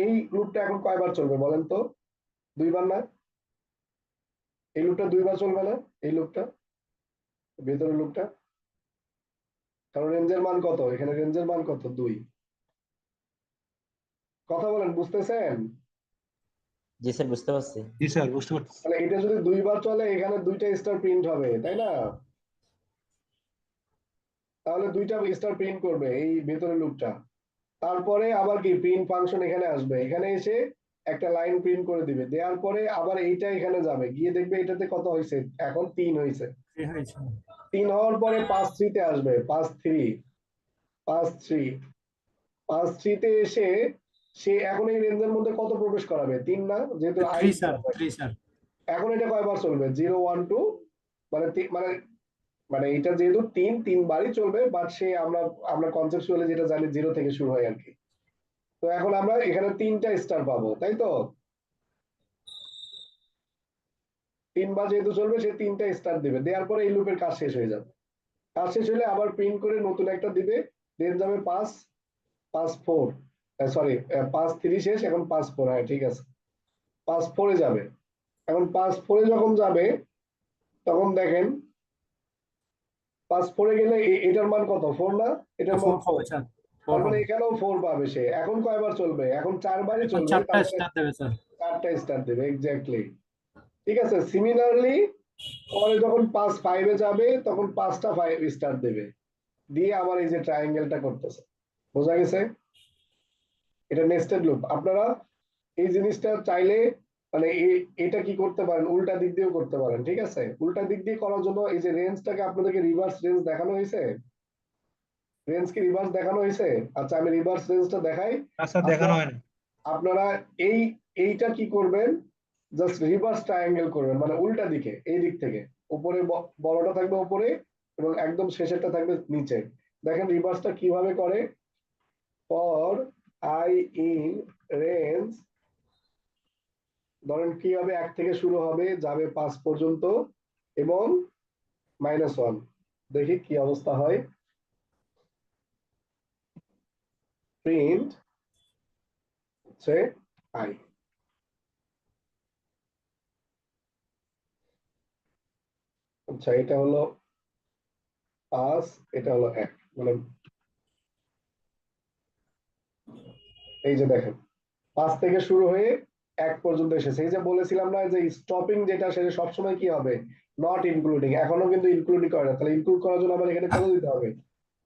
এই লুপটা এখন কয়বার চলবে বলেন তো, 2 বার না? এই লুপটা 2 বার চলবে না, এই লুপটা, ভেতরের লুপটা, কারণ রেঞ্জের মান কত, এখানে রেঞ্জের মান কত 2। কথা বলেন, বুঝতেছেন? জি স্যার, বুঝতে পারছি। জি স্যার, বুঝতে পারছি। তাহলে এটা যদি 2 বার চলে, এখানে 2টা স্টার প্রিন্ট হবে, তাই না? তাহলে 2টা স্টার প্রিন্ট করবে এই ভেতরের লুপটা। তারপরে আবার কি প্রিন্ট ফাংশন এখানে আসবে, এখানে এসে একটা লাইন প্রিন্ট করে দিবে, দেওয়ার পরে আবার এইটা এখানে যাবে, গিয়ে দেখবে এটাতে কত হয়েছে, এখন 3 হয়েছে। 3 হওয়ার পরে পাস 3 তে আসবে, পাস 3 তে এসে সে এখন এই রেঞ্জের মধ্যে কত প্রবেশ করাবে, 3 না, যেহেতু আই 3 স্যার, 3 স্যার। এখন এটা কয়বার চলবে, 0 1 2, মানে মানে মানে এটা যেহেতু 3 বারই চলবে, বাট সে আমরা কনসেপচুয়ালি যেটা জানি 0 থেকে শুরু হয় আর কি। তো এখন আমরা এখানে 3টা স্টার পাবো, তাই তো? 3 বার যেহেতু চলবে, সে 3টা স্টার দিবে, দেওয়ার পরে এই লুপের কাজ শেষ হয়ে যাবে। কাজ শেষ হলে আবার প্রিন্ট করে নতুন একটা দিবে, দেন যাবে পাস 4, সরি পাস 3 শেষ, এখন পাস 4, হ্যাঁ ঠিক আছে, পাস 4 এ যাবে। এখন পাস 4 এ যখন যাবে, তখন দেখেন পাস 4 এ গেলে এটার মান কত, 4 না, এটার মান 4, স্যার, তার 4 মানে হবে। এখানেও 4 পাবে সে। এখন কয়বার চলবে, এখন 4 বারই এখন চলবে, 4টা তাহলে স্টার দেবে স্যার। 4টা স্টার দেবে, এক্স্যাক্টলি, ঠিক আছে। সিমিলারলি পরে যখন পাস 5 এ যাবে, তখন 5টা 5 স্টার দেবে, দিয়ে আবার এই যে ট্রায়াঙ্গেলটা করতেছে। বোঝা গেছে? এটা নেস্টেড লুপ। আপনারা এই জিনিসটা চাইলে মানে এটা কি করতে পারেন, উল্টা দিক দিয়েও করতে পারেন, ঠিক আছে। উল্টা দিক দিয়ে করার জন্য এই যে রেঞ্জটাকে আপনাদেরকে রিভার্স রেঞ্জ দেখানো হয়েছে, রেঞ্জ কি রিভার্স দেখানো হয়েছে? আচ্ছা, আমি রিভার্স রেঞ্জটা দেখাই। আচ্ছা, দেখানো হয় না। আপনারা এইটা কি করবেন, জাস্ট রিভার্স ট্রায়াঙ্গেল করবেন, মানে উল্টা দিকে, এই দিক থেকে উপরে বড়টা থাকবে উপরে এবং একদম শেষেরটা থাকবে নিচে। দেখেন রিভার্সটা কিভাবে করে। ফর আই ইন রেঞ্জ, ধরেন কি হবে, 1 থেকে শুরু হবে, যাবে 5 পর্যন্ত এবং -1, দেখি কি অবস্থা হয়। প্রিন্ট হচ্ছে আই, আচ্ছা এটা হলো 5, এটা হলো 1, মানে এই যে দেখেন 5 থেকে শুরু হয়ে 1 পর্যন্ত এসেছে। এই যে বলেছিলাম না যে স্টপিং যেটা, সেটা সবসময় কি হবে, নট ইনক্লুডিং, এখনো কিন্তু ইনক্লুডিং করে না, তাহলে ইনক্লুড করার জন্য আমার এখানে কত দিতে হবে,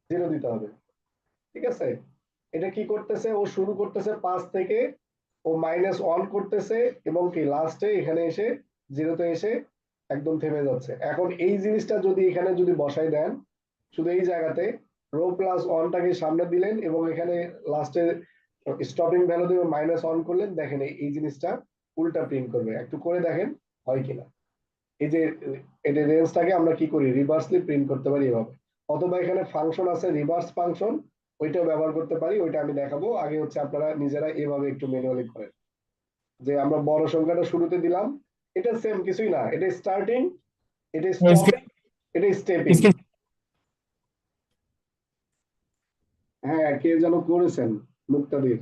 0 দিতে হবে, ঠিক আছে। এটা কি করতেছে, ও শুরু করতেছে 5 থেকে, ও -1 করতেছে এবং কি লাস্টে এখানে এসে 0-তে এসে একদম থেমে যাচ্ছে। এখন এই জিনিসটা যদি এখানে যদি বসাই দেন, শুধু এই জায়গাতে রো প্লাস ওয়ানটাকে সামনে দিলেন এবং এখানে লাস্টে স্টপিং ভ্যালু দিয়ে মাইনাস অন করলেন, দেখেন এই জিনিসটা উল্টা প্রিন্ট করবে। একটু করে দেখেন হয় কিনা। এই যে এটা রেঞ্জটাকে আমরা কি করি, রিভার্সলি প্রিন্ট করতে পারি এভাবে, অথবা এখানে ফাংশন আছে রিভার্স ফাংশন, ওইটাও ব্যবহার করতে পারি, ওইটা আমি দেখাবো। আগে হচ্ছে আপনারা নিজেরা এভাবে একটু ম্যানুয়ালি করেন। যে আমরা বড় সংখ্যাটা শুরুতে দিলাম, এটা সেম কিছুই না, এটা স্টার্টিং, এটা স্টপিং, এটা স্টেপিং। হ্যাঁ, কে যেন করেছেন, মুক্তাদির।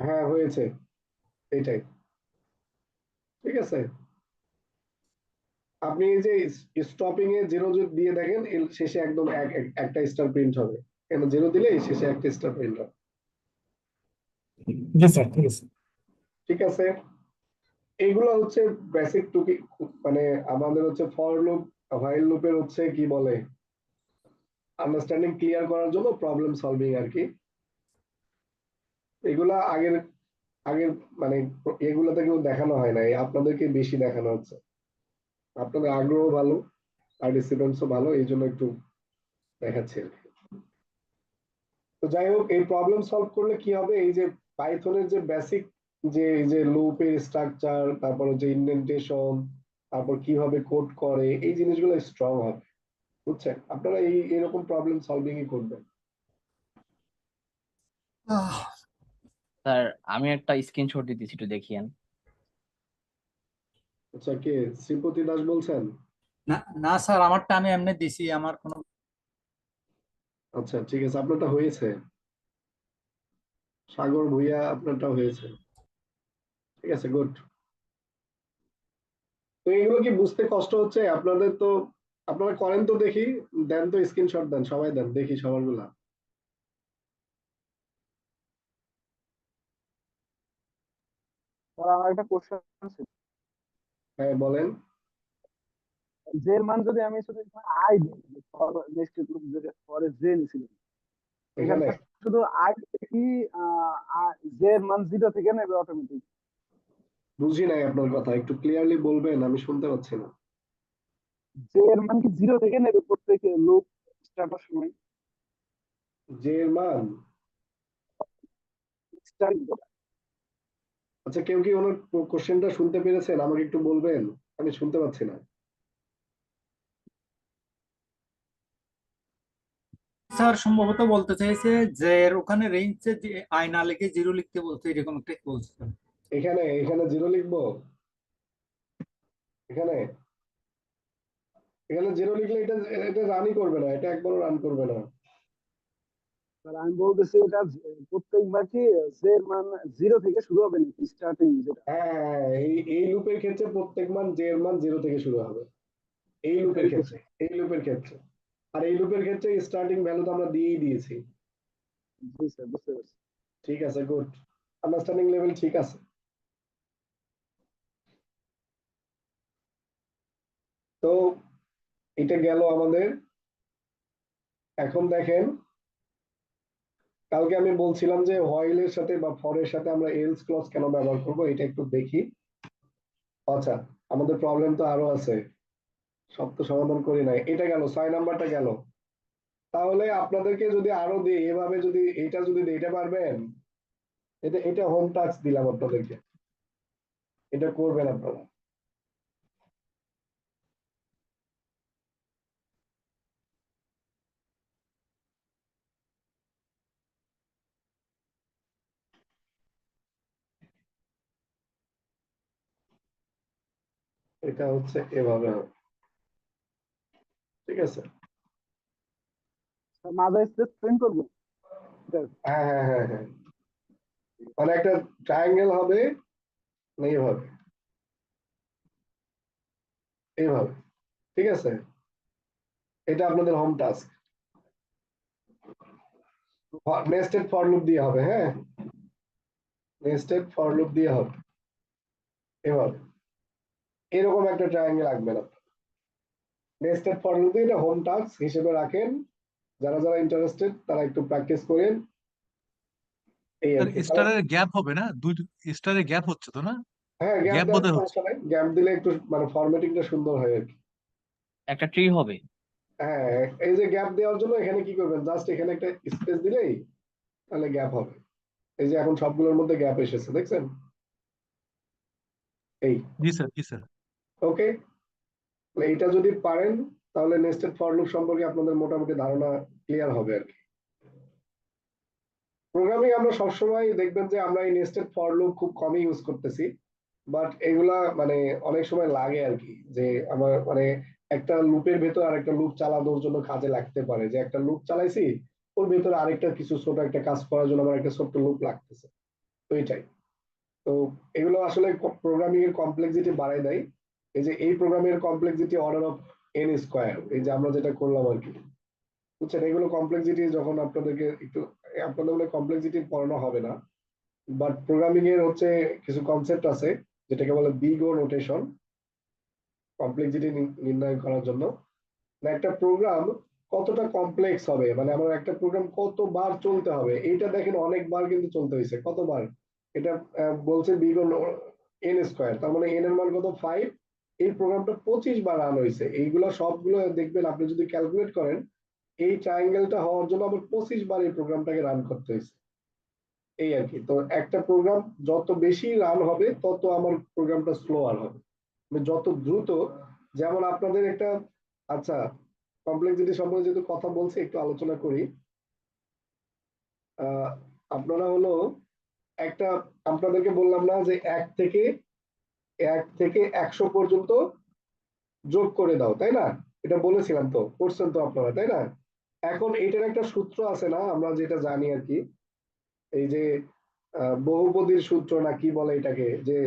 হ্যাঁ হয়েছে, এইটাই। ঠিক আছে, আপনি এই যে স্টপিং এ জিরো দিয়ে দেখেন, এর শেষে একদম একটা স্টার প্রিন্ট হবে। কেন জিরো দিলে শেষে একটা স্টার প্রিন্ট হবে। ঠিক আছে, এইগুলো হচ্ছে বেসিক টুকি, মানে আমাদের হচ্ছে ফর লুপ হোয়াইল লুপের হচ্ছে কি বলে আন্ডারস্ট্যান্ডিং ক্লিয়ার করার জন্য প্রবলেম সলভিং আর কি। এগুলা আগের আগের মানে এগুলাতে কেউ দেখানো হয় না, আপনাদেরকে বেশি দেখানো হচ্ছে। আপনাদের আগ্রহ ভালো, পার্টিসিপেন্টসও ভালো, এই জন্য একটু দেখাচ্ছি আর কি। তো যাই হোক, এই প্রবলেম সলভ করলে কি হবে, এই যে পাইথনের যে বেসিক যে এই যে লুপের স্ট্রাকচার, তারপর যে ইনডেন্টেশন, তারপর কিভাবে কোড করে, এই জিনিসগুলো স্ট্রং হবে। বুঝছেন, আপনারা এরকম প্রবলেম সলভিংই করবেন। স্যার আমি একটা স্ক্রিনশট দিতেছি, একটু দেখিয়েন। আচ্ছা, কে শ্রীপতি দাস বলছেন? না না স্যার, আমারটা আমি এমনি দিছি, আমার কোনো আচ্ছা ঠিক আছে, আপনারটা হয়েছে। সাগর ভুইয়া আপনারটা হয়েছে। ঠিক আছে, গুড। তো এগুলো কি বুঝতে কষ্ট হচ্ছে আপনাদের? তো আপনারা করেন তো দেখি, দেন তো স্ক্রিনশট দেন, সবাই দেন দেখি সবারগুলা। আমার একটা কোশ্চেন ছিল। হ্যাঁ বলেন। জে এর মান যদি আমি শুধু আই দিই, নেক্সট গ্রুপ যেটা পরে জে নিছিল, এখানে এখানে শুধু আই কি জে এর মান 0 থেকে নেবে অটোমেটিক? বুঝি নাই আপনার কথা, একটু ক্লিয়ারলি বলবেন, আমি শুনতে পাচ্ছি না। জে এর মান কি 0 থেকে নেবে প্রত্যেক লুপ স্টার্টার সময়? জে এর মান, স্টার্ট আচ্ছা কেউ কি ওনার কোশ্চেনটা শুনতে পেরেছেন? আমাকে একটু বলবেন, আমি শুনতে পাচ্ছি না। স্যার সম্ভবত বলতে চাইছে যে এর ওখানে রেঞ্জে যে আই না লিখে 0 লিখতে বলছে, এরকম একটা বলছে স্যার। এখানে এখানে জিরো লিখবো, এখানে এখানে জিরো লিখলে এটা এটা রানই করবে না, এটা একবারও রান করবে না। আমি বলতেছি এটা প্রত্যেকবার কি জে এর মান 0 থেকে শুরু হবে নাকি স্টার্টিং যেটা? হ্যাঁ, এই লুপের ক্ষেত্রে প্রত্যেক মান জে এর মান 0 থেকে শুরু হবে, এই লুপের এটাই ক্ষেত্রে, এই লুপের ক্ষেত্রে। আর এই লুপের ক্ষেত্রে স্টার্টিং ভ্যালু তো আমরা দিয়েই দিয়েছি। জি স্যার, বুঝতে পারছি। ঠিক আছে, গুড, আন্ডারস্ট্যান্ডিং লেভেল ঠিক আছে। তো এটা গেল আমাদের। এখন দেখেন, কালকে আমি বলছিলাম যে হোয়াইল এর সাথে বা ফর এর সাথে আমরা এলস ক্লজ কেন ব্যবহার করব, এটা একটু দেখি। আচ্ছা, আমাদের প্রবলেম তো আরো আছে, সব তো সমাধান করি নাই। এটা গেল, 6 নাম্বারটা গেল। তাহলে আপনাদেরকে যদি আরো দিই এভাবে, যদি এটা যদি দিই, এটা পারবেন? এটা হোম টাস্ক দিলাম আপনাদেরকে, এটা করবেন আপনারা। এটা হচ্ছে এভাবে হবে, ঠিক আছে? মাদার স্পেস প্রিন্ট করবো? হ্যাঁ হ্যাঁ হ্যাঁ হ্যাঁ, মানে একটা ট্রায়াঙ্গেল হবে এইভাবে, এইভাবে, ঠিক আছে? এটা আপনাদের home task, nested for loop দিয়ে হবে। হ্যাঁ, নেস্টেড ফর লুপ দিয়ে হবে এভাবে, এরকম একটা ট্রায়াঙ্গেল আঁকবেন আপনি। নেস্টেড ফর লুপ দিয়ে, এটা হোম টাস্ক হিসেবে রাখেন, যারা যারা ইন্টারেস্টেড তারা একটু প্র্যাকটিস করেন। এই আর কি। স্টারের গ্যাপ হবে না, দুই স্টারের গ্যাপ হচ্ছে তো না? হ্যাঁ, গ্যাপ গ্যাপ দেওয়ার বোধহয় হচ্ছে। সমস্যা নাই, গ্যাপ দিলে একটু মানে ফরম্যাটিংটা সুন্দর হয় আর কি। একটা ট্রি হবে। হ্যাঁ, এই যে গ্যাপ দেওয়ার জন্য এখানে কি করবেন, জাস্ট এখানে একটা স্পেস দিলেই তাহলে গ্যাপ হবে। এই যে এখন সবগুলোর মধ্যে গ্যাপ এসেছে, দেখছেন? এই জি স্যার, জি স্যার। ওকে, এইটা যদি পারেন তাহলে নেস্টেড ফর লুপ সম্পর্কে আপনাদের মোটামুটি ধারণা ক্লিয়ার হবে আর কি। প্রোগ্রামিং আমরা সবসময় দেখবেন যে আমরা এই নেস্টেড ফর লুপ খুব কমই ইউজ করতেছি, বাট এগুলা মানে অনেক সময় লাগে আর কি, যে আমার মানে একটা লুপের ভেতর আরেকটা লুপ চালানোর জন্য কাজে লাগতে পারে, যে একটা লুপ চালাইছি ওর ভেতরে আরেকটা কিছু ছোট একটা কাজ করার জন্য আমার একটা ছোট্ট লুপ লাগতেছে, তো এটাই। তো এগুলো আসলে প্রোগ্রামিং এর কমপ্লেক্সিটি বাড়ায় দেয়। এই যে এই প্রোগ্রামিং এর complexity order of n square, এই যে আমরা যেটা করলাম আর কি, বুঝছেন? এগুলো কমপ্লেক্সিটি যখন আপনাদেরকে একটু, আপনাদের কমপ্লেক্সিটি পড়ানো হবে না, বাট প্রোগ্রামিং এর হচ্ছে কিছু কনসেপ্ট আছে যেটাকে বলে বিগ ও নোটেশন, কমপ্লেক্সিটি নির্ণয় করার জন্য। না একটা প্রোগ্রাম কতটা কমপ্লেক্স হবে, মানে আমার একটা প্রোগ্রাম কতবার চলতে হবে, এইটা দেখেন অনেকবার কিন্তু চলতে হয়েছে, কতবার এটা বলছে বিগ ও n স্কোয়ার, তার মানে n এর মান কত 5, এই প্রোগ্রামটা 25 বার রান হয়েছে। এইগুলা সবগুলো দেখবেন আপনি যদি ক্যালকুলেট করেন, এই ট্রায়াঙ্গেলটা হওয়ার জন্য আমার 25 বার এই প্রোগ্রামটাকে রান করতে হয়েছে, এই আর কি। তো একটা প্রোগ্রাম যত বেশি রান হবে তত আমার প্রোগ্রামটা স্লোয়ার হবে, মানে যত দ্রুত। যেমন আপনাদের একটা, আচ্ছা কমপ্লেক্সিটি সম্পর্কে যেহেতু কথা বলছি একটু আলোচনা করি। আপনারা হলো একটা, আপনাদেরকে বললাম না যে 1 থেকে 100 পর্যন্ত যোগ করে দাও, তাই না? এটা বলেছিলাম, তো করছেন তো আপনারা, তাই না? এখন এটার একটা সূত্র আছে না, আমরা যেটা জানি আর কি, এই যে বহুপদীর সূত্র না কি বলে এটাকে, যে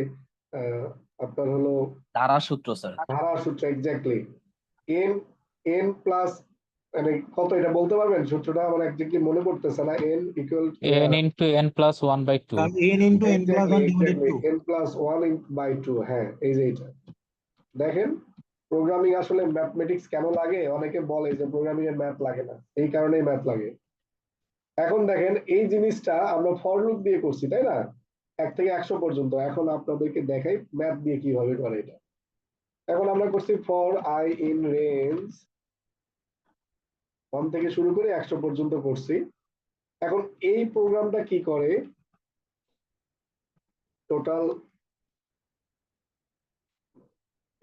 আপনার হলো ধারার সূত্র স্যার। ধারার সূত্র, এক্স্যাক্টলি। এন এন প্লাস, মানে কত এটা বলতে পারবেন সূত্রটা? আমার একজাক্টলি মনে পড়তেছে না। N equal n into n plus 1/2 n into n plus 1 divided 2 N plus 1/2, হ্যাঁ এই যে এটা। দেখেন প্রোগ্রামিং আসলে ম্যাথমেটিক্স কেন লাগে, অনেকে বলে যে প্রোগ্রামিং এর ম্যাথ লাগে না, এই কারণেই ম্যাথ লাগে। এখন দেখেন এই জিনিসটা আমরা ফর লুপ দিয়ে করছি, তাই না? 1 থেকে 100 পর্যন্ত। এখন আপনাদেরকে দেখাই ম্যাথ দিয়ে কিভাবে করে এটা। এখন আমরা করছি ফর আই ইন রেঞ্জ 1 থেকে শুরু করে 100 পর্যন্ত করছি। এখন এই প্রোগ্রামটা কি করে, টোটাল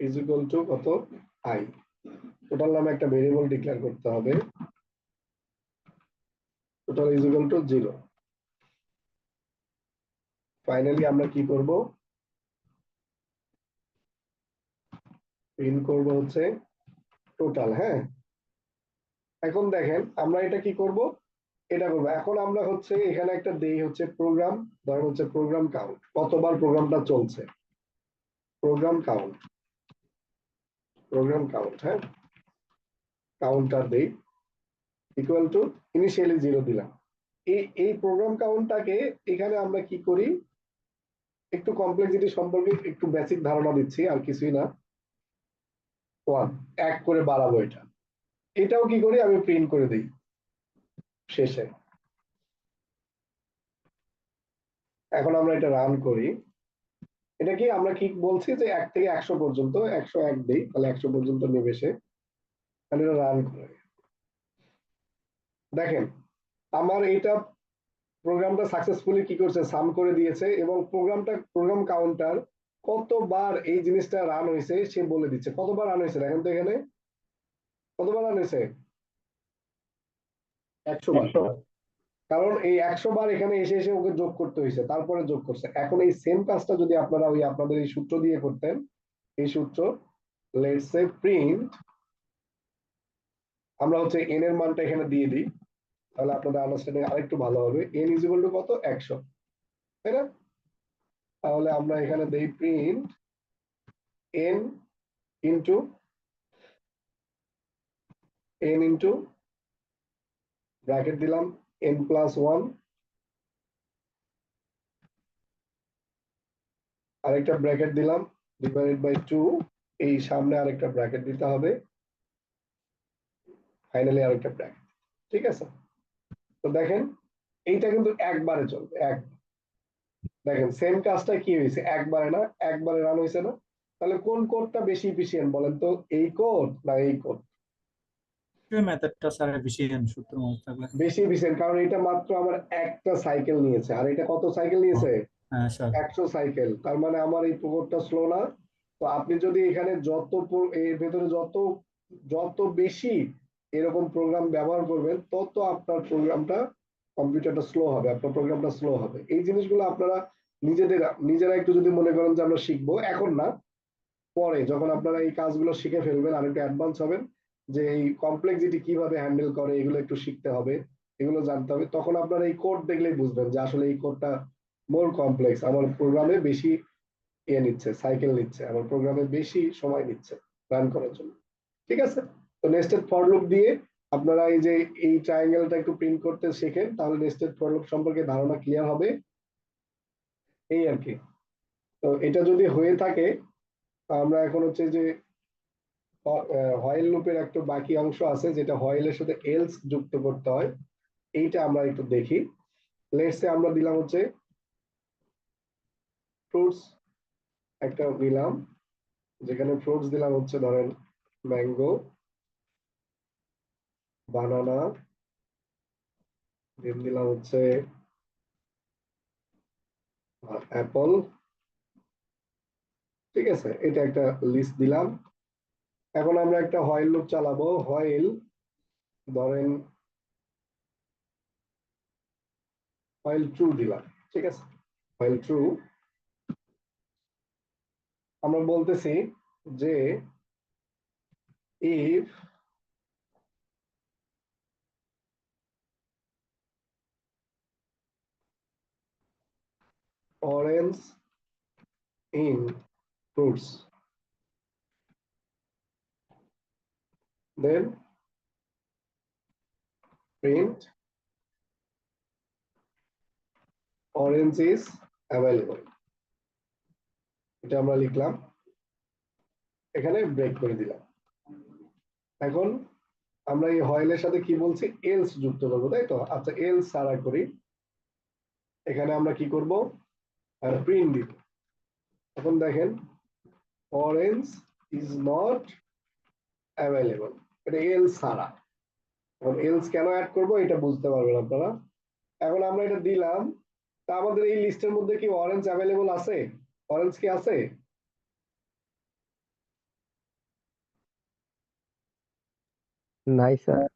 ইজ ইকুয়াল টু কত, আই। টোটাল নামে একটা ভেরিয়েবল ডিক্লেয়ার করতে হবে, total is equal two 0। Finally আমরা কি করব, প্রিন্ট করব হচ্ছে টোটাল। হ্যাঁ, এখন দেখেন আমরা এটা কি করব, এটা করবো। এখন আমরা হচ্ছে এখানে একটা দেই হচ্ছে প্রোগ্রাম, ধরেন হচ্ছে প্রোগ্রাম কাউন্ট, কতবার প্রোগ্রামটা চলছে, প্রোগ্রাম কাউন্ট, প্রোগ্রাম কাউন্ট, হ্যাঁ কাউন্টার দেই ইকুয়াল টু ইনিশিয়ালি 0 দিলাম। এই প্রোগ্রাম কাউন্টটাকে এখানে আমরা কি করি, একটু কমপ্লেক্সিটি সম্পর্কে একটু বেসিক ধারণা দিচ্ছি, আর কিছুই না। 1 করে বাড়াবো এটা, এটাও কি করি আমি প্রিন্ট করে দিই শেষে। এখন আমরা এটা রান করি, এটা কি আমরা কি বলছি যে 1 থেকে 100 পর্যন্ত, 101 দেই তাহলে 100 পর্যন্ত নেবে সে, তাহলে এটা রান করে দেখেন আমার এটা প্রোগ্রামটা সাকসেসফুলি কি করছে, সাম করে দিয়েছে, এবং প্রোগ্রাম কাউন্টার কতবার এই জিনিসটা রান হয়েছে সে বলে দিচ্ছে। কতবার রান হয়েছে দেখেন তো, এখানে কতবার রান হয়েছে, 100 বার। কারণ এই 100 বার এখানে এসে এসে ওকে যোগ করতে হয়েছে, তারপরে যোগ করছে। এখন এই সেম কাজটা যদি আপনারা ওই আপনাদের এই সূত্র দিয়ে করতেন, এই সূত্র লেটস সে প্রিন্ট, আমরা হচ্ছে n এর মানটা এখানে দিয়ে দিই, তাহলে আপনাদের আন্ডারস্ট্যান্ডিং আরেকটু ভালো হবে। n ইজ ইকুয়াল টু কত, 100, তাই না? তাহলে আমরা এখানে দেই প্রিন্ট n ইন্টু ব্র্যাকেট দিলাম n প্লাস 1, আরেকটা ব্র্যাকেট দিলাম ডিভাইডেড বাই 2, এই সামনে আরেকটা ব্র্যাকেট দিতে হবে, ফাইনালি আরেকটা ব্র্যাকেট। ঠিক আছে, তো দেখেন এইটা কিন্তু একবারে চলবে, দেখেন সেম কাজটা কি হয়েছে, একবারে না, একবারে রান হয়েছে না? তাহলে কোন কোডটা বেশি ইফিশিয়েন্ট বলেন তো, এই কোড না এই কোড? মেথডটা স্যার এফিসিয়েন্ট সূত্র মনে থাকলে। বেশি এফিসিয়েন্ট, কারণ এটা মাত্র আমার একটা সাইকেল নিয়েছে, আর এটা কত সাইকেল নিয়েছে? হ্যাঁ স্যার। 100 সাইকেল। তার মানে আমার এই প্রোগ্রামটা স্লো না। তো আপনি যদি এখানে এর ভেতরে যত যত বেশি এরকম প্রোগ্রাম ব্যবহার করবেন, তত আপনার প্রোগ্রামটা কম্পিউটারটা স্লো হবে, আপনার প্রোগ্রামটা স্লো হবে। এই জিনিসগুলো আপনারা নিজেরা একটু যদি মনে করেন যে আমরা শিখবো, এখন না, পরে যখন আপনারা এই কাজগুলো শিখে ফেলবেন আর একটু অ্যাডভান্স হবেন, যে এই কমপ্লেক্সিটি কিভাবে হ্যান্ডেল করে এগুলো একটু শিখতে হবে, এগুলো জানতে হবে, তখন আপনারা এই কোড দেখলেই বুঝবেন যে আসলে এই কোডটা মোর কমপ্লেক্স, আমার প্রোগ্রামে বেশি নিচ্ছে, সাইকেল নিচ্ছে, আমার প্রোগ্রামে বেশি সময় নিচ্ছে রান করার জন্য। ঠিক আছে? তো নেস্টেড ফর লুপ দিয়ে আপনারা এই যে এই ট্রায়াঙ্গেলটা একটু প্রিন্ট করতে শেখেন, তাহলে নেস্টেড ফর লুপ সম্পর্কে ধারণা ক্লিয়ার হবে, এই আর কি। তো এটা যদি হয়ে থাকে, আমরা এখন হচ্ছে যে হোয়াইল লুপের একটা বাকি অংশ আছে, যেটা হোয়াইলের সাথে এলস যুক্ত করতে হয়, এইটা আমরা একটু দেখি। লেটসে আমরা দিলাম হচ্ছে ফ্রুটস, একটা দিলাম, যেখানে ফ্রুটস দিলাম হচ্ছে ধরেন ম্যাঙ্গো, বানানা, দেন দিলাম হচ্ছে অ্যাপল। ঠিক আছে, এটা একটা লিস্ট দিলাম। এখন আমরা একটা হোয়াইল লুপ চালাবো। হোয়াইল ধরেন হোয়াইল ট্রু দিলাম। ঠিক আছে, হোয়াইল ট্রু আমরা বলতেছি যে if orange in fruits, then print orange is available। এটা আমরা লিখলাম, এখানে ব্রেক করে দিলাম। এখন আমরা এই হোয়াইলের সাথে কি বলছি, এলস যুক্ত করবো, তাই তো? আচ্ছা, এলস ছাড়া করি, এখানে আমরা কি করব, প্রিন্ট দিব। এখন দেখেন অরেঞ্জ ইজ নট অ্যাভেলেবল, এটা এলস ছাড়া। এখন এলস কেন অ্যাড করব এটা বুঝতে পারবেন আপনারা। এখন আমরা এটা দিলাম, তা আমাদের এই লিস্টের মধ্যে কি অরেঞ্জ অ্যাভেলেবল আছে? অরেঞ্জ কি আছে? নাই স্যার,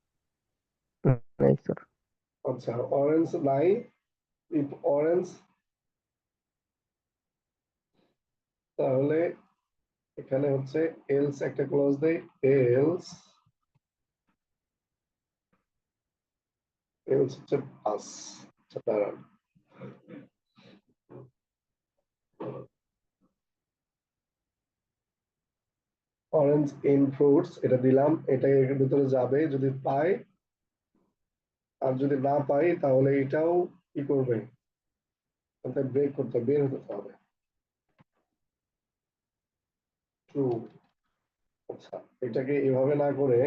নাই স্যার। আচ্ছা, অরেঞ্জ নাই। ইফ অরেঞ্জ, তাহলে এখানে হচ্ছে এলস একটা ক্লোজ দেই, এলস এলস হচ্ছে পাস। আচ্ছা, দাঁড়ান, অরেঞ্জ ইন ফ্রুটস এটা দিলাম, এটা এর ভিতরে যাবে যদি পাই, আর যদি না পাই তাহলে এটাও কি করবে, ব্রেক করতে বের হতে হবে। ট্রু। আচ্ছা, এটাকে এভাবে না করে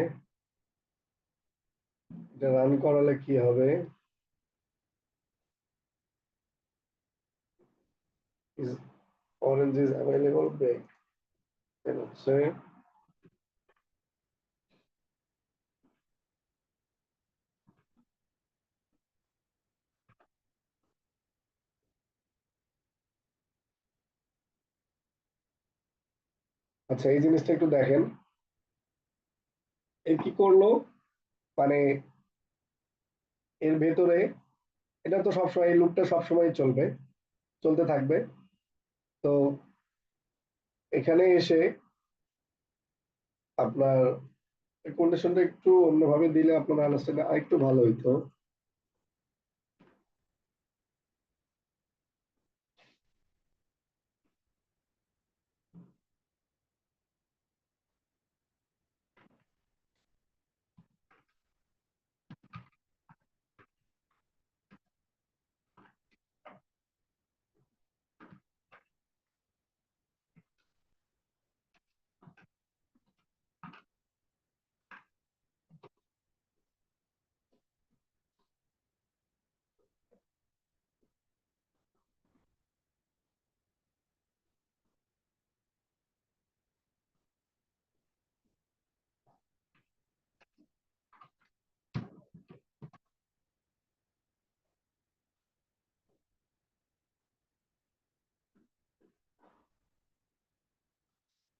এটা রান করালে কি হবে, is orange is available break, হচ্ছে আচ্ছা, এই জিনিসটা একটু দেখেন, এর কি করলো, মানে এর ভেতরে এটা তো সবসময়, এই লুপটা সবসময় চলবে, চলতে থাকবে। তো এখানে এসে আপনার কন্ডিশনটা একটু অন্যভাবে দিলে আপনার আন্ডারস্ট্যান্ডিং আরেকটু ভালো হইতো।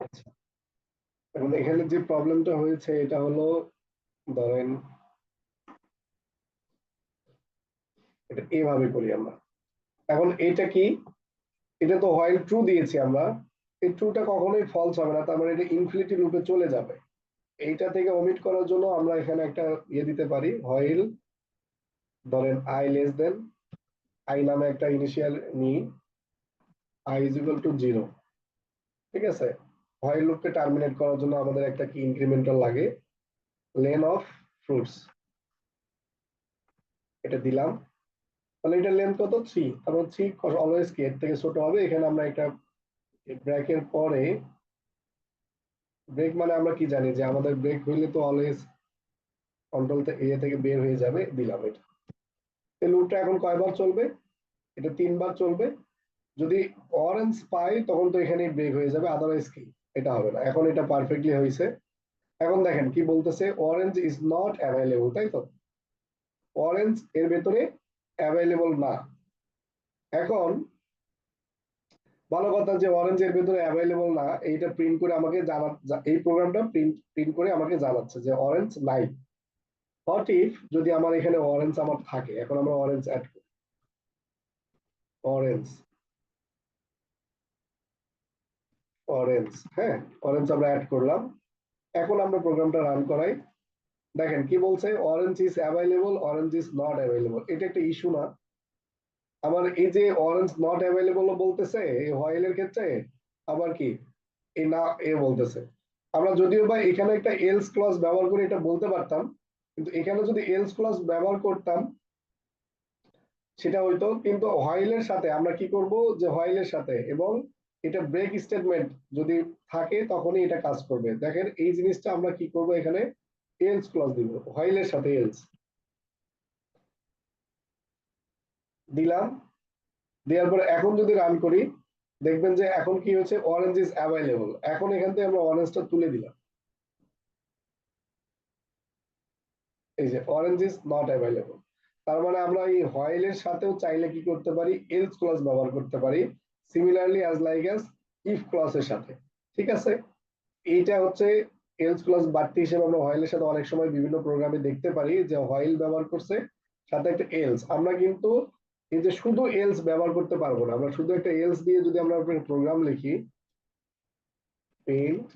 আচ্ছা, এখন এখানে যে প্রবলেমটা হয়েছে এটা হলো, ধরেন এটা এভাবে করি আমরা। এখন এটা কি, এটা তো হোয়াইল ট্রু দিয়েছি আমরা, এই ট্রুটা কখনোই ফলস হবে না, তার মানে এটা ইনফিনিটি লুপে চলে যাবে। এইটা থেকে ওমিট করার জন্য আমরা এখানে একটা দিতে পারি, হোয়াইল ধরেন আই লেস দেন, আই নামে একটা ইনিশিয়াল নিই, আই ইজ ইকুয়াল টু 0। ঠিক আছে, হোয়াইল লুপকে টার্মিনেট করার জন্য আমাদের একটা কি ইনক্রিমেন্টাল লাগে, লেন অফ ফ্রুটস, এটা দিলাম। তাহলে এটা লেন্থ কত 3, তারপর 3 অলওয়েজ কি এর থেকে ছোট হবে। এখানে আমরা একটা ব্রেকের পরে, ব্রেক মানে আমরা কি জানি যে আমাদের ব্রেক হইলে তো অলওয়েজ কন্ট্রোল থেকে বের হয়ে যাবে, দিলাম এটা। এই লুপটা এখন কয়বার চলবে, এটা 3 বার চলবে। যদি অরেঞ্জ পাই তখন তো এখানে ব্রেক হয়ে যাবে, আদারওয়াইজ কি এটা হবে না। এখন এটা পারফেক্টলি হয়েছে। এখন দেখেন কি বলতেছে, অরেঞ্জ ইজ নট অ্যাভেলেবল, তাই তো, অরেঞ্জ এর ভেতরে অ্যাভেলেবল না। এখন ভালো কথা যে অরেঞ্জ এর ভেতরে অ্যাভেলেবল না, এইটা প্রিন্ট করে আমাকে এই প্রোগ্রামটা প্রিন্ট করে আমাকে জানাচ্ছে যে অরেঞ্জ নাই। হোয়াট ইফ যদি আমার এখানে অরেঞ্জ আমার থাকে, এখন আমরা অরেঞ্জ অ্যাড করি, অরেঞ্জ অরেঞ্জ, হ্যাঁ অরেঞ্জ আমরা অ্যাড করলাম। এখন আমরা প্রোগ্রামটা রান করাই, দেখেন কি বলছে, orange is available, orange is not available. এটা একটা ইস্যু না আমার, এই যে অরেঞ্জ নট অ্যাভেলেবল বলতেছে এই হোয়াইলের ক্ষেত্রে, আবার কি এই না এ বলতেছে। আমরা যদিও বা এখানে একটা এলস ক্লজ ব্যবহার করে এটা বলতে পারতাম, কিন্তু এখানে যদি এলস ক্লজ ব্যবহার করতাম সেটা হইতো, কিন্তু হোয়াইলের সাথে আমরা কি করব, যে হোয়াইলের সাথে এবং এটা ব্রেক স্টেটমেন্ট যদি থাকে তখনই এটা কাজ করবে। দেখেন এই জিনিসটা আমরা কি করব, এখানে এলস ক্লজ দিব, হোয়াইলের সাথে এলস দিলাম। দেওয়ার পরে এখন যদি রান করি, দেখবেন যে এখন কি হচ্ছে, অরেঞ্জ ইজ অ্যাভেলেবল। এখন এখান থেকে আমরা অরেঞ্জটা তুলে দিলাম, এই যে অরেঞ্জ ইজ নট অ্যাভেলেবল। তার মানে আমরা এই হোয়াইলের সাথেও চাইলে কি করতে পারি, এলস ক্লজ ব্যবহার করতে পারি, similarly as like as if ক্লজের সাথে। ঠিক আছে, এইটা হচ্ছে এলস ক্লজ বাড়তি হিসেবে আমরা হোয়াইলের সাথে অনেক সময় বিভিন্ন প্রোগ্রামে দেখতে পারি যে হোয়াইল ব্যবহার করছে সাথে একটা এলস। আমরা কিন্তু এই যে শুধু এলস ব্যবহার করতে পারবো না, আমরা শুধু একটা এলস দিয়ে যদি আমরা প্রোগ্রাম লিখি, প্রিন্ট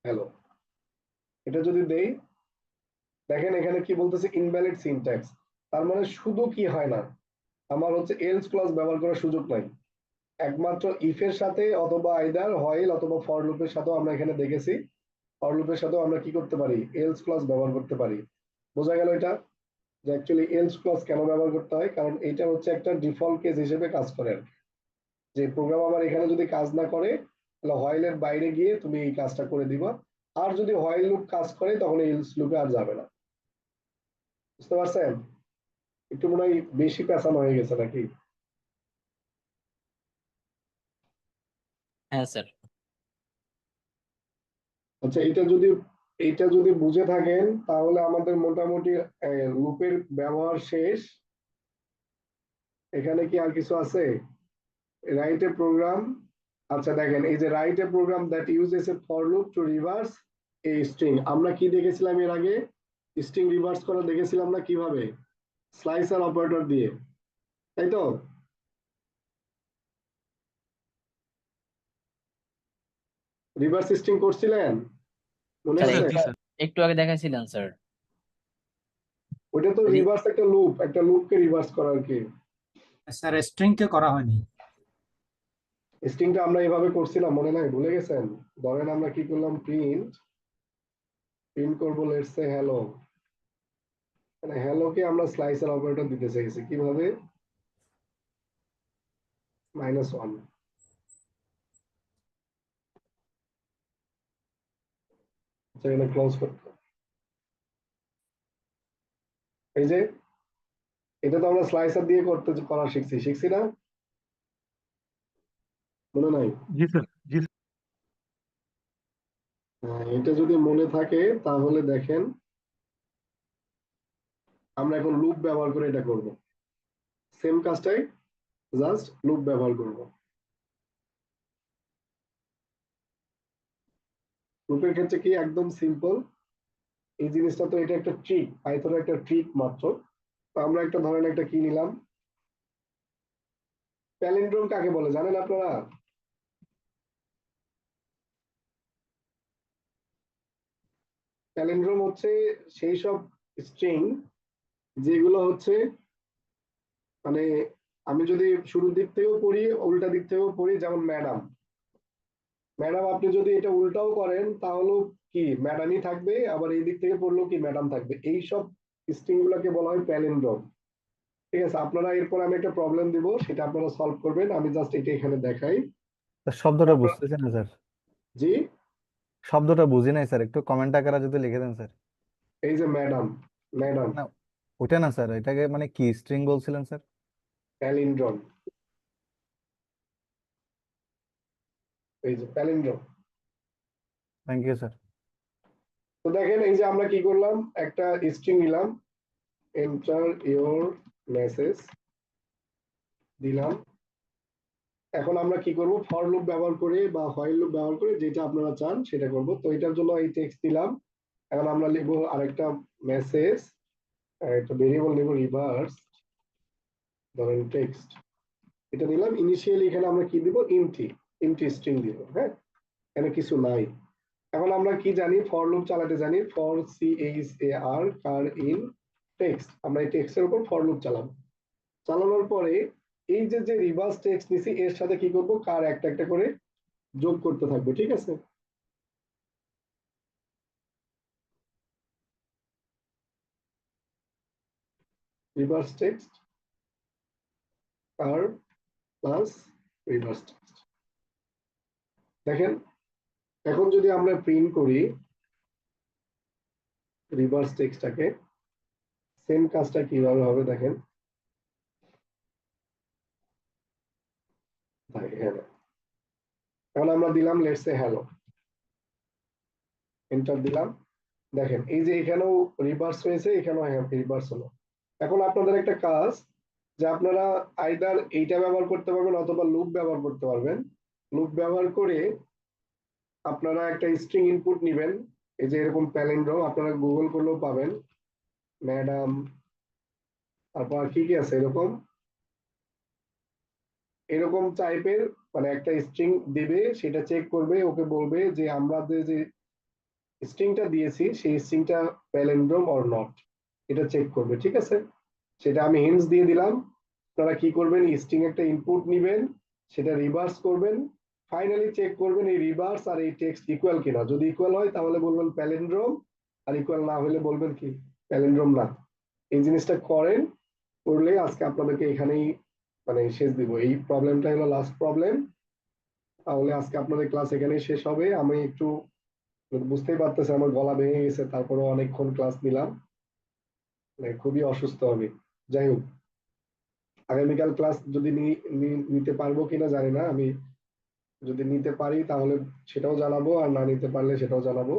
হ্যালো, এটা যদি দেই, দেখেন এখানে কি বলতেছে, ইনভ্যালিড সিনট্যাক্স। তার মানে শুধু কি হয় না, আমার হচ্ছে এলস ক্লজ ব্যবহার করার সুযোগ নাই, একমাত্র ইফের সাথে অথবা আইদার হোয়াইল অথবা ফর লুপের সাথেও আমরা এখানে দেখেছি, ফর লুপের সাথেও আমরা কি করতে পারি, এলস ক্লজ ব্যবহার করতে পারি। বোঝা গেল এটা, যে অ্যাকচুয়ালি এলস ক্লজ কেন ব্যবহার করতে হয়, কারণ এটা হচ্ছে একটা ডিফল্ট কেস হিসেবে কাজ করে আর কি। যে প্রোগ্রাম আমার এখানে যদি কাজ না করে তাহলে হোয়াইলের বাইরে গিয়ে তুমি এই কাজটা করে দিবা, আর যদি হোয়াইল লুপ কাজ করে তখন এলস লুপে আর যাবে না। বুঝতে পারছেন, একটু মনে হয় বেশি পেঁচানো হয়ে গেছে নাকি? হ্যাঁ স্যার। আচ্ছা, এটা যদি বুঝে থাকেন তাহলে আমাদের মোটামুটি লুপের ব্যবহার শেষ। এখানে কি আর কিছু আছে, রাইট এ প্রোগ্রাম। আচ্ছা দেখেন, এই যে write a program that uses a for loop to reverse a string, আমরা কি দেখেছিলাম এর আগে, স্ট্রিং রিভার্স করা দেখেছিলাম না কিভাবে, স্লাইসার অপারেটর দিয়ে, তাই তো। রিভার্স স্ট্রিং করছিলেন, মনে স্যার আছে? একটু আগে দেখাইছিলেন স্যার। ওটা তো রিভার্স একটা লুপকে রিভার্স করা আর কি। স্যার স্ট্রিং কে করা হয়নি। স্ট্রিংটা আমরা এভাবে করছিলাম, মনে নাই, ভুলে গেছেন? ধরেন আমরা কি করলাম, প্রিন্ট করবো লেটস সে হ্যালো, মানে হ্যালো কে আমরা স্লাইসার অপারেটর দিতে চাইছি কিভাবে, -1। আচ্ছা এখানে ক্লোজ করতে, এই যে এটা তো আমরা স্লাইসার দিয়ে করা শিখছি না, মনে নাই? জি স্যার, জি স্যার। হ্যাঁ, এটা যদি মনে থাকে তাহলে দেখেন আমরা এখন লুপ ব্যবহার করে এটা করব। সেম কাজটাই জাস্ট লুপ ব্যবহার করব। লুপের ক্ষেত্রে কি একদম সিম্পল, এই জিনিসটা তো এটা একটা ট্রিক, পাইথনের একটা ট্রিক মাত্র। তো আমরা একটা ধরেন একটা কি নিলাম, প্যালিন্ড্রোম কাকে বলে জানেন আপনারা? প্যালিন্ড্রোম হচ্ছে সেই সব স্ট্রিং যেগুলো হচ্ছে মানে আমি যদি শুরুর দিক থেকেও পড়ি উল্টা দিক থেকেও পড়ি, যেমন ম্যাডাম, ম্যাডাম আপনি যদি এটা উল্টাও করেন তাহলেও কি ম্যাডামই থাকবে, আবার এই দিক থেকে পড়লেও কি ম্যাডাম থাকবে। এই সব স্ট্রিং গুলোকে বলা হয় প্যালিন্ড্রোম। ঠিক আছে, আপনারা এরপর আমি একটা প্রবলেম দিব, সেটা আপনারা সলভ করবেন। আমি জাস্ট এটা এখানে দেখাই। স্যার শব্দটা বুঝতেছেন না স্যার, জি, শব্দটা বুঝি নাই স্যার, একটু কমেন্ট আকারে যদি লিখে দেন স্যার। এই যে ম্যাডাম, ম্যাডাম না ওটা না স্যার, এটাকে মানে কি স্ট্রিং বলছিলেন স্যার? প্যালিন্ড্রোম, এই যে প্যালিন্ড্রোম। Thank you sir. তো দেখেন এই যে আমরা কি করলাম, একটা স্ট্রিং নিলাম, এন্টার ইওর মেসেজ দিলাম। এখন আমরা কি করব, ফর লুপ ব্যবহার করে বা হোয়াইল লুপ ব্যবহার করে যেটা আপনারা চান সেটা করব। তো এটার জন্য এই টেক্সট দিলাম। এখন আমরা লিখব আরেকটা মেসেজ, একটা ভেরিয়েবল নিব রিভার্স, ধরেন টেক্সট, এটা নিলাম। ইনিশিয়ালি এখানে আমরা কি দিব, ইন্টি স্ট্রিং দিব। হ্যাঁ, এখানে কিছু নাই। এখন আমরা কি জানি, ফর লুপ চালাতে জানি, for CHAR car in text, আমরা এই টেক্সটের উপর ফর লুপ চালাবো। চালানোর পরে এই যে যে রিভার্স টেক্সট নিছি এর সাথে কি করব, কার একটা একটা করে যোগ করতে থাকবো। ঠিক আছে, রিভার্স টেক্সট কার প্লাস রিভার্স টেক্সট। দেখেন এখন যদি আমরা প্রিন্ট করি রিভার্স টেক্সটটাকে, সেম কাজটা কিভাবে হবে দেখেন। হ্যালো, এখন আমরা দিলাম লেটস সে হ্যালো, এন্টার দিলাম। দেখেন এই যে এখানেও রিভার্স হয়েছে, এখানেও রিভার্স হলো। এখন আপনাদের একটা কাজ, যে আপনারা আইদার এইটা ব্যবহার করতে পারবেন অথবা লুপ ব্যবহার করতে পারবেন। লুপ ব্যবহার করে আপনারা একটা স্ট্রিং ইনপুট নেবেন, এই যে এরকম প্যালিন্ড্রোম আপনারা গুগল করলেও পাবেন, ম্যাডাম, তারপর কি কি আছে এরকম এরকম টাইপের, মানে একটা স্ট্রিং দিবে, সেটা চেক করবে, ওকে বলবে যে আমরা যে স্ট্রিংটা দিয়েছি সেই স্ট্রিংটা প্যালিন্ড্রোম অর নট, এটা চেক করবে। ঠিক আছে, সেটা আমি হিন্টস দিয়ে দিলাম। আপনারা কি করবেন, স্ট্রিং একটা ইনপুট নেবেন, সেটা রিভার্স করবেন, ফাইনালি চেক করবেন এই রিভার্স আর এই টেক্সট ইকুয়াল কিনা। যদি ইকুয়াল হয় তাহলে বলবেন প্যালিন্ড্রোম, আর ইকুয়াল না হলে বলবেন কি প্যালিন্ড্রোম না। এই জিনিসটা করেন, করলে আজকে আপনাদেরকে এখানেই মানে শেষ দিব। এই প্রবলেমটা হলো লাস্ট প্রবলেম। তাহলে আজকে আপনাদের ক্লাস এখানেই শেষ হবে। আমি একটু বুঝতেই পারতেছি আমার গলা ভেঙে গেছে, তারপরে অনেকক্ষণ ক্লাস নিলাম, মানে খুবই অসুস্থ আমি। যাই হোক, আগামীকাল ক্লাস যদি নিতে পারবো কিনা জানি না, আমি যদি নিতে পারি তাহলে সেটাও জানাবো, আর না নিতে পারলে সেটাও জানাবো।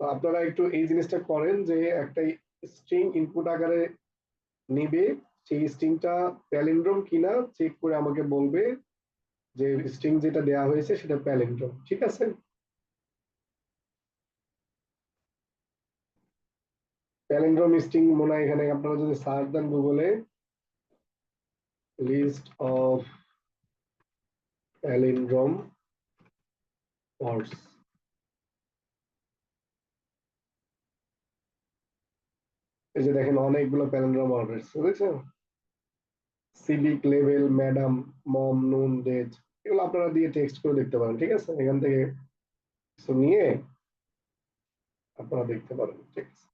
তো আপনারা একটু এই জিনিসটা করেন, যে একটা স্ট্রিং ইনপুট আকারে নিবে, সেই স্ট্রিংটা প্যালিন্ড্রোম কিনা চেক করে আমাকে বলবে যে স্ট্রিং যেটা দেওয়া হয়েছে সেটা প্যালিন্ড্রোম। ঠিক আছে, প্যালিন্ড্রোম স্ট্রিং মনে হয় এখানে আপনারা যদি সার্চ দেন গুগলে, লিস্ট অফ প্যালিন্ড্রোম ওয়ার্ডস, এই যে দেখেন অনেকগুলো প্যালিন্ড্রোম ওয়ার্ড রয়েছে, বুঝছেন? সিভিক, লেভেল, ম্যাডাম, মম, নুন, ডেট, এগুলো আপনারা দিয়ে টেক্সট করে দেখতে পারেন। ঠিক আছে, এখান থেকে কিছু নিয়ে আপনারা দেখতে পারেন। ঠিক আছে,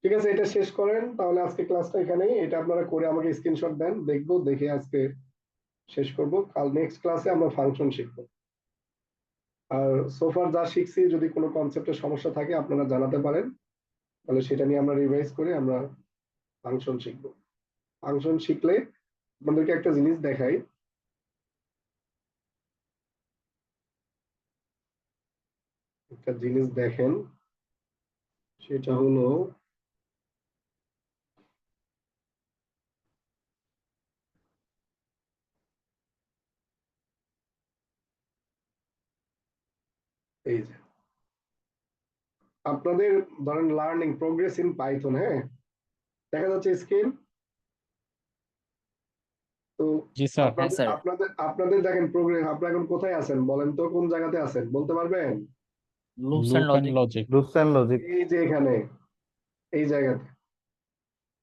ঠিক আছে, এটা শেষ করেন তাহলে। আজকে ক্লাসটা এখানেই, এটা আপনারা করে আমাকে স্ক্রিনশট দেন, দেখবো, দেখে আজকে শেষ করব। কাল নেক্সট ক্লাসে আমরা ফাংশন শিখবো। আর সোফার যা শিখছি, যদি কোনো কনসেপ্টের সমস্যা থাকে আপনারা জানাতে পারেন, তাহলে সেটা নিয়ে আমরা রিভাইজ করে আমরা ফাংশন শিখবো। ফাংশন শিখলে আপনাদেরকে একটা জিনিস দেখাই, একটা জিনিস দেখেন, সেটা হলো এই যে আপনাদের ধরেন লার্নিং প্রোগ্রেস ইন পাইথন, হ্যাঁ দেখা যাচ্ছে স্ক্রিন। তো জি স্যার। হ্যাঁ আপনাদের স্যার। আপনাদের আপনাদের দেখেন প্রোগ্রেস, আপনারা এখন কোথায় আছেন বলেন তো, কোন জায়গাতে আছেন বলতে পারবেন? Loops loop and and logic. Logic. Loops and logic. এই যে এখানে, এই জায়গাতে।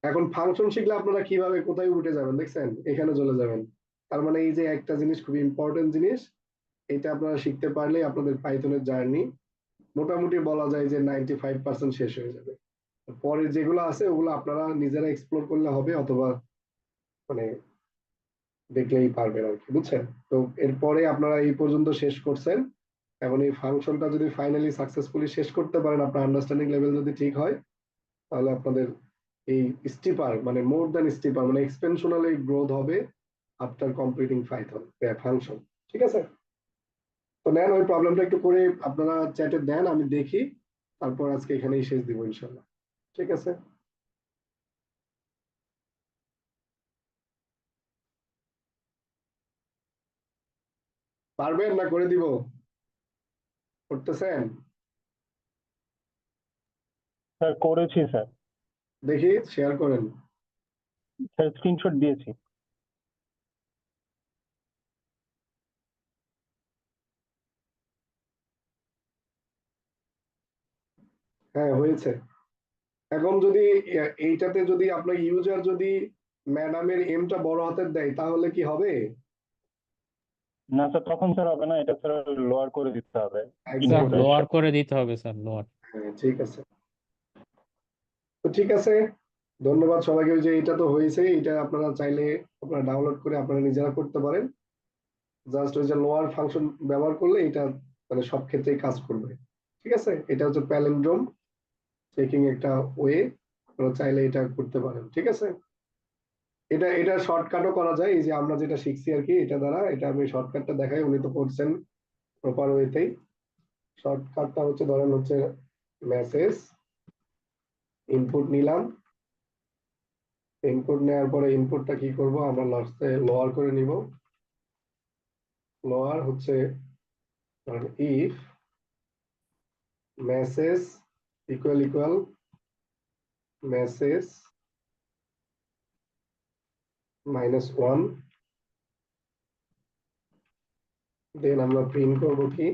এখন ফাংশন শিখলে আপনারা কিভাবে কোথায় উঠে যাবেন দেখছেন, এখানে চলে যাবেন। তার মানে এই যে একটা জিনিস খুবই ইম্পর্টেন্ট জিনিস, এটা আপনারা শিখতে পারলে আপনাদের পাইথনের জার্নি মোটামুটি বলা যায় যে 95% শেষ হয়ে যাবে। পরে যেগুলো আছে ওগুলো আপনারা নিজেরা এক্সপ্লোর করলে হবে, অথবা মানে দেখলেই পারবেন আর কি, বুঝছেন? তো এরপরে আপনারা এই পর্যন্ত শেষ করছেন। এখন এই ফাংশনটা যদি ফাইনালি সাকসেসফুলি শেষ করতে পারেন, আপনার আন্ডারস্ট্যান্ডিং লেভেল যদি ঠিক হয়, তাহলে আপনাদের এই স্টিপার মানে মোর দ্যান স্টিপার মানে এক্সপেনশনাল এই গ্রোথ হবে আফটার কমপ্লিটিং পাইথন ফাংশন। ঠিক আছে, তো নেন ওই প্রবলেমটা একটু করে আপনারা চ্যাটে দেন, আমি দেখি, তারপর আজকে এখানেই শেষ দিব ইনশাল্লাহ। ঠিক আছে, পারবেন না করে দিব? করতেছেন? স্যার করেছি স্যার। দেখি শেয়ার করেন। স্যার স্ক্রিনশট দিয়েছি। হ্যাঁ হয়েছে। এখন যদি এইটাতে যদি আপনার ইউজার যদি ম্যাডামের এমটা বড় হাতের দেয় তাহলে কি হবে? না স্যার, তখন স্যার হবে না, এটা স্যার লোয়ার করে দিতে হবে স্যার Exactly. লোয়ার করে দিতে হবে স্যার, লোয়ার। হ্যাঁ ঠিক আছে, তো ঠিক আছে, ধন্যবাদ সবাইকে। ওই যে এটা তো হয়েছে, এটা আপনারা চাইলে আপনারা ডাউনলোড করে আপনারা নিজেরা করতে পারেন। জাস্ট ওই যে লোয়ার ফাংশন ব্যবহার করলে এটা মানে সব ক্ষেত্রেই কাজ করবে। ঠিক আছে, এটা হচ্ছে প্যালিন্ড্রোম চেকিং একটা ওয়ে, আপনারা চাইলে এটা করতে পারেন। ঠিক আছে, এটা শর্টকাটও করা যায়, এই যে আমরা যেটা শিখছি আর কি, এটা দ্বারা এটা আমি শর্টকাটটা দেখাই, উনি তো করছেন প্রপার ওয়েতেই। শর্টকাটটা হচ্ছে ধরেন হচ্ছে মেসেজ ইনপুট নিলাম, ইনপুট নেওয়ার পরে ইনপুটটা কি করব আমরা লাস্টে লোয়ার করে নিব। লোয়ার হচ্ছে if message equal equal message -1, দেন আমরা প্রিন্ট করব কি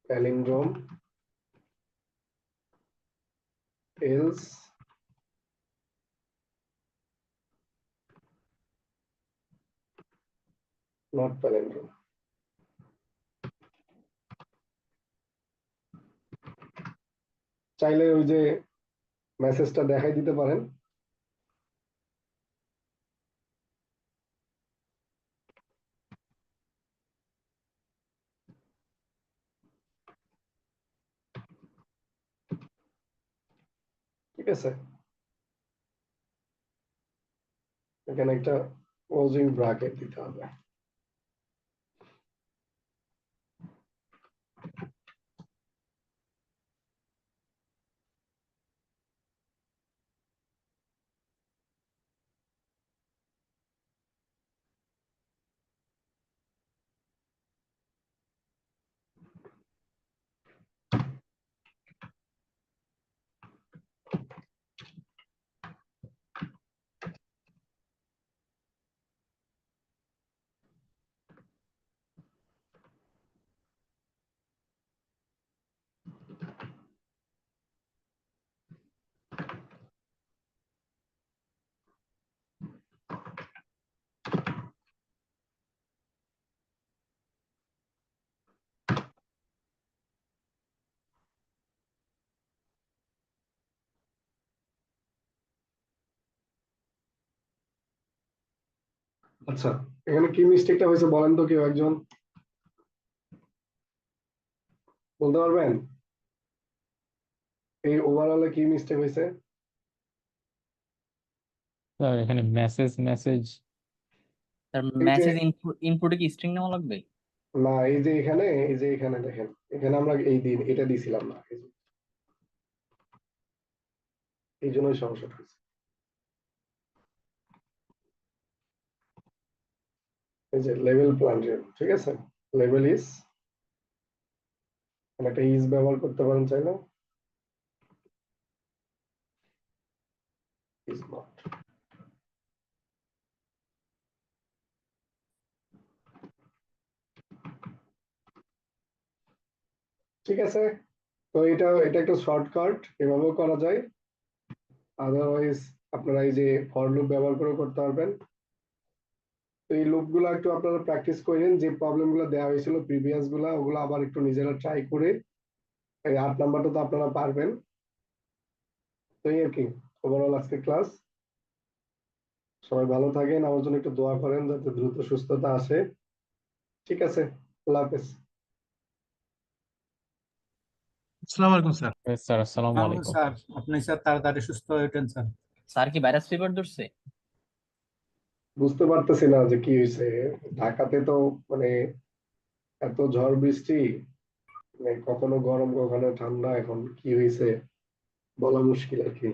প্যালিন্ড্রোম এলস নট প্যালিন্ড্রোম। চাইলে ওই যে মেসেজটা দেখাই দিতে পারেন। ঠিক আছে, এখানে একটা ক্লোজিং ব্র্যাকেট দিতে হবে। আচ্ছা, এখানে কি মিস্টেকটা হয়েছে বলেন তো কেউ একজন, বলতে পারবেন? এই ওভারঅলে কি মিস্টেক হয়েছে? স্যার এখানে মেসেজ স্যার এই যে মেসেজ ইনপুটে কি স্ট্রিং নেওয়া লাগবে? না, এই যে এখানে দেখেন, এখানে আমরা এটা দিছিলাম না, এই জন্যই সমস্যা হয়েছে। এই যে লেভেল প্লান্টের, ঠিক আছে, লেভেল ইজ, একটা ইজ ব্যবহার করতে পারেন চাইলে, ইজ নট। ঠিক আছে, তো এটা একটা শর্টকাট, এভাবেও করা যায়। আদারওয়াইজ আপনারা এই যে ফর লুপ ব্যবহার করে করতে পারবেন। তো এই লুপ গুলা একটু আপনারা প্র্যাকটিস করেন, যে প্রবলেম গুলো দেওয়া হয়েছিল প্রিভিয়াস গুলা, ওগুলো আবার একটু নিজেরা ট্রাই করে, এই 8 নাম্বারটা তো আপনারা পারবেন। তো এই আর কি ওভারঅল আজকে ক্লাস। সবাই ভালো থাকেন, আমার জন্য একটু দোয়া করেন যাতে দ্রুত সুস্থতা আসে। ঠিক আছে, আল্লাহ হাফেজ। আসসালামু আলাইকুম স্যার। স্যার আসসালামু আলাইকুম। স্যার আপনি স্যার তাড়াতাড়ি সুস্থ হয়ে ওঠেন স্যার। স্যার কি ভাইরাস ফিভার ধরছে? বুঝতে পারতেছি না যে কি হয়েছে, ঢাকাতে তো মানে এত ঝড় বৃষ্টি, মানে কখনো গরম কখনো ঠান্ডা, এখন কি হয়েছে বলা মুশকিল আর কি।